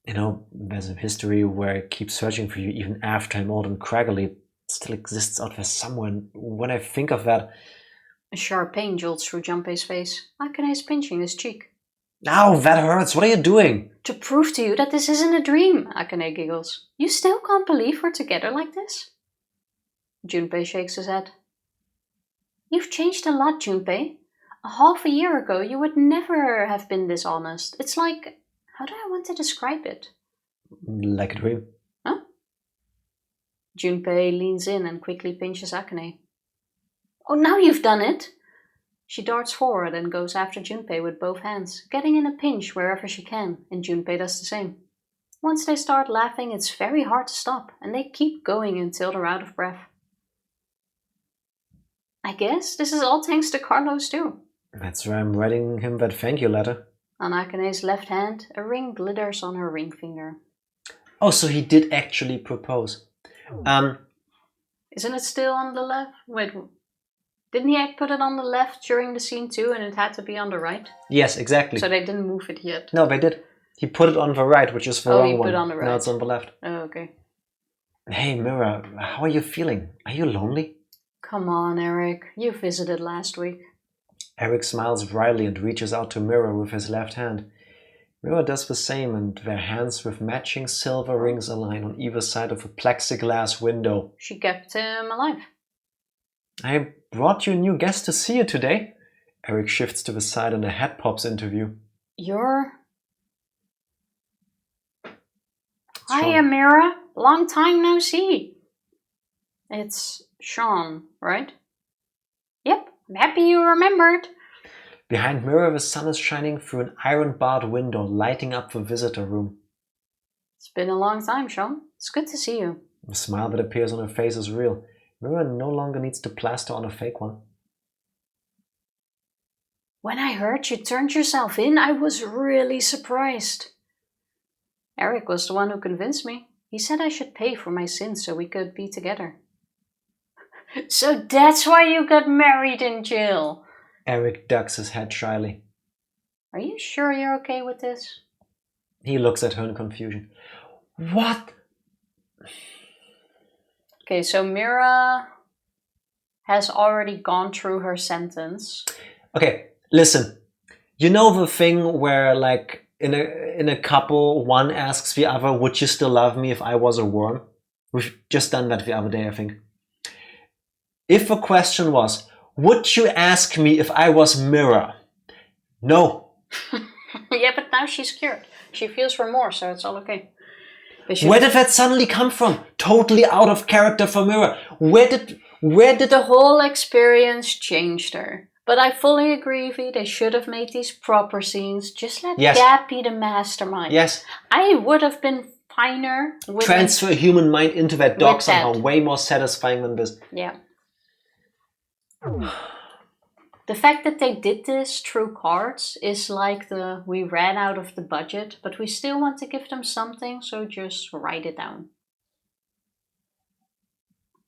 You know, there's a history where I keep searching for you even after I'm old and craggly. It still exists out there somewhere, and when I think of that... A sharp pain jolts through Junpei's face. Akane is pinching his cheek. Ow, that hurts. What are you doing? To prove to you that this isn't a dream, Akane giggles. You still can't believe we're together like this? Junpei shakes his head. You've changed a lot, Junpei. Half a year ago, you would never have been this honest. It's like... How do I want to describe it? Like a dream. Huh? Junpei leans in and quickly pinches Akane. Oh, now you've done it! She darts forward and goes after Junpei with both hands, getting in a pinch wherever she can, and Junpei does the same. Once they start laughing, it's very hard to stop, and they keep going until they're out of breath. I guess this is all thanks to Carlos too. That's why I'm writing him that thank you letter. On Akane's left hand, a ring glitters on her ring finger. Oh, so he did actually propose. Isn't it still on the left? Wait, didn't he put it on the left during the scene too, and it had to be on the right? Yes, exactly. So they didn't move it yet. No, they did. He put it on the right, which is the wrong he one. put it on the right. Now it's on the left. Oh, okay. Hey, Mira, how are you feeling? Are you lonely? Come on, Eric. You visited last week. Eric smiles wryly and reaches out to Mira with his left hand. Mira does the same, and their hands with matching silver rings align on either side of a plexiglass window. She kept him alive. I brought you a new guest to see you today. Eric shifts to the side and a head pops into view. You're... Hiya, Mira. Long time no see. It's Sean, right? Yep, I'm happy you remembered. Behind Mira, the sun is shining through an iron-barred window, lighting up the visitor room. It's been a long time, Sean. It's good to see you. The smile that appears on her face is real. Mira no longer needs to plaster on a fake one. When I heard you turned yourself in, I was really surprised. Eric was the one who convinced me. He said I should pay for my sins so we could be together. So that's why you got married in jail. Eric ducks his head shyly. Are you sure you're okay with this? He looks at her in confusion. What? Okay, so Mira has already gone through her sentence. Okay, listen. You know the thing where, like, in a couple, one asks the other, would you still love me if I was a worm? We've just done that the other day, I think. If the question was, would you ask me if I was Mira? No. Yeah, but now she's cured. She feels remorse, so it's all okay. Where did that suddenly come from? Totally out of character for Mira. Where did the whole experience changed her? But I fully agree with you, they should have made these proper scenes. Just let Gab be the mastermind. Yes. I would have been finer with transfer a human mind into that dog somehow. Way more satisfying than this. Yeah. The fact that they did this through cards is like we ran out of the budget, but we still want to give them something, so just write it down.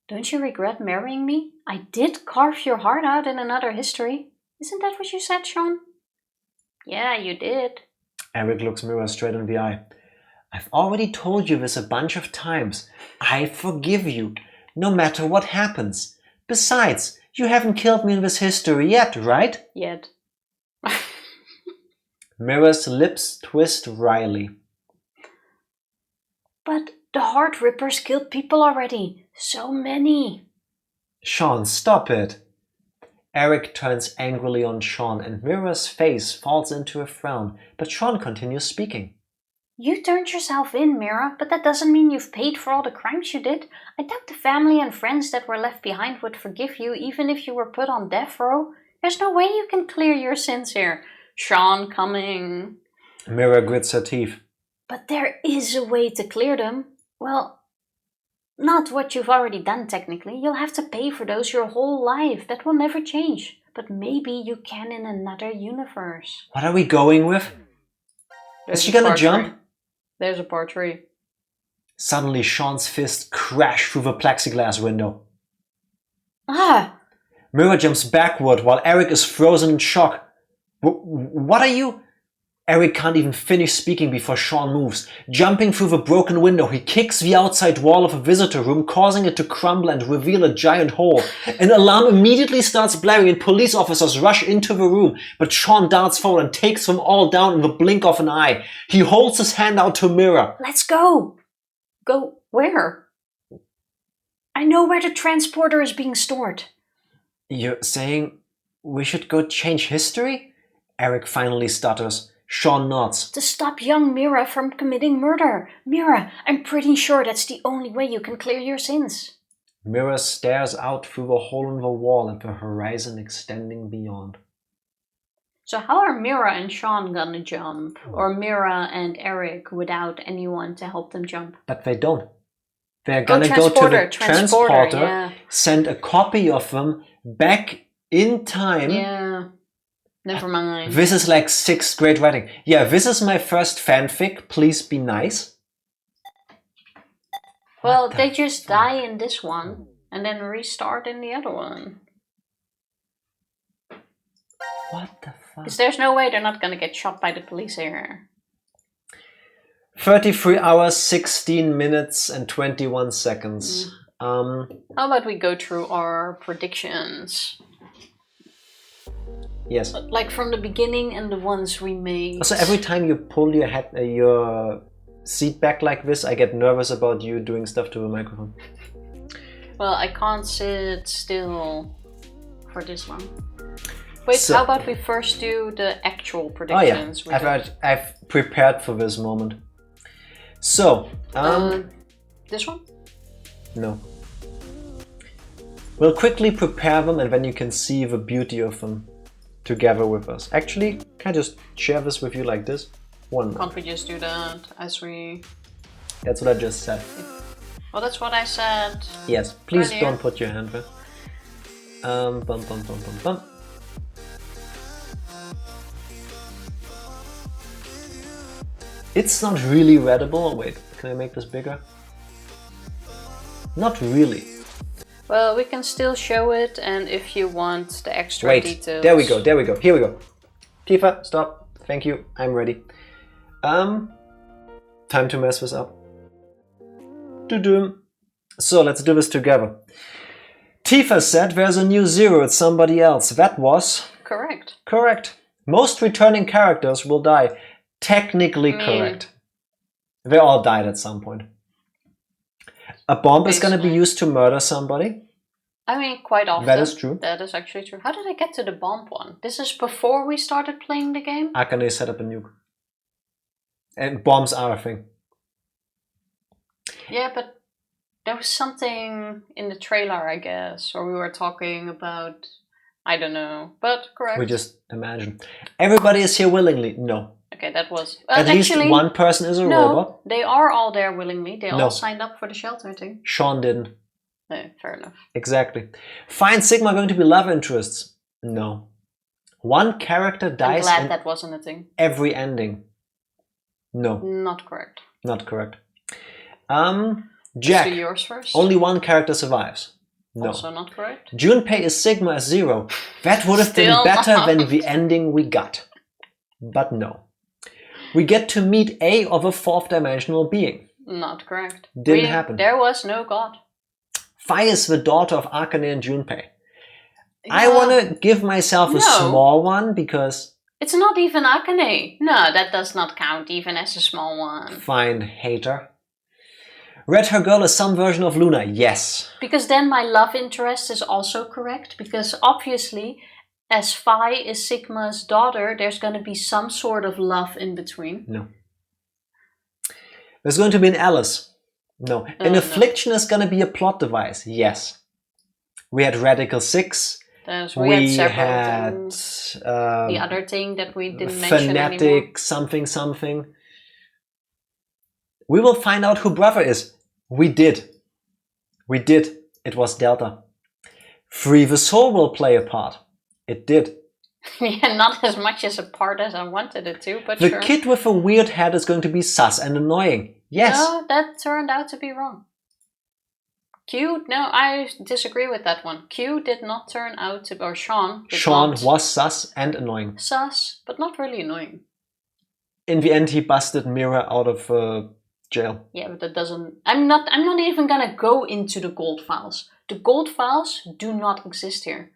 Don't you regret marrying me? I did carve your heart out in another history. Isn't that what you said, Sean? Yeah, you did. Eric looks Mira straight in the eye. I've already told you this a bunch of times. I forgive you, no matter what happens. Besides, you haven't killed me in this history yet, right? Yet. Mira's lips twist wryly. But the Heart Rippers killed people already. So many. Sean, stop it. Eric turns angrily on Sean and Mira's face falls into a frown, but Sean continues speaking. You turned yourself in, Mira, but that doesn't mean you've paid for all the crimes you did. I doubt the family and friends that were left behind would forgive you even if you were put on death row. There's no way you can clear your sins here. Sean coming. Mira grits her teeth. But there is a way to clear them. Well, not what you've already done technically. You'll have to pay for those your whole life. That will never change. But maybe you can in another universe. What are we going with? Is she gonna jump? There's a part 3. Suddenly, Sean's fist crashed through the plexiglass window. Ah! Mira jumps backward while Eric is frozen in shock. What are you? Eric can't even finish speaking before Sean moves. Jumping through the broken window, he kicks the outside wall of a visitor room, causing it to crumble and reveal a giant hole. An alarm immediately starts blaring and police officers rush into the room, but Sean darts forward and takes them all down in the blink of an eye. He holds his hand out to Mira. Let's go! Go where? I know where the transporter is being stored. You're saying we should go change history? Eric finally stutters. Sean nods. To stop young Mira from committing murder. Mira, I'm pretty sure that's the only way you can clear your sins. Mira stares out through the hole in the wall at the horizon extending beyond. So how are Mira and Sean gonna jump? Or Mira and Eric without anyone to help them jump? But they don't. They're gonna go to the transporter, yeah. Send a copy of them back in time. Yeah. Never mind. This is like 6th grade writing. Yeah, this is my first fanfic. Please be nice. Well, they just die in this one and then restart in the other one. What the fuck? Because there's no way they're not gonna get shot by the police here. 33 hours, 16 minutes, and 21 seconds. How about we go through our predictions? Yes. Like from the beginning and the ones we made. So every time you pull your seat back like this, I get nervous about you doing stuff to the microphone. Well, I can't sit still for this one. Wait, So- how about we first do the actual predictions? Oh yeah, I've prepared for this moment. So, this one? No. We'll quickly prepare them and then you can see the beauty of them together with us. Actually, can I just share this with you like this? One more. Can't we just do that as we... That's what I just said. Well, that's what I said. Yes, please earlier. don't put your hand there. Bum, bum, bum, bum, bum. It's not really readable. Wait, can I make this bigger? Not really. Well, we can still show it, and if you want the extra Wait, details... there we go, here we go. Tifa, stop. Thank you, I'm ready. Time to mess this up. Doo-doo. So let's do this together. Tifa said there's a new zero, it's somebody else. That was... Correct. Correct. Most returning characters will die. Technically correct. They all died at some point. A bomb is going to be used to murder somebody. I mean, quite often. That is true. That is actually true. How did I get to the bomb one? This is before we started playing the game? Akane set up a nuke. And bombs are a thing. Yeah, but there was something in the trailer, I guess. Or we were talking about... I don't know. But correct. We just imagine. Everybody is here willingly. No. Okay, that was... At least one person is a robot. They are all there willingly. They No. all signed up for the shelter thing. Sean didn't. Fair enough. Exactly. Find Sigma going to be love interests? No. One character I'm dies glad in that wasn't a thing. every ending. No. Not correct. Not correct. Let's Jack. do yours first. Only one character survives. No. Also not correct. Junpei is Sigma as zero. That would have been Still better not. than the ending we got. But no. We get to meet A of a fourth dimensional being. Not correct. Didn't happen. There was no god. Fi is the daughter of Akane and Junpei. I Yeah. want to give myself a No. small one because... It's not even Akane. No, that does not count even as a small one. Fine, hater. Red Hair Girl is some version of Luna. Yes. Because then my love interest is also correct. Because obviously, as Fi is Sigma's daughter, there's going to be some sort of love in between. No. There's going to be an Alice. No. An Affliction is going to be a plot device. Yes. We had Radical 6. We had several had things. The other thing that we didn't mention anymore. Fanatic something something. We will find out who brother is. We did. We did. It was Delta. Free the Soul will play a part. It did. Yeah, not as much as a part as I wanted it to, but The sure. kid with a weird head is going to be sus and annoying. Yes. No, that turned out to be wrong. Q, no, I disagree with that one. Q did not turn out to, or Sean did Sean not. was sus and annoying. Sus, but not really annoying. In the end, he busted Mira out of jail. Yeah, but that doesn't... I'm not even gonna go into the gold files. The gold files do not exist here.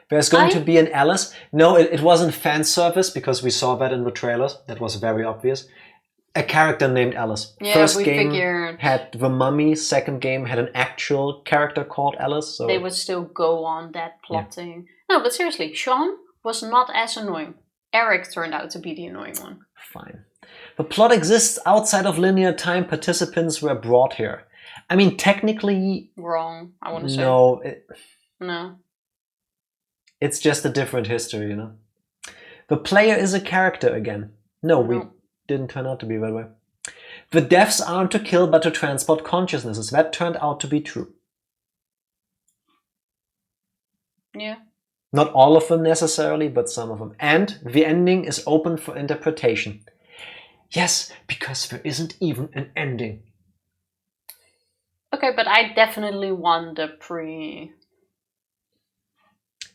There's going to be an Alice. No, it wasn't fan service because we saw that in the trailers. That was very obvious. A character named Alice. Yeah, First we game figured had the Mummy. Second game had an actual character called Alice. So they would still go on that plotting. No, but seriously, Sean was not as annoying. Eric turned out to be the annoying one. Fine. The plot exists outside of linear time. Participants were brought here. I mean, technically... Wrong, I want to say. No. No. It's just a different history, you know. The player is a character again. No, we didn't turn out to be that way. The deaths aren't to kill but to transport consciousnesses. That turned out to be true. Yeah. Not all of them necessarily, but some of them. And the ending is open for interpretation. Yes, because there isn't even an ending. Okay, but I definitely won the pre...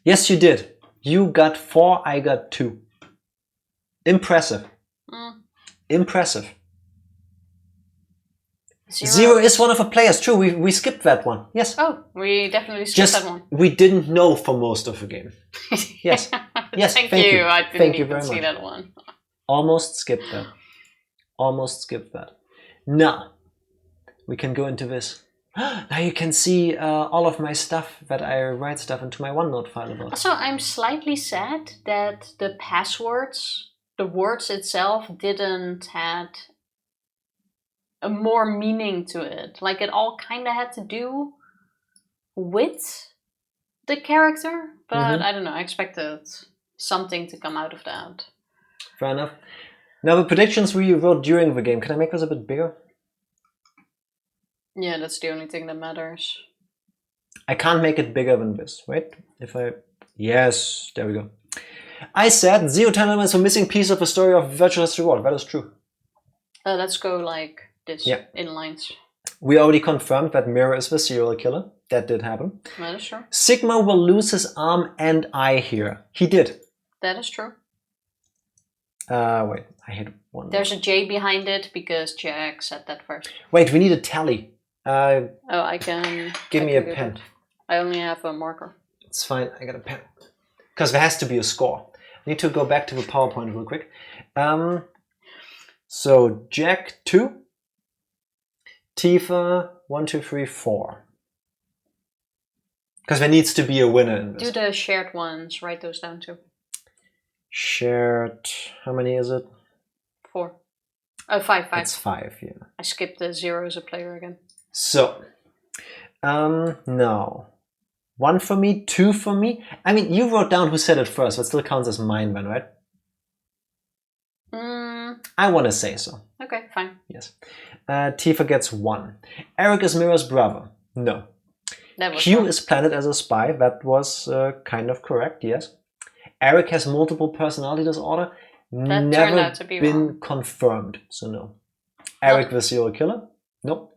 Yes, you did. You got 4, I got 2. Impressive. Impressive. 0 is one of the players. True, we skipped that one. Yes. Oh, we definitely skipped that one. We didn't know for most of the game. Yes. Yes. Thank you. I didn't thank you even very see much. that one. Almost skipped that. Almost skipped that. Now we can go into this. Now you can see all of my stuff that I write stuff into my OneNote file about. Also, I'm slightly sad that the passwords, the words itself, didn't had a more meaning to it. Like it all kind of had to do with the character, but I don't know. I expected something to come out of that. Fair enough. Now the predictions we wrote during the game. Can I make this a bit bigger? Yeah, that's the only thing that matters. I can't make it bigger than this. Wait, yes, there we go. I said 0 time limit is a missing piece of the story of Virtual History World. That is true. Let's go like this, in lines. We already confirmed that Mirror is the serial killer. That did happen. That is true. Sigma will lose his arm and eye here. He did. That is true. Wait, I hit one. There's a J behind it because Jack said that first. Wait, we need a tally. I can... Give me a pen. I only have a marker. It's fine, I got a pen. Because there has to be a score. I need to go back to the PowerPoint real quick. So, Jack 2. Tifa 1, 2, 3, 4. Because there needs to be a winner in this. Do the shared ones, write those down too. Shared, how many is it? 4. Oh, 5. It's 5, yeah. I skipped the 0 as a player again. So, now, 1 for me, 2 for me. I mean, you wrote down who said it first, but still counts as mine then, right? I want to say so. Okay, fine. Yes. Tifa gets 1. Eric is Mira's brother. No. Q wrong. is planted as a spy. That was kind of correct, yes. Eric has multiple personality disorder. That Never turned out to be been wrong. confirmed, so no. Eric the serial killer? Nope.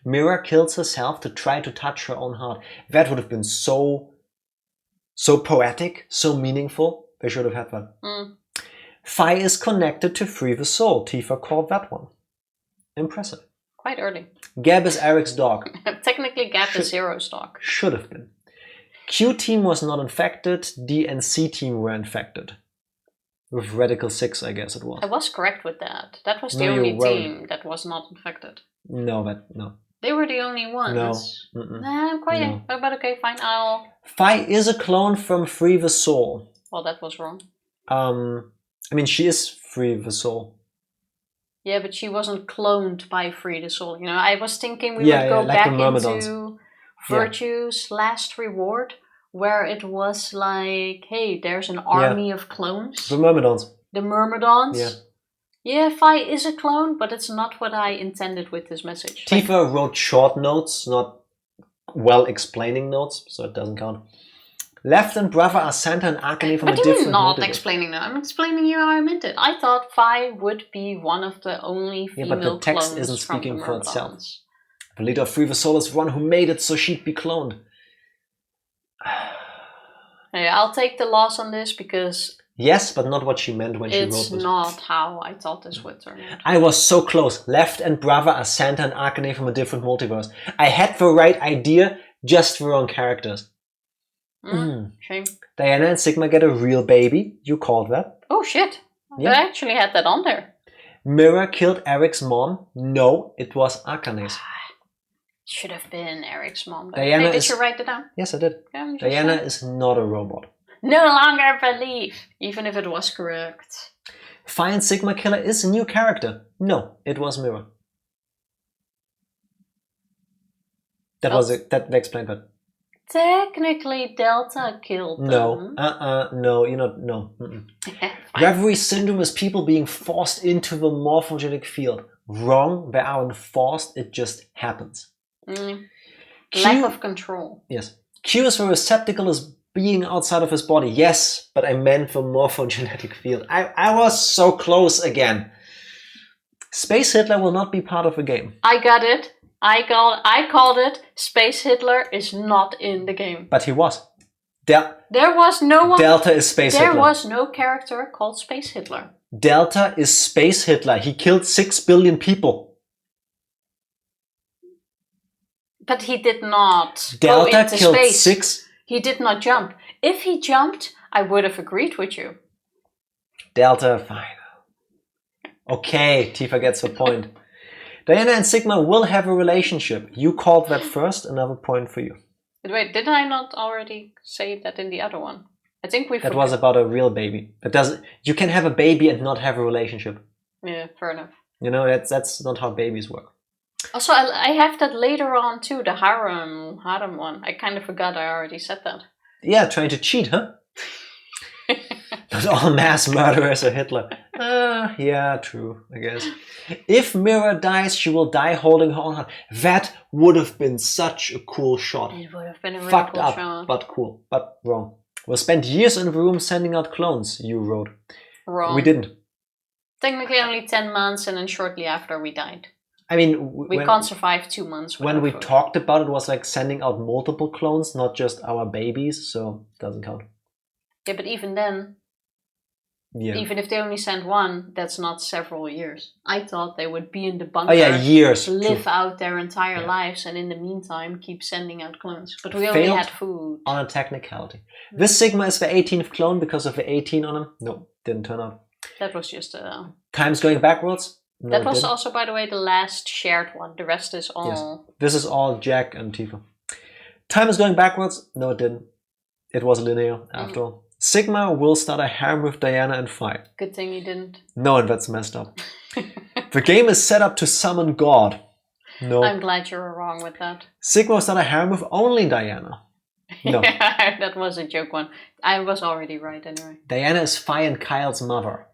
Mira kills herself to try to touch her own heart. That would have been so poetic, so meaningful. They should have had that. Phi is connected to free the soul. Tifa called that one. Impressive. Quite early. Gab is Eric's dog. Technically, Gap is Zero's dog. Should have been. Q team was not infected. D and C team were infected. With Radical 6, I guess it was. I was correct with that. That was the No, only you weren't. team that was not infected. No. They were the only ones. No. Nah, I'm quite... No. But okay, fine, I'll... Phi is a clone from Free the Soul. Well, that was wrong. I mean, she is Free the Soul. Yeah, but she wasn't cloned by Free the Soul. You know, I was thinking we Yeah, would go like the back Myrmidons. into Virtue's Last Reward, where it was like, hey, there's an army of clones. The Myrmidons. The Myrmidons. Yeah. Yeah, Phi is a clone, but it's not what I intended with this message. Tifa wrote short notes, not well explaining notes, so it doesn't count. Left and brother are Santa and Arcane from a What do different you mean not multiverse. explaining that? I'm explaining you how I meant it. I thought Phi would be one of the only female Yeah, but the text clones isn't from speaking the for itself. Myrmidons. The leader of Free the Soul is one who made it so she'd be cloned. Hey, I'll take the loss on this because Yes, but not what she meant when she wrote it's this. not how I thought this would turn out. I was so close. Left and brother are Santa and Arcane from a different multiverse. I had the right idea, just the wrong characters. Shame. Diana and Sigma get a real baby. You called that. Oh shit! Yeah. I actually had that on there. Mira killed Eric's mom. No, it was Arcane's. Should have been Eric's mom. But Diana hey, did is- you write it down? Yes, I did. Yeah, I'm just Diana saying. is not a robot. No longer believe, even if it was correct. Phi and Sigma Killer is a new character. No, it was Mira. That was it. That explained that. Technically, Delta killed them. No, you're not. No. Reverie syndrome is people being forced into the morphogenic field. Wrong. They aren't forced. It just happens. Lack of control. Yes. Q is the receptacle is being outside of his body. Yes, but I meant the morphogenetic field. I was so close again. Space Hitler will not be part of the game. I got it. I called it. Space Hitler is not in the game. But he was. There was no one. Delta is Space Hitler. There was no character called Space Hitler. Delta is Space Hitler. He killed 6 billion people. But he did not Delta go into killed space. 6. He did not jump. If he jumped, I would have agreed with you. Delta, fine. Okay, Tifa gets the point. Diana and Sigma will have a relationship. You called that first, another point for you. But wait, did I not already say that in the other one? I think we. That was about a real baby. You can have a baby and not have a relationship. Yeah, fair enough. You know, that's not how babies work. Also, I have that later on too, the harem one. I kind of forgot I already said that. Yeah, trying to cheat, huh? Not all mass murderers are Hitler. Yeah, true, I guess. If Mira dies, she will die holding her own heart. That would have been such a cool shot. It would have been a really Fucked cool up, shot. but cool, but wrong. We'll spend years in the room sending out clones, you wrote. Wrong. We didn't. Technically only 10 months and then shortly after we died. I mean... We can't survive 2 months when we food. talked about it, was like sending out multiple clones, not just our babies, so it doesn't count. Yeah, but even then... Yeah. Even if they only sent one, that's not several years. I thought they would be in the bunker. Oh yeah, years. Live True. out their entire lives and in the meantime keep sending out clones. But we only Failed had food. On a technicality. This Sigma is the 18th clone because of the 18 on him. No, didn't turn out. That was just a... Time's going backwards. No, that was didn't. also, by the way, the last shared one. The rest is all... Yes. This is all Jack and Tifa. Time is going backwards. No, it didn't. It was linear after all. Sigma will start a harem with Diana and Phi. Good thing you didn't. No, and that's messed up. The game is set up to summon God. No. I'm glad you were wrong with that. Sigma will start a harem with only Diana. No. Yeah, that was a joke one. I was already right anyway. Diana is Phi and Kyle's mother.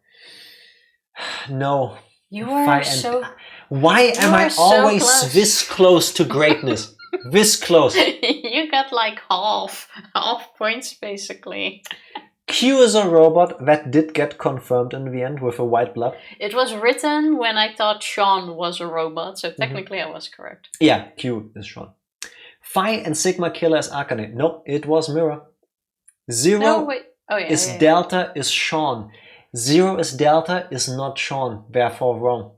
No. You are Phi so... Why am I always close. this close to greatness? This close. You got like half points basically. Q is a robot. That did get confirmed in the end with a white blood. It was written when I thought Sean was a robot, so technically I was correct. Yeah, Q is Sean. Phi and Sigma Killer is Arcanine. No, it was Mira. Zero No, wait. Oh, yeah, is yeah. Delta is Sean. 0 is Delta is not Sean. Therefore wrong.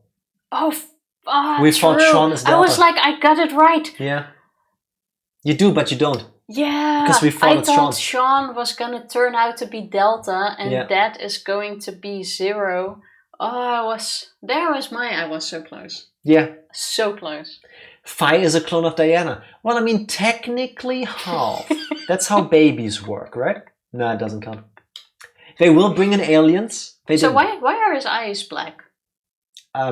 We thought true. Sean is Delta. I was like, I got it right. Yeah. You do, but you don't. Yeah, Because we thought I it's thought Sean. Sean was gonna turn out to be Delta, and Yeah. that is going to be 0. Oh, I was so close. Yeah. So close. Phi is a clone of Diana. Well, I mean, technically half. That's how babies work, right? No, it doesn't count. They will bring in aliens. They So didn't. why are his eyes black?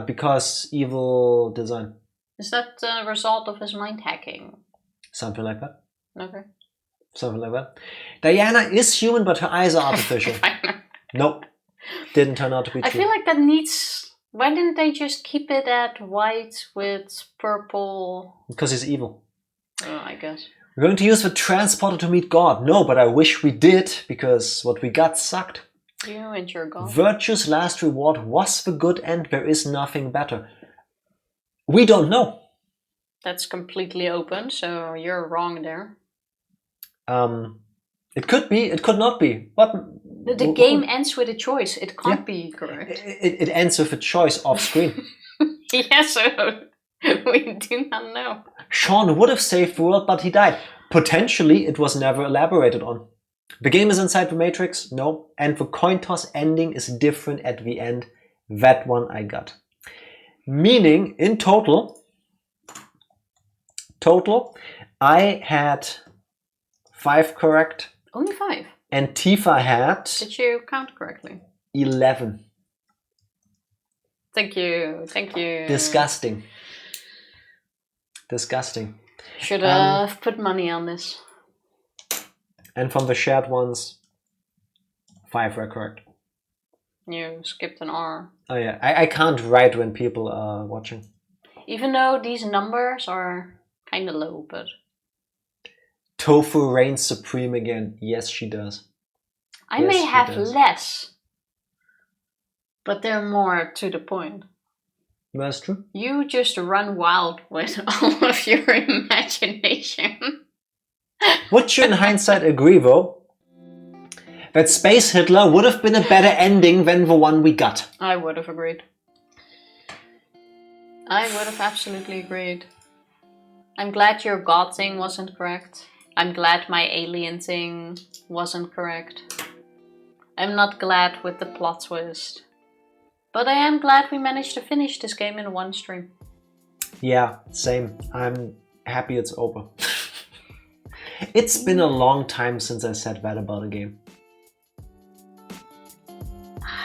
Because evil design. Is that the result of his mind hacking? Something like that. Okay. Something like that. Diana is human, but her eyes are artificial. Nope. Didn't turn out to be true. I feel like that needs... Why didn't they just keep it at white with purple? Because he's evil. Oh, I guess. We're going to use the transporter to meet God. No, but I wish we did, because what we got sucked. You and your god. Virtue's last reward was the good end. There is nothing better. We don't know. That's completely open, so you're wrong there. It could be, it could not be. But The game ends with a choice. It can't be correct. It ends with a choice off screen. Yeah, so we do not know. Sean would have saved the world, but he died. Potentially, it was never elaborated on. The game is inside the Matrix, no. And the coin toss ending is different at the end. That one I got. Meaning, in total, I had 5 correct. Only 5. And Tifa had Did you count correctly? 11. Thank you. Disgusting. Should have put money on this. And from the shared ones, 5 were correct. You skipped an R. Oh yeah, I can't write when people are watching. Even though these numbers are kind of low, but... Tofu reigns supreme again. Yes, she does. I Yes, may she have does. less, but they're more to the point. That's true. You just run wild with all of your imagination. Would you in hindsight agree though that Space Hitler would have been a better ending than the one we got? I would have agreed. I would have absolutely agreed. I'm glad your God thing wasn't correct. I'm glad my alien thing wasn't correct. I'm not glad with the plot twist. But I am glad we managed to finish this game in one stream. Yeah, same. I'm happy it's over. It's been a long time since I said that about a game.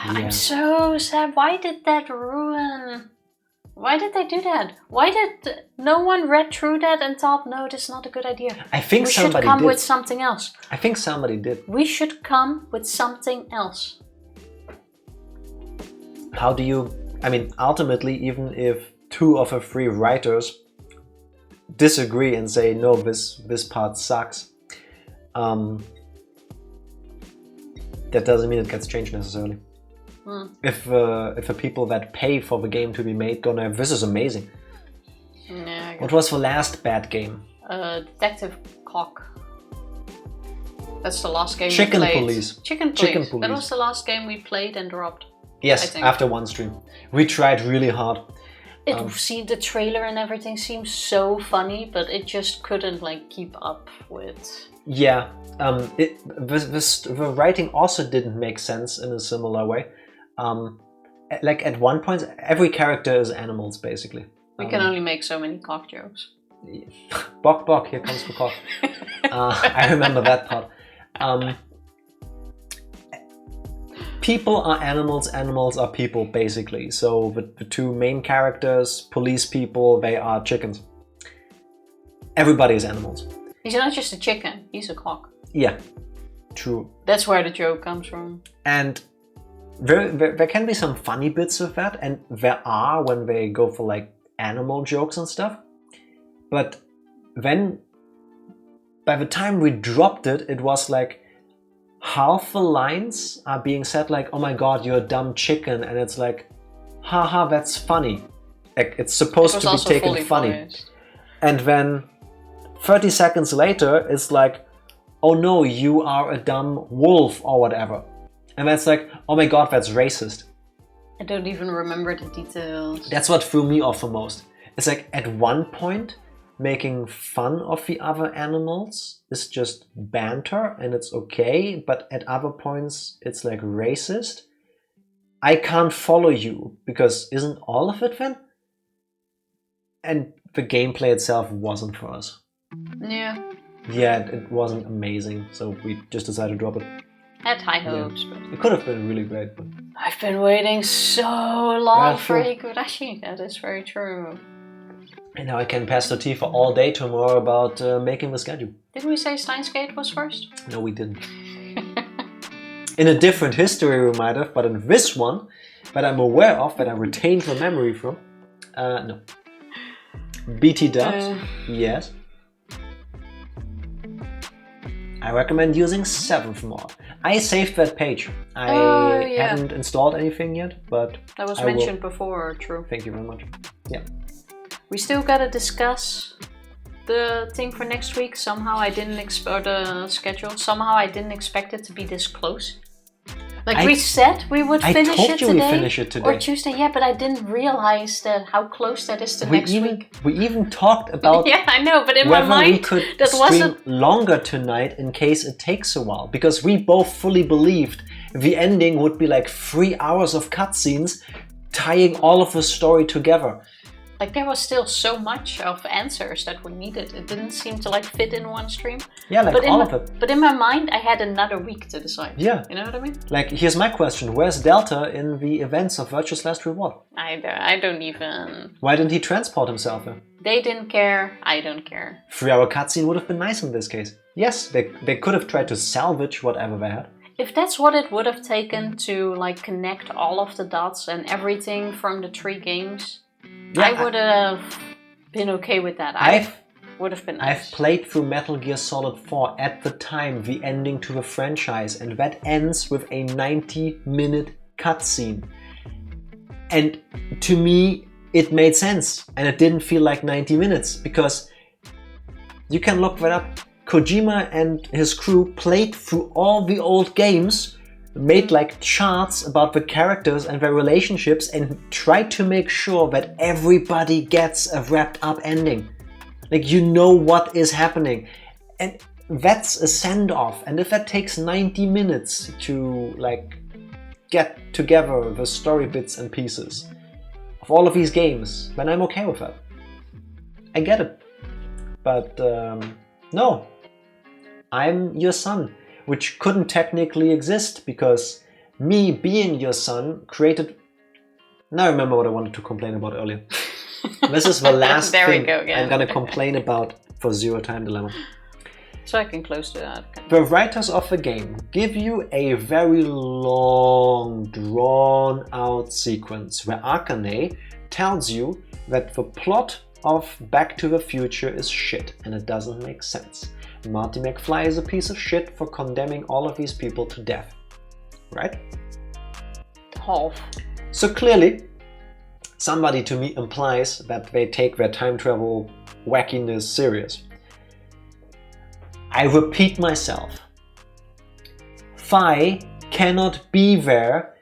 I'm so sad. Why did that ruin? Why did they do that? Why did no one read through that and thought, no, this is not a good idea? I think we somebody should come did. with something else. I think somebody did. We should come with something else. How do you... I mean, ultimately, even if 2 of the 3 writers disagree and say, no, this part sucks, that doesn't mean it gets changed necessarily. If the people that pay for the game to be made gonna, this is amazing. Yeah, What was the last bad game? Detective Cock. That's the last game Chicken we played. Police. Chicken Police. That was the last game we played and dropped. Yes, after one stream. We tried really hard. See, the trailer and everything seems so funny, but it just couldn't like keep up with... Yeah, the writing also didn't make sense in a similar way. Like at one point, every character is animals, basically. We can only make so many cock jokes. Bok bok, here comes the cock. I remember that part. People are animals, animals are people, basically. So the 2 main characters, police people, they are chickens. Everybody is animals. He's not just a chicken, he's a cock. Yeah, true. That's where the joke comes from. And there can be some funny bits of that, and there are when they go for like animal jokes and stuff. But then, by the time we dropped it, it was like half the lines are being said like, oh my god, you're a dumb chicken, and it's like, haha, that's funny. Like, it's supposed to be taken funny. Voiced. And then 30 seconds later, it's like, oh no, you are a dumb wolf or whatever. And that's like, oh my god, that's racist. I don't even remember the details. That's what threw me off the most. It's like, at one point, making fun of the other animals is just banter and it's okay, but at other points, it's like racist. I can't follow you, because isn't all of it then? And the gameplay itself wasn't for us. Yeah. Yeah, it wasn't amazing, so we just decided to drop it. Had high hopes, but... It could have been really great, but... I've been waiting so long Yeah, for sure. Higurashi. That is very true. And now I can pass the tea for all day tomorrow about making the schedule. Didn't we say Steins Gate was first? No, we didn't. In a different history we might have, but in this one, that I'm aware of, that I retained the memory from, no. BT dubs, yes. I recommend using 7th mod. I saved that page. I haven't installed anything yet, but that was I mentioned will. before, true. Thank you very much. Yeah. We still gotta discuss the thing for next week. Somehow I didn't expect the schedule. Somehow I didn't expect it to be this close. Like we said we would finish it today. We finish it today. Or Tuesday, yeah, but I didn't realize that how close that is to next week. We even talked about yeah, I know, but in my mind we could that stream wasn't longer tonight in case it takes a while, because we both fully believed the ending would be like 3 hours of cutscenes tying all of the story together. Like there was still so much of answers that we needed. It didn't seem to like fit in one stream. Yeah, like all of it. But in my mind, I had another week to decide. Yeah. You know what I mean? Like, here's my question. Where's Delta in the events of Virtue's Last Reward? I don't even... Why didn't he transport himself there? They didn't care. I don't care. 3-hour cutscene would have been nice in this case. Yes, they could have tried to salvage whatever they had. If that's what it would have taken to like connect all of the dots and everything from the 3 games... Yeah, I would have been okay with that. Would have been nice. I've played through Metal Gear Solid 4 at the time, the ending to the franchise, and that ends with a 90-minute cutscene. And to me, it made sense, and it didn't feel like 90 minutes, because you can look that up. Kojima and his crew played through all the old games, made like charts about the characters and their relationships, and tried to make sure that everybody gets a wrapped up ending. Like, you know what is happening. And that's a send-off. And if that takes 90 minutes to like get together the story bits and pieces of all of these games, then I'm okay with that. I get it. But no. I'm your son, which couldn't technically exist because me being your son created... Now I remember what I wanted to complain about earlier. This is the last thing I'm gonna complain about for Zero Time Dilemma. So I can close to that. The writers of the game give you a very long, drawn-out sequence where Akane tells you that the plot of Back to the Future is shit and it doesn't make sense. Marty McFly is a piece of shit for condemning all of these people to death. Right? Half. So clearly, somebody to me implies that they take their time travel wackiness serious. I repeat myself. Fi cannot be there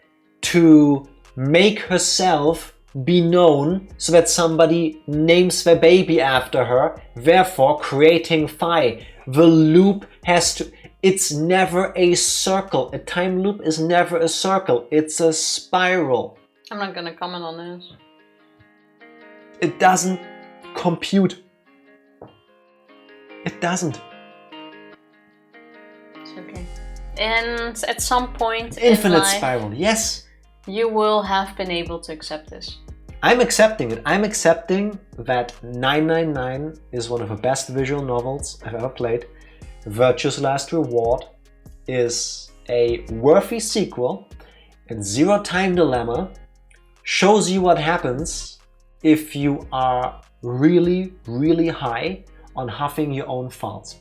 to make herself be known so that somebody names their baby after her, therefore creating Fi. The loop has to... It's never a circle. A time loop is never a circle. It's a spiral. I'm not gonna comment on this. It doesn't compute. It doesn't. It's okay. And at some point Infinite in life, spiral, yes. You will have been able to accept this. I'm accepting it. I'm accepting that 999 is one of the best visual novels I've ever played. Virtue's Last Reward is a worthy sequel, and Zero Time Dilemma shows you what happens if you are really, really high on huffing your own farts.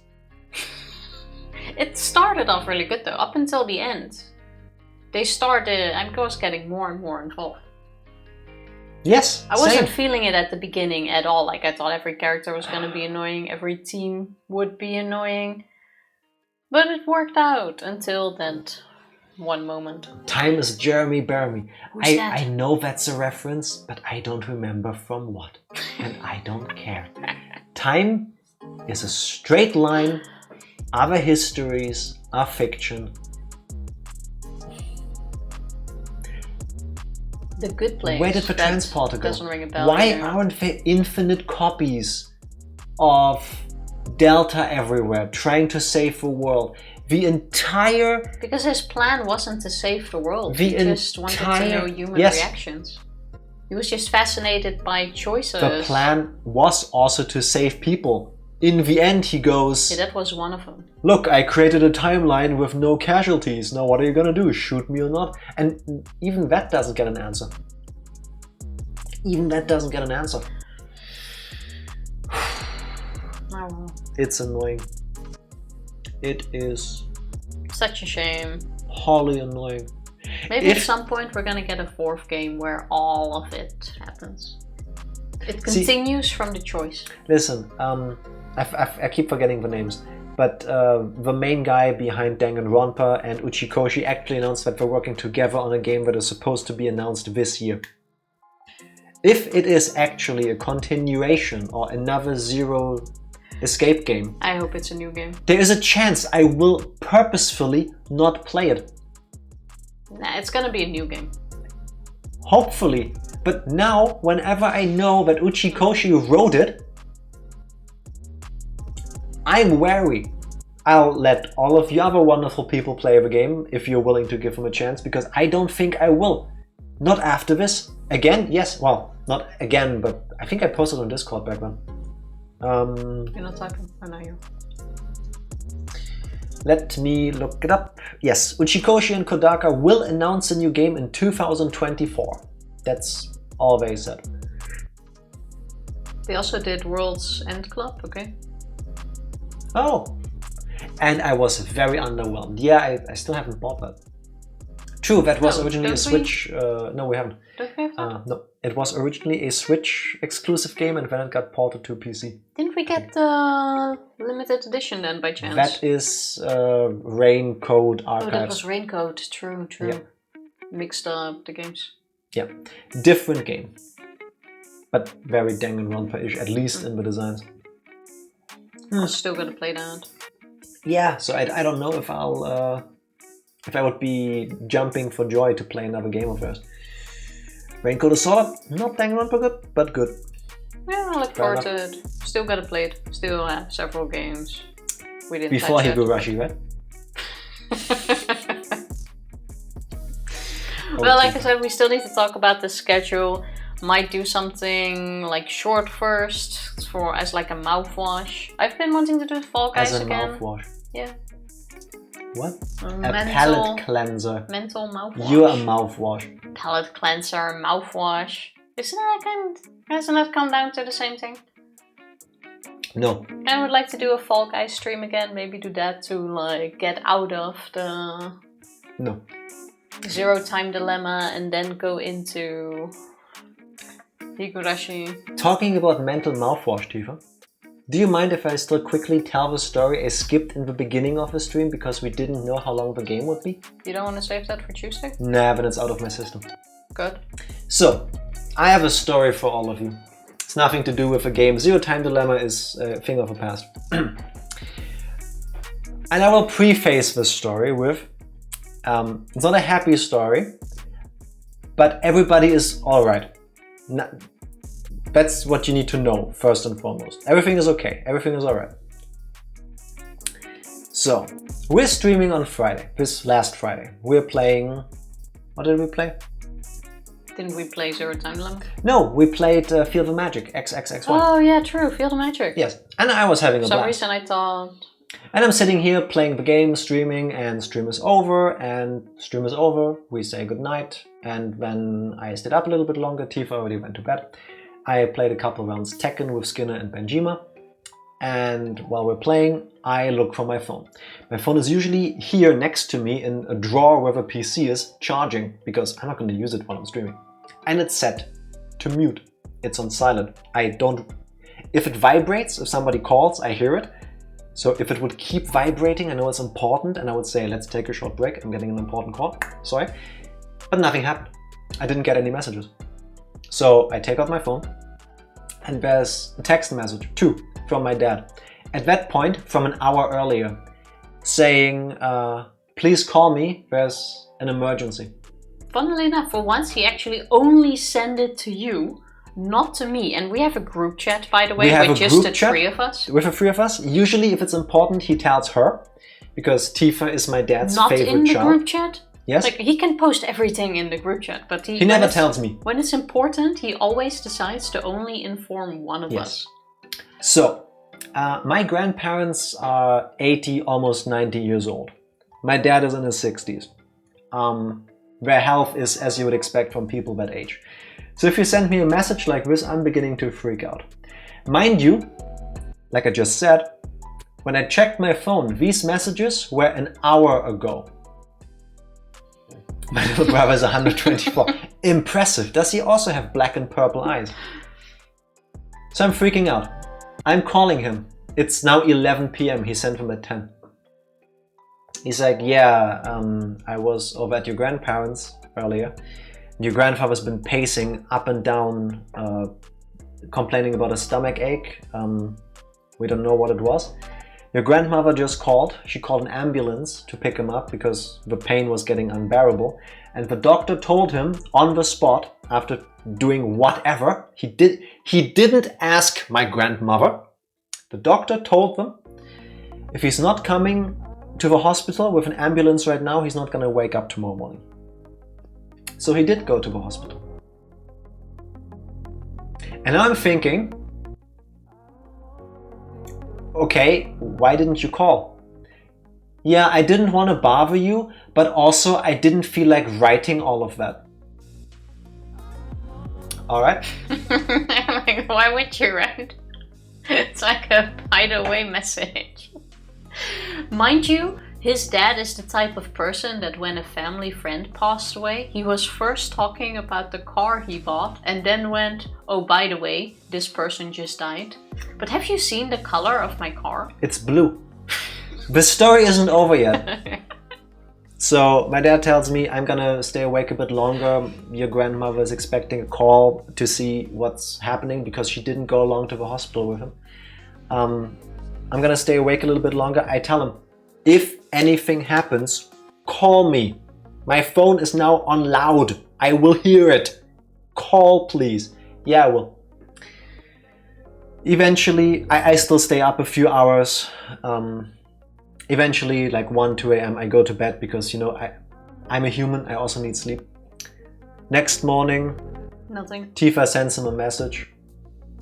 It started off really good though, up until the end. They started, I was getting more and more involved. Yes, I wasn't same. feeling it at the beginning at all. Like, I thought every character was going to be annoying, every team would be annoying. But it worked out until that one moment. Time is Jeremy Bearimy. Who's that? I know that's a reference, but I don't remember from what. And I don't care. Time is a straight line. Other histories are fiction. The Good Place. Where did the That transporter go? doesn't ring a bell Why either. aren't there infinite copies of Delta everywhere, trying to save the world? The entire... Because his plan wasn't to save the world. The He just wanted to know human yes. reactions. He was just fascinated by choices. The plan was also to save people. In the end, he goes... Yeah, that was one of them. Look, I created a timeline with no casualties. Now what are you gonna do? Shoot me or not? And even that doesn't get an answer. Even that doesn't get an answer. Oh. It's annoying. It is Such a shame. wholly annoying. Maybe at some point we're gonna get a fourth game where all of it happens. It continues from the choice. Listen, I keep forgetting the names, but the main guy behind Danganronpa and Uchikoshi actually announced that they're working together on a game that is supposed to be announced this year. If it is actually a continuation or another Zero Escape game, I hope it's a new game. there is a chance I will purposefully not play it. Nah, it's gonna be a new game. Hopefully. But now, whenever I know that Uchikoshi wrote it, I'm wary. I'll let all of you other wonderful people play the game if you're willing to give them a chance, because I don't think I will. Not after this. Again? Yes. Well, not again, but I think I posted on Discord back then. You're not typing? I know you. Let me look it up. Yes, Uchikoshi and Kodaka will announce a new game in 2024. That's all they said. They also did World's End Club, okay? Oh! And I was very underwhelmed. Yeah, I still haven't bought that. True, that was originally a Switch... no, we haven't. Don't we have that? No, it was originally a Switch exclusive game and then it got ported to PC. Didn't we get the limited edition then by chance? That is Raincoat Archives. Oh, that was Raincoat. True. Yeah. Mixed up the games. Yeah, different game. But very Danganronpa-ish, at least in the designs. I'm still gonna play that. Yeah, so I don't know if I'll... if I would be jumping for joy to play another game of theirs. Raincoat is solid, not Danganronpa good, but good. Yeah, I look forward to it. Still gotta play it. Still have several games. We didn't Before touch it. Higurashi, right? Well, like I said, we still need to talk about the schedule. Might do something like short first for as like a mouthwash. I've been wanting to do Fall Guys As a again. mouthwash. Yeah. What? A Mental- palate cleanser. Mental mouthwash. You're a mouthwash. Palate cleanser, mouthwash. Hasn't that come down to the same thing? No. I would like to do a Fall Guys stream again. Maybe do that to like get out of the No. Zero Time Dilemma and then go into Higurashi. Talking about mental mouthwash, Tifa. Do you mind if I still quickly tell the story I skipped in the beginning of the stream because we didn't know how long the game would be? You don't want to save that for Tuesday? Nah, then it's out of my system. Good. So, I have a story for all of you. It's nothing to do with the game. Zero Time Dilemma is a thing of the past. And I will preface this story with, it's not a happy story, but everybody is alright. That's what you need to know, first and foremost. Everything is okay. Everything is alright. So, we're streaming on Friday. This last Friday. We're playing... What did we play? Didn't we play Zero Time Dilemma? No, we played Feel the Magic, XXX1. Oh yeah, true. Feel the Magic. Yes, and I was having a For some blast. reason I thought... And I'm sitting here playing the game, streaming, and stream is over, and stream is over. We say goodnight, and then I stayed up a little bit longer. Tifa already went to bed. I played a couple of rounds Tekken with Skinner and Benjima, and while we're playing, I look for my phone. My phone is usually here next to me in a drawer where the PC is charging, because I'm not going to use it while I'm streaming. And it's set to mute. It's on silent. If it vibrates, if somebody calls, I hear it. So if it would keep vibrating, I know it's important, and I would say, let's take a short break, I'm getting an important call, sorry. But nothing happened. I didn't get any messages. So I take out my phone, and there's a text message, 2, from my dad. At that point, from an hour earlier, saying, please call me, there's an emergency. Funnily enough, for once he actually only sent it to you, not to me. And we have a group chat, by the way, with just the three of us. With the three of us. Usually if it's important, he tells her, because Tifa is my dad's favorite child. Not in the group chat? Yes. Like, he can post everything in the group chat, but he never tells me. When it's important, he always decides to only inform one of us. So, my grandparents are 80, almost 90 years old. My dad is in his 60s. Their health is as you would expect from people that age. So if you send me a message like this, I'm beginning to freak out. Mind you, like I just said, when I checked my phone, these messages were an hour ago. My little brother is 124. Impressive. Does he also have black and purple eyes? So I'm freaking out. I'm calling him. It's now 11 p.m. He sent them at 10. He's like, yeah, I was over at your grandparents earlier. Your grandfather's been pacing up and down, complaining about a stomach ache. We don't know what it was. Your grandmother just called. She called an ambulance to pick him up because the pain was getting unbearable. And the doctor told him on the spot, after doing whatever, he didn't ask my grandmother. The doctor told them, if he's not coming to the hospital with an ambulance right now, he's not going to wake up tomorrow morning. So he did go to the hospital. And now I'm thinking, okay, why didn't you call? Yeah, I didn't want to bother you, but also I didn't feel like writing all of that. All right. Like, why would you, right? It's like a hideaway message. Mind you, his dad is the type of person that when a family friend passed away, he was first talking about the car he bought and then went, oh, by the way, this person just died. But have you seen the color of my car? It's blue. The story isn't over yet. So my dad tells me I'm gonna stay awake a bit longer. Your grandmother is expecting a call to see what's happening because she didn't go along to the hospital with him. I'm gonna stay awake a little bit longer. I tell him, if anything happens, call me. My phone is now on loud. I will hear it. Call, please. Yeah, I will. Eventually, I still stay up a few hours. Eventually, like 1, 2 a.m. I go to bed because, you know, I'm a human. I also need sleep. Next morning, nothing. Tifa sends him a message.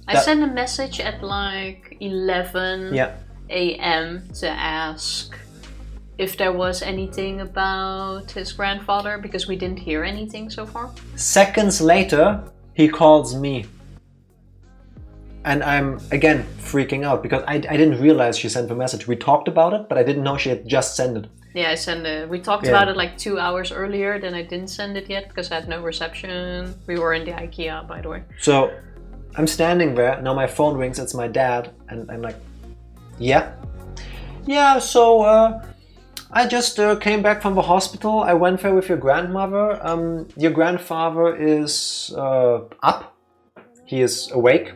I sent a message at like 11 a.m. to ask if there was anything about his grandfather because we didn't hear anything so far. Seconds later, he calls me. And I'm, again, freaking out because I didn't realize she sent the message. We talked about it, but I didn't know she had just sent it. Yeah, I sent it. We talked about it like 2 hours earlier, then I didn't send it yet because I had no reception. We were in the IKEA, by the way. So I'm standing there, now my phone rings, it's my dad, and I'm like, yeah? Yeah, so I just came back from the hospital. I went there with your grandmother. Your grandfather is up. He is awake.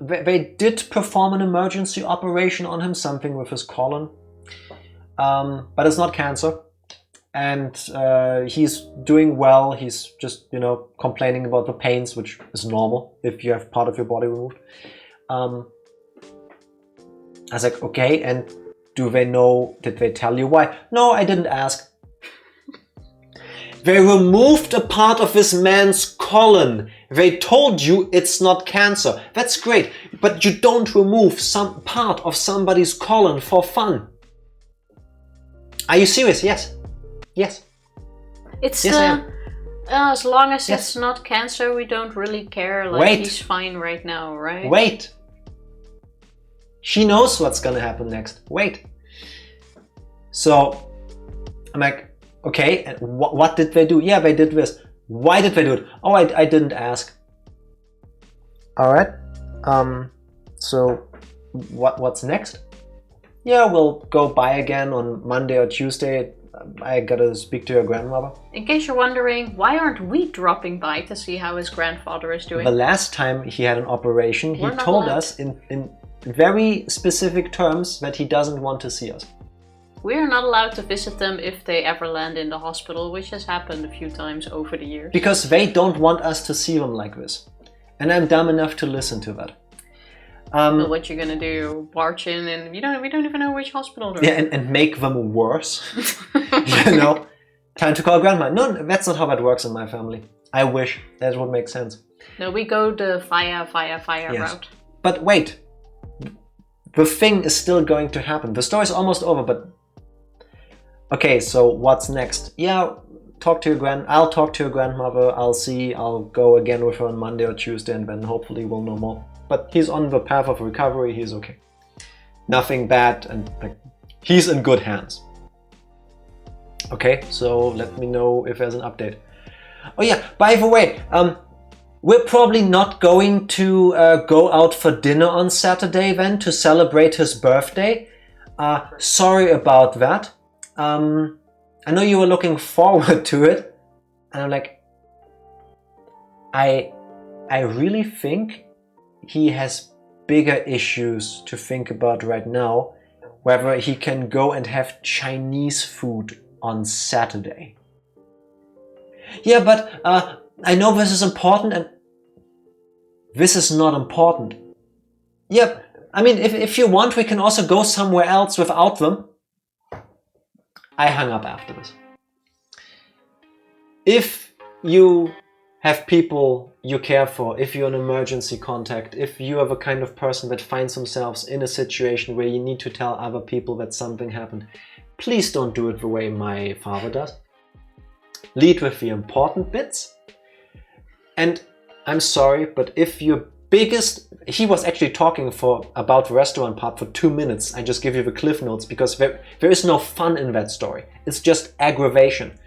They did perform an emergency operation on him, something with his colon. But it's not cancer. And he's doing well. He's just, you know, complaining about the pains, which is normal if you have part of your body removed. I was like, okay, and do they know, did they tell you why? No, I didn't ask. They removed a part of this man's colon. They told you it's not cancer. That's great, but you don't remove some part of somebody's colon for fun. Are you serious? Yes. Yes. It's yes, I am. As long as it's not cancer, we don't really care. Like, he's fine right now, right? Wait. She knows what's gonna happen next. Wait. So, I'm like, okay, and what did they do? Yeah, they did this. Why did they do it? Oh, I didn't ask. Alright. So, what's next? Yeah, we'll go by again on Monday or Tuesday. I gotta speak to your grandmother. In case you're wondering, why aren't we dropping by to see how his grandfather is doing? The last time he had an operation, he told us in very specific terms that he doesn't want to see us. We're not allowed to visit them if they ever land in the hospital, which has happened a few times over the years. Because they don't want us to see them like this. And I'm dumb enough to listen to that. Well, what you're gonna do? Barge in and we don't even know which hospital they're in. Yeah, and make them worse. You know? Time to call grandma. No, that's not how that works in my family. I wish. That would make sense. No, we go the fire route. But wait. The thing is still going to happen. The story's almost over, but... Okay, so what's next? Yeah, I'll talk to your grandmother. I'll go again with her on Monday or Tuesday, and then hopefully we'll know more. But he's on the path of recovery. He's okay. Nothing bad, and like, he's in good hands. Okay, so let me know if there's an update. Oh yeah, by the way, we're probably not going to go out for dinner on Saturday then to celebrate his birthday. Sorry about that. I know you were looking forward to it, and I'm like, I really think he has bigger issues to think about right now, whether he can go and have Chinese food on Saturday. Yeah, but I know this is important, and this is not important. Yeah, I mean, if you want, we can also go somewhere else without them. I hung up after this. If you have people you care for, if you're an emergency contact, if you are the kind of person that finds themselves in a situation where you need to tell other people that something happened, please don't do it the way my father does. Lead with the important bits. And I'm sorry, but if your biggest... He was actually talking about the restaurant part for 2 minutes. I just give you the cliff notes because there is no fun in that story. It's just aggravation.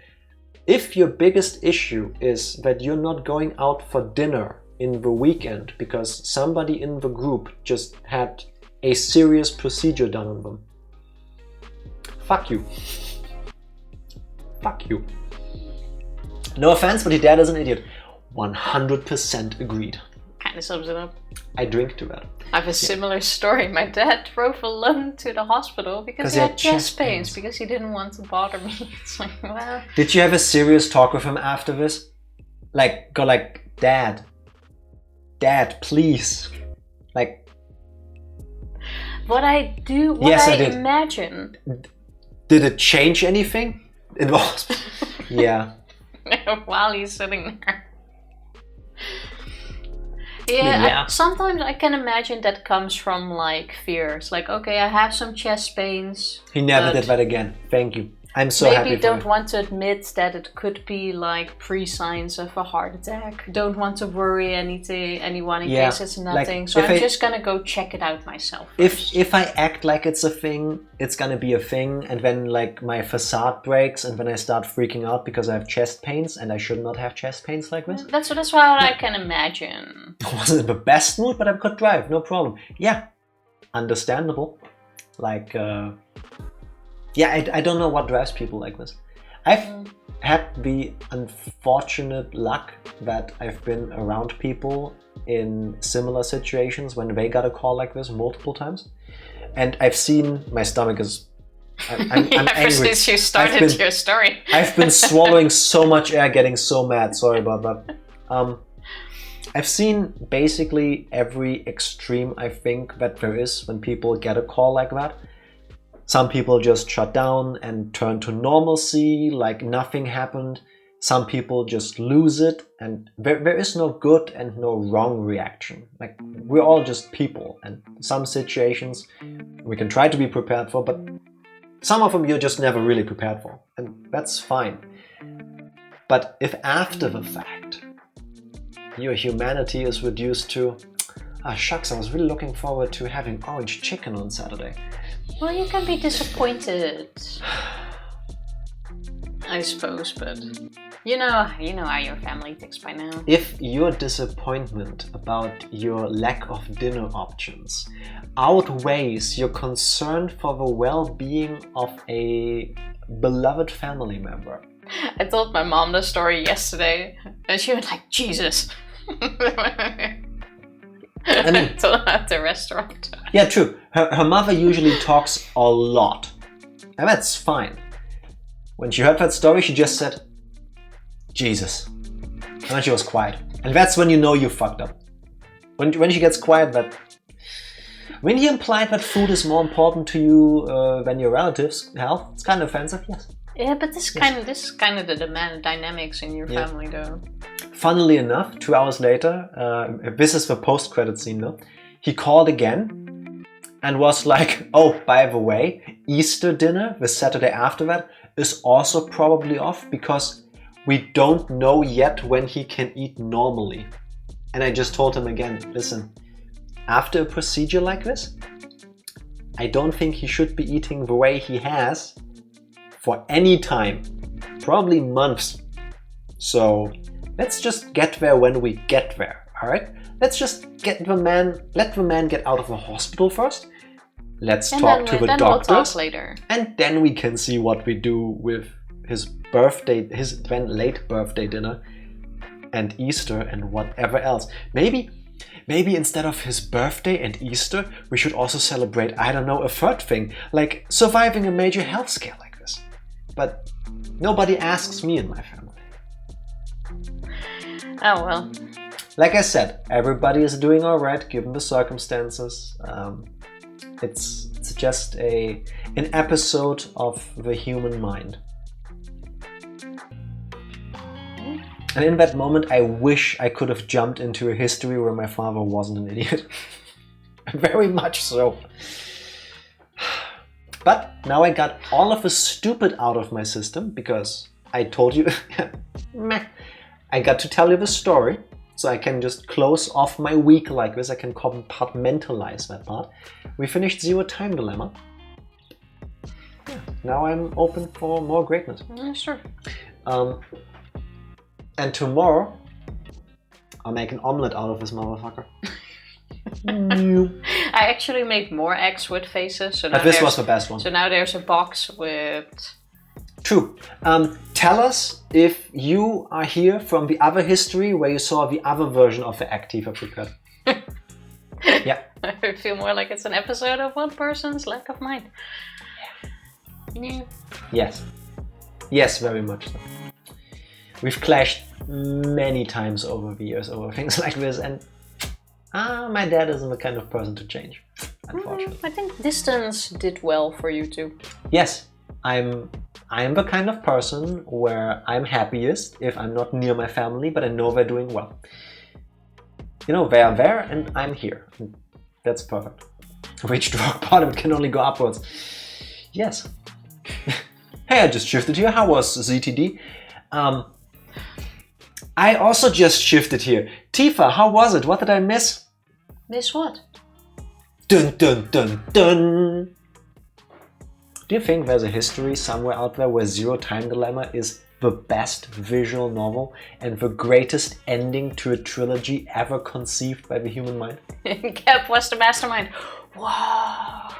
If your biggest issue is that you're not going out for dinner in the weekend because somebody in the group just had a serious procedure done on them, fuck you. Fuck you. No offense, but your dad is an idiot. 100% agreed. Kind of sums it up. I drink to that. I have a similar story. My dad drove alone to the hospital because he had chest pains because he didn't want to bother me. It's like, well... Did you have a serious talk with him after this? Like, go like, Dad, please. Like... What I imagine... Did it change anything in the hospital? Yeah. While he's sitting there. Yeah, sometimes I can imagine that comes from like fears. Like, okay, I have some chest pains. He never did that again. Thank you. I'm so happy for you. Maybe don't want to admit that it could be like pre-signs of a heart attack. Don't want to worry anyone in case it's nothing. Like, so I'm just gonna go check it out myself first. If I act like it's a thing, it's gonna be a thing, and then like my facade breaks, and then I start freaking out because I have chest pains, and I should not have chest pains like this. That's what I can imagine. I wasn't in the best mood, but I could drive, no problem. Yeah, understandable. Like. Yeah, I don't know what drives people like this. I've had the unfortunate luck that I've been around people in similar situations when they got a call like this multiple times. And I've seen my stomach is... I'm angry. Ever since you started your story. I've been swallowing so much air, getting so mad. Sorry about that. I've seen basically every extreme, I think, that there is when people get a call like that. Some people just shut down and turn to normalcy, like nothing happened. Some people just lose it, and there is no good and no wrong reaction. Like, we're all just people, and some situations we can try to be prepared for, but some of them you're just never really prepared for, and that's fine. But if after the fact your humanity is reduced to, shucks, I was really looking forward to having orange chicken on Saturday. Well, you can be disappointed, I suppose, but you know how your family thinks by now. If your disappointment about your lack of dinner options outweighs your concern for the well-being of a beloved family member. I told my mom the story yesterday, and she was like, Jesus. I mean, at the restaurant. Yeah, true. Her mother usually talks a lot. And that's fine. When she heard that story, she just said, Jesus. And then she was quiet. And that's when you know you fucked up. When she gets quiet, when you implied that food is more important to you than your relatives' health, it's kind of offensive, yes. Yeah, but this is kind of the dynamics in your family, though. Funnily enough, 2 hours later, this is the post-credit scene though, he called again and was like, oh, by the way, Easter dinner, the Saturday after that, is also probably off because we don't know yet when he can eat normally. And I just told him again, listen, after a procedure like this, I don't think he should be eating the way he has for any time, probably months. So let's just get there when we get there, alright? Let's just let the man get out of the hospital first. Let's talk to the doctors. We'll talk later. And then we can see what we do with his birthday, his then late birthday dinner and Easter and whatever else. Maybe instead of his birthday and Easter, we should also celebrate, I don't know, a third thing, like surviving a major health scare like this. But nobody asks me in my family. Oh well. Like I said, everybody is doing alright given the circumstances. It's just an episode of the human mind. And in that moment, I wish I could have jumped into a history where my father wasn't an idiot. Very much so. But now I got all of the stupid out of my system because I told you... I got to tell you the story. so I can just close off my week like this. I can compartmentalize that part. We finished Zero Time Dilemma. Yeah, now I'm open for more greatness. Yeah, sure. And tomorrow, I'll make an omelette out of this motherfucker. I actually made more eggs with faces. So now but this was the best one. So now there's a box with... True. Tell us if you are here from the other history where you saw the other version of the act Tifa prepared. Yeah. I feel more like it's an episode of one person's lack of mind. Yeah. Yes. Yes, very much so. We've clashed many times over the years over things like this, and my dad isn't the kind of person to change, unfortunately. I think distance did well for you too. Yes, I'm the kind of person where I'm happiest if I'm not near my family, but I know they're doing well. You know, they are there and I'm here. That's perfect. Reached rock bottom, it can only go upwards. Yes. Hey, I just shifted here. How was ZTD? I also just shifted here. Tifa, how was it? What did I miss? Miss what? Dun dun dun dun! Do you think there's a history somewhere out there where Zero Time Dilemma is the best visual novel and the greatest ending to a trilogy ever conceived by the human mind? Cap was the mastermind. Wow!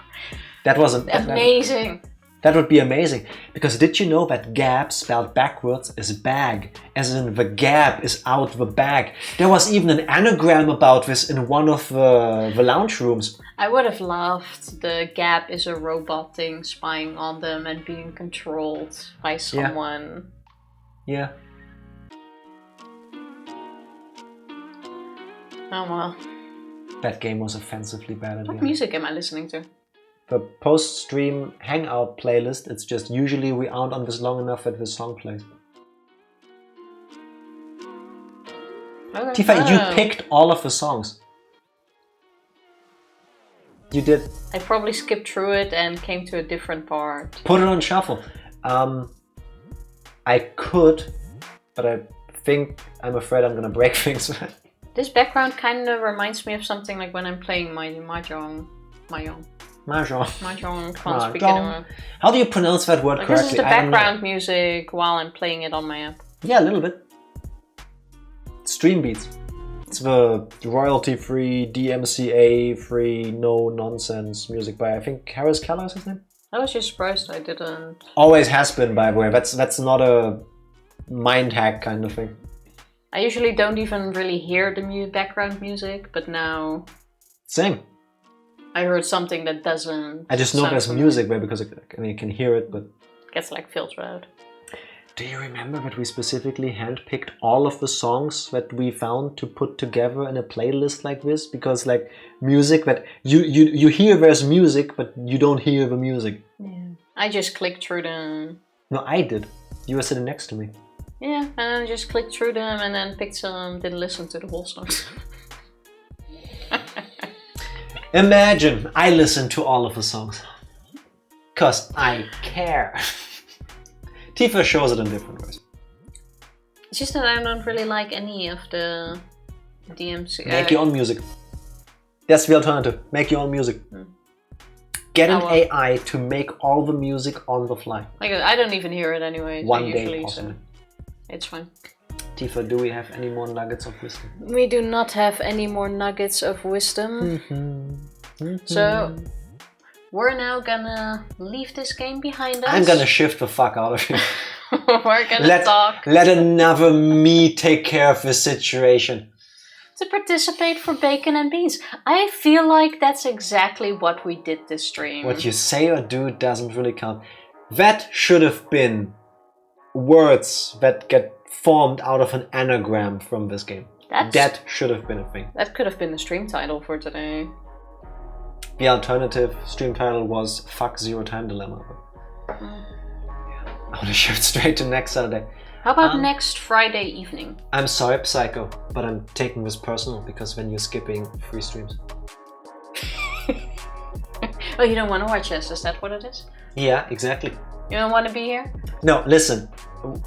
That was amazing! That would be amazing, because did you know that gap spelled backwards is bag, as in the gap is out the bag. There was even an anagram about this in one of the lounge rooms. I would have loved the gap is a robot thing spying on them and being controlled by someone. Yeah. Oh well. That game was offensively bad. What music am I listening to? The post-stream hangout playlist, it's just usually we aren't on this long enough that this song plays. Okay. Tifa, you picked all of the songs. You did. I probably skipped through it and came to a different part. Put it on shuffle. I could, but I'm afraid I'm gonna break things. This background kind of reminds me of something like when I'm playing my mahjong. Mahjong. Can't speak anymore. How do you pronounce that word correctly? This is the background music while I'm playing it on my app. Yeah, a little bit. Stream beats. It's the royalty-free, DMCA-free, no-nonsense music by, I think, Harris Keller is his name? I was just surprised I didn't. Always has been, by the way. That's not a mind hack kind of thing. I usually don't even really hear the background music, but now... Same. I heard something that doesn't... I just know there's music there because you can hear it, but... Gets like filtered out. Do you remember that we specifically handpicked all of the songs that we found to put together in a playlist like this? Because like music that you hear there's music, but you don't hear the music. Yeah. I just clicked through them. No, I did. You were sitting next to me. Yeah, and then I just clicked through them and then picked some, didn't listen to the whole songs. Imagine I listen to all of the songs. 'Cause I care. Tifa shows it in different ways. It's just that I don't really like any of the DMC. Make your own music. That's the alternative. Make your own music. Get an AI to make all the music on the fly. Like, I don't even hear it anyway. One day, possibly. So it's fine. Tifa, do we have any more nuggets of wisdom? We do not have any more nuggets of wisdom. So, we're now gonna leave this game behind us. I'm gonna shift the fuck out of here. We're gonna talk. Let another me take care of the situation. To participate for Bacon and Beans. I feel like that's exactly what we did this stream. What you say or do doesn't really count. That should have been words that get formed out of an anagram from this game. That should have been a thing. That could have been the stream title for today. The alternative stream title was Fuck Zero Time Dilemma. I want to shift straight to next Saturday. How about next Friday evening? I'm sorry, Psycho, but I'm taking this personal because then you're skipping 3 streams. Oh, you don't want to watch us? Is that what it is? Yeah, exactly. You don't want to be here? No, listen.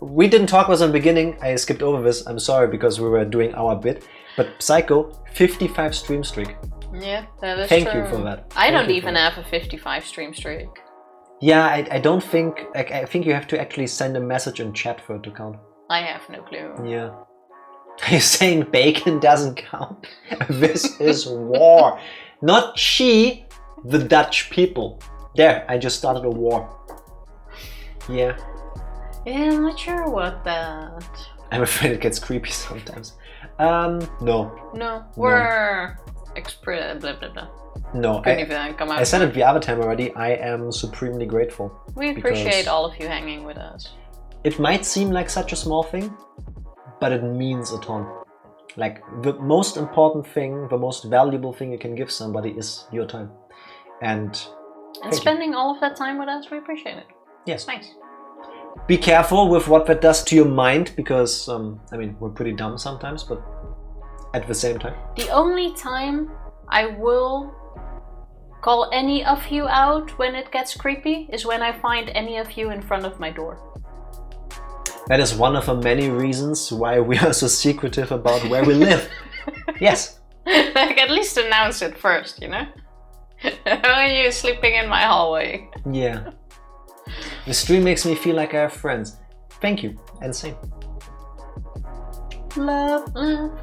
we didn't talk about it in the beginning. I skipped over this. I'm sorry because we were doing our bit. But Psycho, 55 stream streak. Yeah, that is Thank true. you for that. I don't even have a 55 stream streak. Yeah, I don't think... I think you have to actually send a message in chat for it to count. I have no clue. Yeah. Are you saying bacon doesn't count? This is war. Not she, the Dutch people. There, I just started a war. Yeah. Yeah, I'm not sure what that... I'm afraid it gets creepy sometimes. No. No, we're... blah blah blah. No, I said it the other time already. I am supremely grateful. We appreciate all of you hanging with us. It might seem like such a small thing, but it means a ton. Like, the most important thing, the most valuable thing you can give somebody is your time. And spending all of that time with us, we appreciate it. Yes. It's nice. Be careful with what that does to your mind, because, I mean, we're pretty dumb sometimes, but at the same time. The only time I will call any of you out when it gets creepy is when I find any of you in front of my door. That is one of the many reasons why we are so secretive about where we live. Yes. Like, at least announce it first, you know? Are you sleeping in my hallway? Yeah. The stream makes me feel like I have friends. Thank you, and same. Love, love.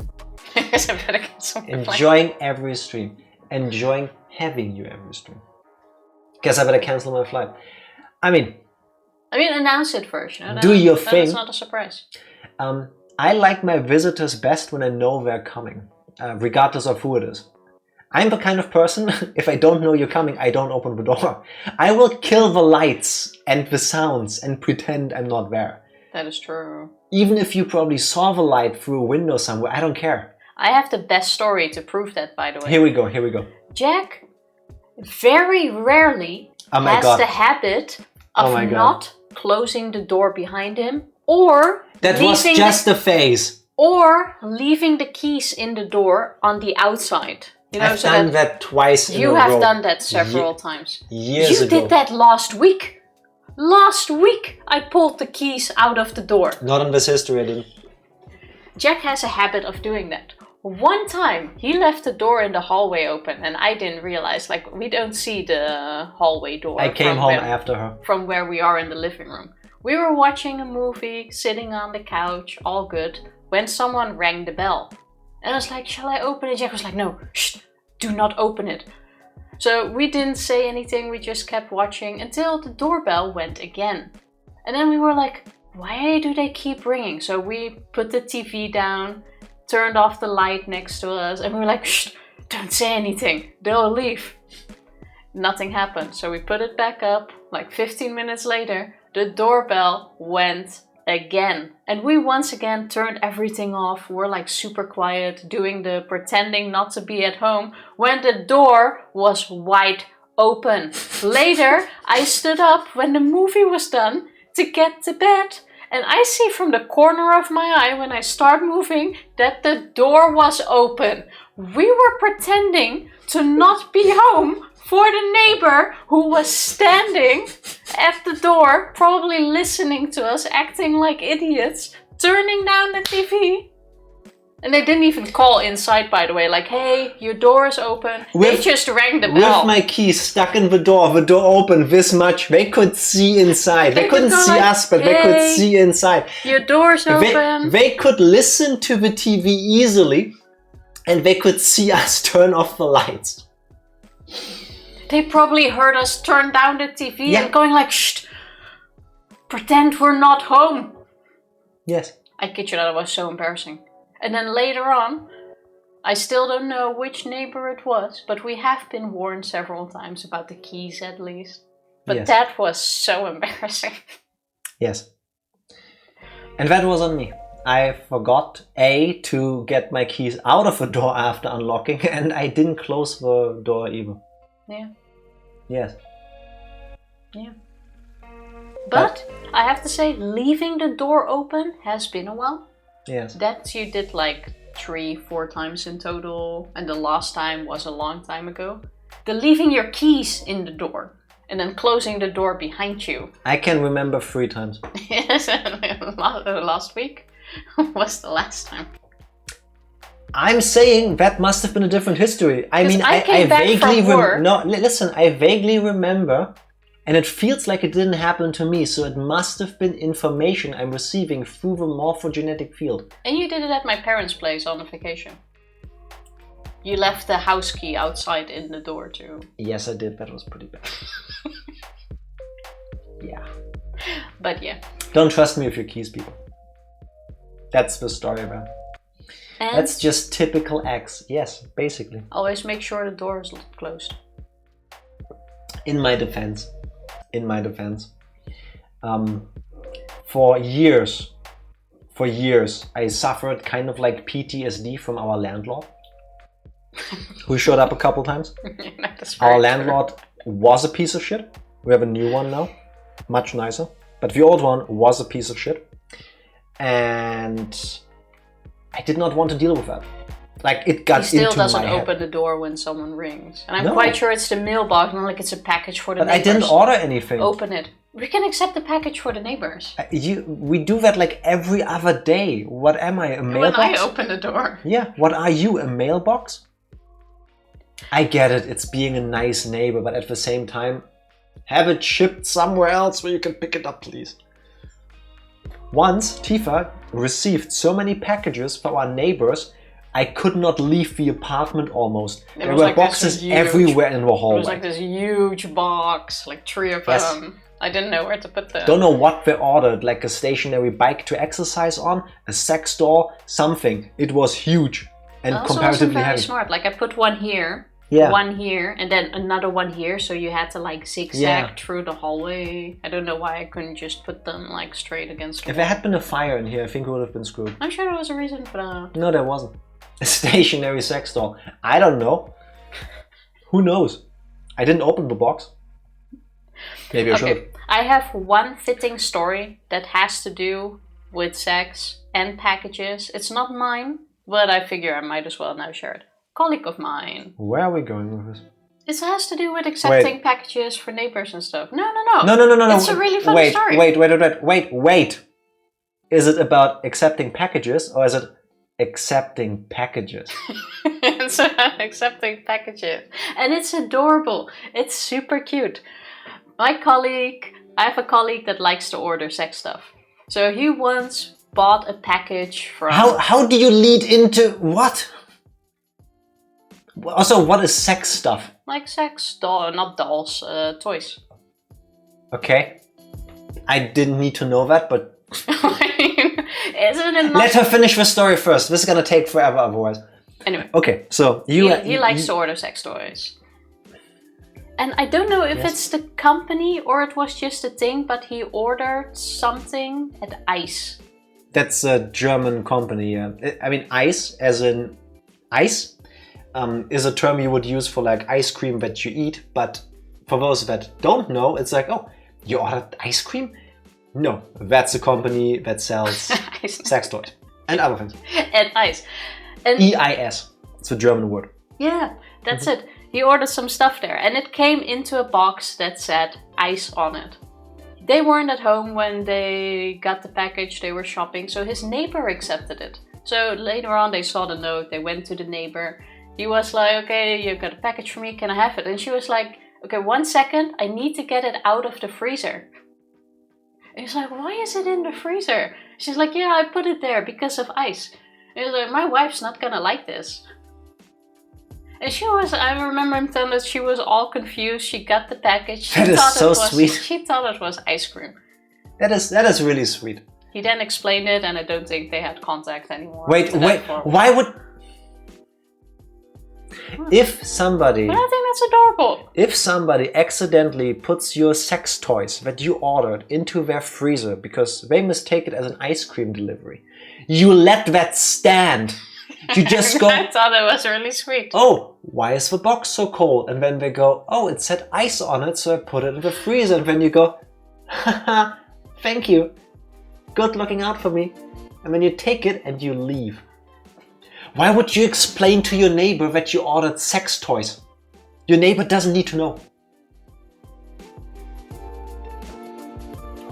I better get some Enjoying every stream. Enjoying having you every stream. Guess I better cancel my flight. I mean, announce it first. You know? Do your thing. It's not a surprise. I like my visitors best when I know they're coming, regardless of who it is. I'm the kind of person, if I don't know you're coming, I don't open the door. I will kill the lights and the sounds and pretend I'm not there. That is true. Even if you probably saw the light through a window somewhere, I don't care. I have the best story to prove that, by the way. Here we go. Jack very rarely has the habit of not closing the door behind him, or that was just a phase. Or leaving the keys in the door on the outside. You know, I've done that twice in a row. You have done that several times. Years ago. You did that last week. Last week I pulled the keys out of the door. Not in this history, I didn't. Jack has a habit of doing that. One time he left the door in the hallway open and I didn't realize, like, we don't see the hallway door. I came home after her. From where we are in the living room. We were watching a movie, sitting on the couch, all good, when someone rang the bell. And I was like, shall I open it? Jack was like, no, shh, do not open it. So we didn't say anything, we just kept watching until the doorbell went again. And then we were like, why do they keep ringing? So we put the TV down, turned off the light next to us, and we were like, shh, don't say anything, they'll leave. Nothing happened, so we put it back up. Like 15 minutes later, the doorbell went again. And we once again turned everything off. We're like super quiet, doing the pretending not to be at home, when the door was wide open. Later, I stood up when the movie was done to get to bed. And I see from the corner of my eye, when I start moving, that the door was open. We were pretending to not be home for the neighbor who was standing at the door, probably listening to us, acting like idiots, turning down the TV. And they didn't even call inside, by the way, like, hey, your door is open. They just rang the bell. With my keys stuck in the door open this much, they could see inside. They couldn't see us, but they could see inside. Your door's open. They could listen to the TV easily, and they could see us turn off the lights. They probably heard us turn down the TV and going like, shh, pretend we're not home. Yes. I kid you not, it was so embarrassing. And then later on, I still don't know which neighbor it was, but we have been warned several times about the keys at least. But that was so embarrassing. Yes. And that was on me. I forgot, to get my keys out of the door after unlocking, and I didn't close the door either. Yeah. Yes. Yeah. But I have to say, leaving the door open has been a while. Yes. That you did like 3-4 times in total, and the last time was a long time ago. The leaving your keys in the door and then closing the door behind you. I can remember 3 times. Yes, last week was the last time. I'm saying that must have been a different history. I mean, I came back vaguely from work. no. Listen, I vaguely remember, and it feels like it didn't happen to me. So it must have been information I'm receiving through the morphogenetic field. And you did it at my parents' place on a vacation. You left the house key outside in the door too. Yes, I did. That was pretty bad. Yeah. But yeah. Don't trust me with your keys, people. That's the story about. And that's just typical X. Yes, basically. always make sure the door is closed. In my defense, for years, I suffered kind of like PTSD from our landlord, who showed up a couple times. Our landlord was a piece of shit. We have a new one now, much nicer. But the old one was a piece of shit. And I did not want to deal with that. Like, it got into my head. He still doesn't open the door when someone rings. And I'm quite sure it's the mailbox, not like it's a package for the neighbors. But I didn't order anything. Open it. We can accept the package for the neighbors. We do that like every other day. What am I, a mailbox? When I open the door. Yeah, what are you, a mailbox? I get it, it's being a nice neighbor, but at the same time, have it shipped somewhere else where you can pick it up, please. Once, Tifa received so many packages from our neighbors, I could not leave the apartment almost. There were like boxes everywhere in the hallway. It was like this huge box, like 3 of them. I didn't know where to put them. Don't know what they ordered, like a stationary bike to exercise on, a sex doll, something. It was huge and comparatively very heavy. Smart. Like I put one here, one here, and then another one here. So you had to like zigzag through the hallway. I don't know why I couldn't just put them like straight against the If there had been a fire in here, I think we would have been screwed. I'm sure there was a reason for that. No, there wasn't. A stationary sex doll. I don't know. Who knows? I didn't open the box. Maybe I should. I have one fitting story that has to do with sex and packages. It's not mine, but I figure I might as well now share it. Colleague of mine. Where are we going with this? It has to do with accepting packages for neighbors and stuff. No. No. It's a really funny story. Wait. Is it about accepting packages or is it accepting packages? It's accepting packages. And it's adorable. It's super cute. I have a colleague that likes to order sex stuff. So he once bought a package from... How do you lead into what? Also, what is sex stuff? Like sex doll, not dolls, toys. Okay. I didn't need to know that, but... Isn't it not... Let her finish the story first. This is gonna take forever otherwise. Anyway. Okay, so He likes to order sex toys. And I don't know if it's the company or it was just a thing, but he ordered something at Ice. That's a German company, yeah. I mean, ice, as in ice, is a term you would use for like ice cream that you eat. But for those that don't know, it's like, oh, you ordered ice cream? No, that's a company that sells sex toys and other things. At Ice. And EIS, it's a German word. Yeah, that's it. He ordered some stuff there and it came into a box that said Ice on it. They weren't at home when they got the package, they were shopping, so his neighbor accepted it. So later on they saw the note, they went to the neighbor. He was like, okay, you got a package for me, can I have it? And she was like, okay, 1 second, I need to get it out of the freezer. And he's like, why is it in the freezer? She's like, yeah, I put it there because of Ice. And he's like, my wife's not gonna like this. And I remember him telling that she was all confused. She got the package. That is so sweet. She thought it was ice cream. That is really sweet. He then explained it, and I don't think they had contact anymore. Wait, why would... If somebody... But I think that's adorable. If somebody accidentally puts your sex toys that you ordered into their freezer because they mistake it as an ice cream delivery, you let that stand. You just go... I thought it was really sweet. Oh, why is the box so cold? And then they go, oh, it said ice on it, so I put it in the freezer. And then you go, haha, thank you. Good looking out for me. And then you take it and you leave. Why would you explain to your neighbor that you ordered sex toys? Your neighbor doesn't need to know.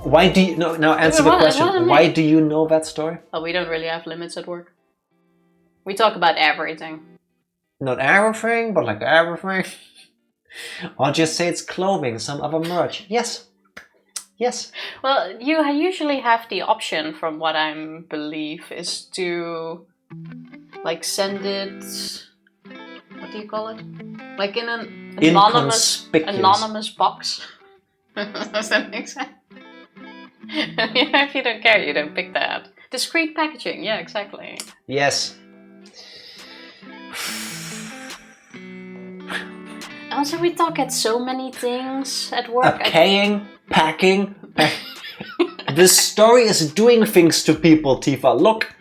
Why do you... No, now answer the question. Why do you know that story? Oh, we don't really have limits at work. We talk about everything. Not everything, but like everything. Or just say it's clothing, some other merch. Yes. Yes. Well, you usually have the option, from what I believe, is to like send it... What do you call it? Like in an anonymous box. Does that make sense? If you don't care, you don't pick that. Discreet packaging, yeah, exactly. Yes. Also, we talk at so many things at work. Packing. This story is doing things to people, Tifa. Look.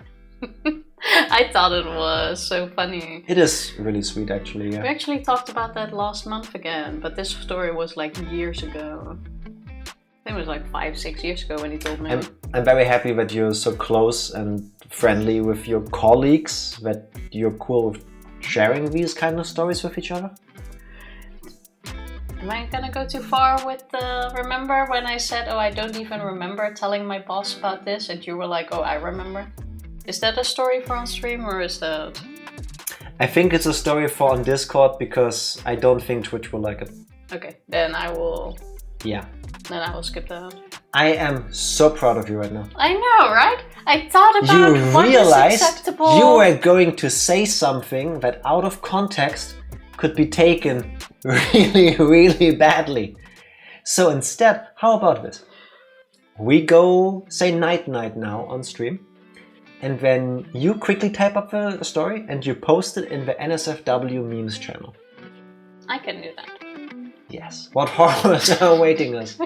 I thought it was so funny. It is really sweet, actually, yeah. We actually talked about that last month again, but this story was like years ago. I think it was like 5-6 years ago when he told me. I'm very happy that you're so close and friendly with your colleagues, that you're cool with sharing these kind of stories with each other. Am I gonna go too far with remember when I said, oh, I don't even remember telling my boss about this, and you were like, oh, I remember? Is that a story for on stream, or is that... I think it's a story for on Discord, because I don't think Twitch will like it. Okay, then I will... Yeah. Then I will skip that. I am so proud of you right now. I know, right? I thought about what is acceptable. You were going to say something that out of context could be taken really, really badly. So instead, how about this? We go say night now on stream, and then you quickly type up the story and you post it in the NSFW memes channel. I can do that. Yes. What horrors are awaiting us?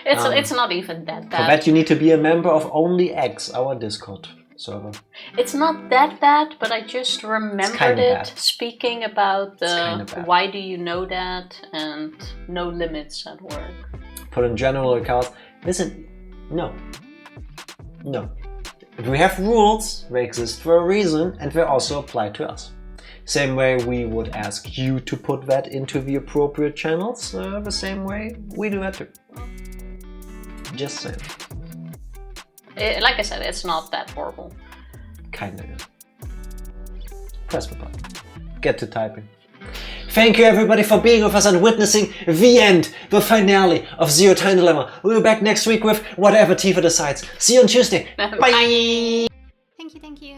It's not even that bad. For that you need to be a member of Only X, our Discord server. It's not that bad, but I just remembered it speaking about why do you know that and no limits at work. Put in general accounts. Listen, no. We have rules, they exist for a reason, and they also apply to us. Same way we would ask you to put that into the appropriate channels, the same way we do that too. Just saying. Like I said, it's not that horrible. Kinda is. Press the button. Get to typing. Thank you everybody for being with us and witnessing the end, the finale of Zero Time Dilemma. We'll be back next week with whatever Tifa decides. See you on Tuesday. Bye! Thank you.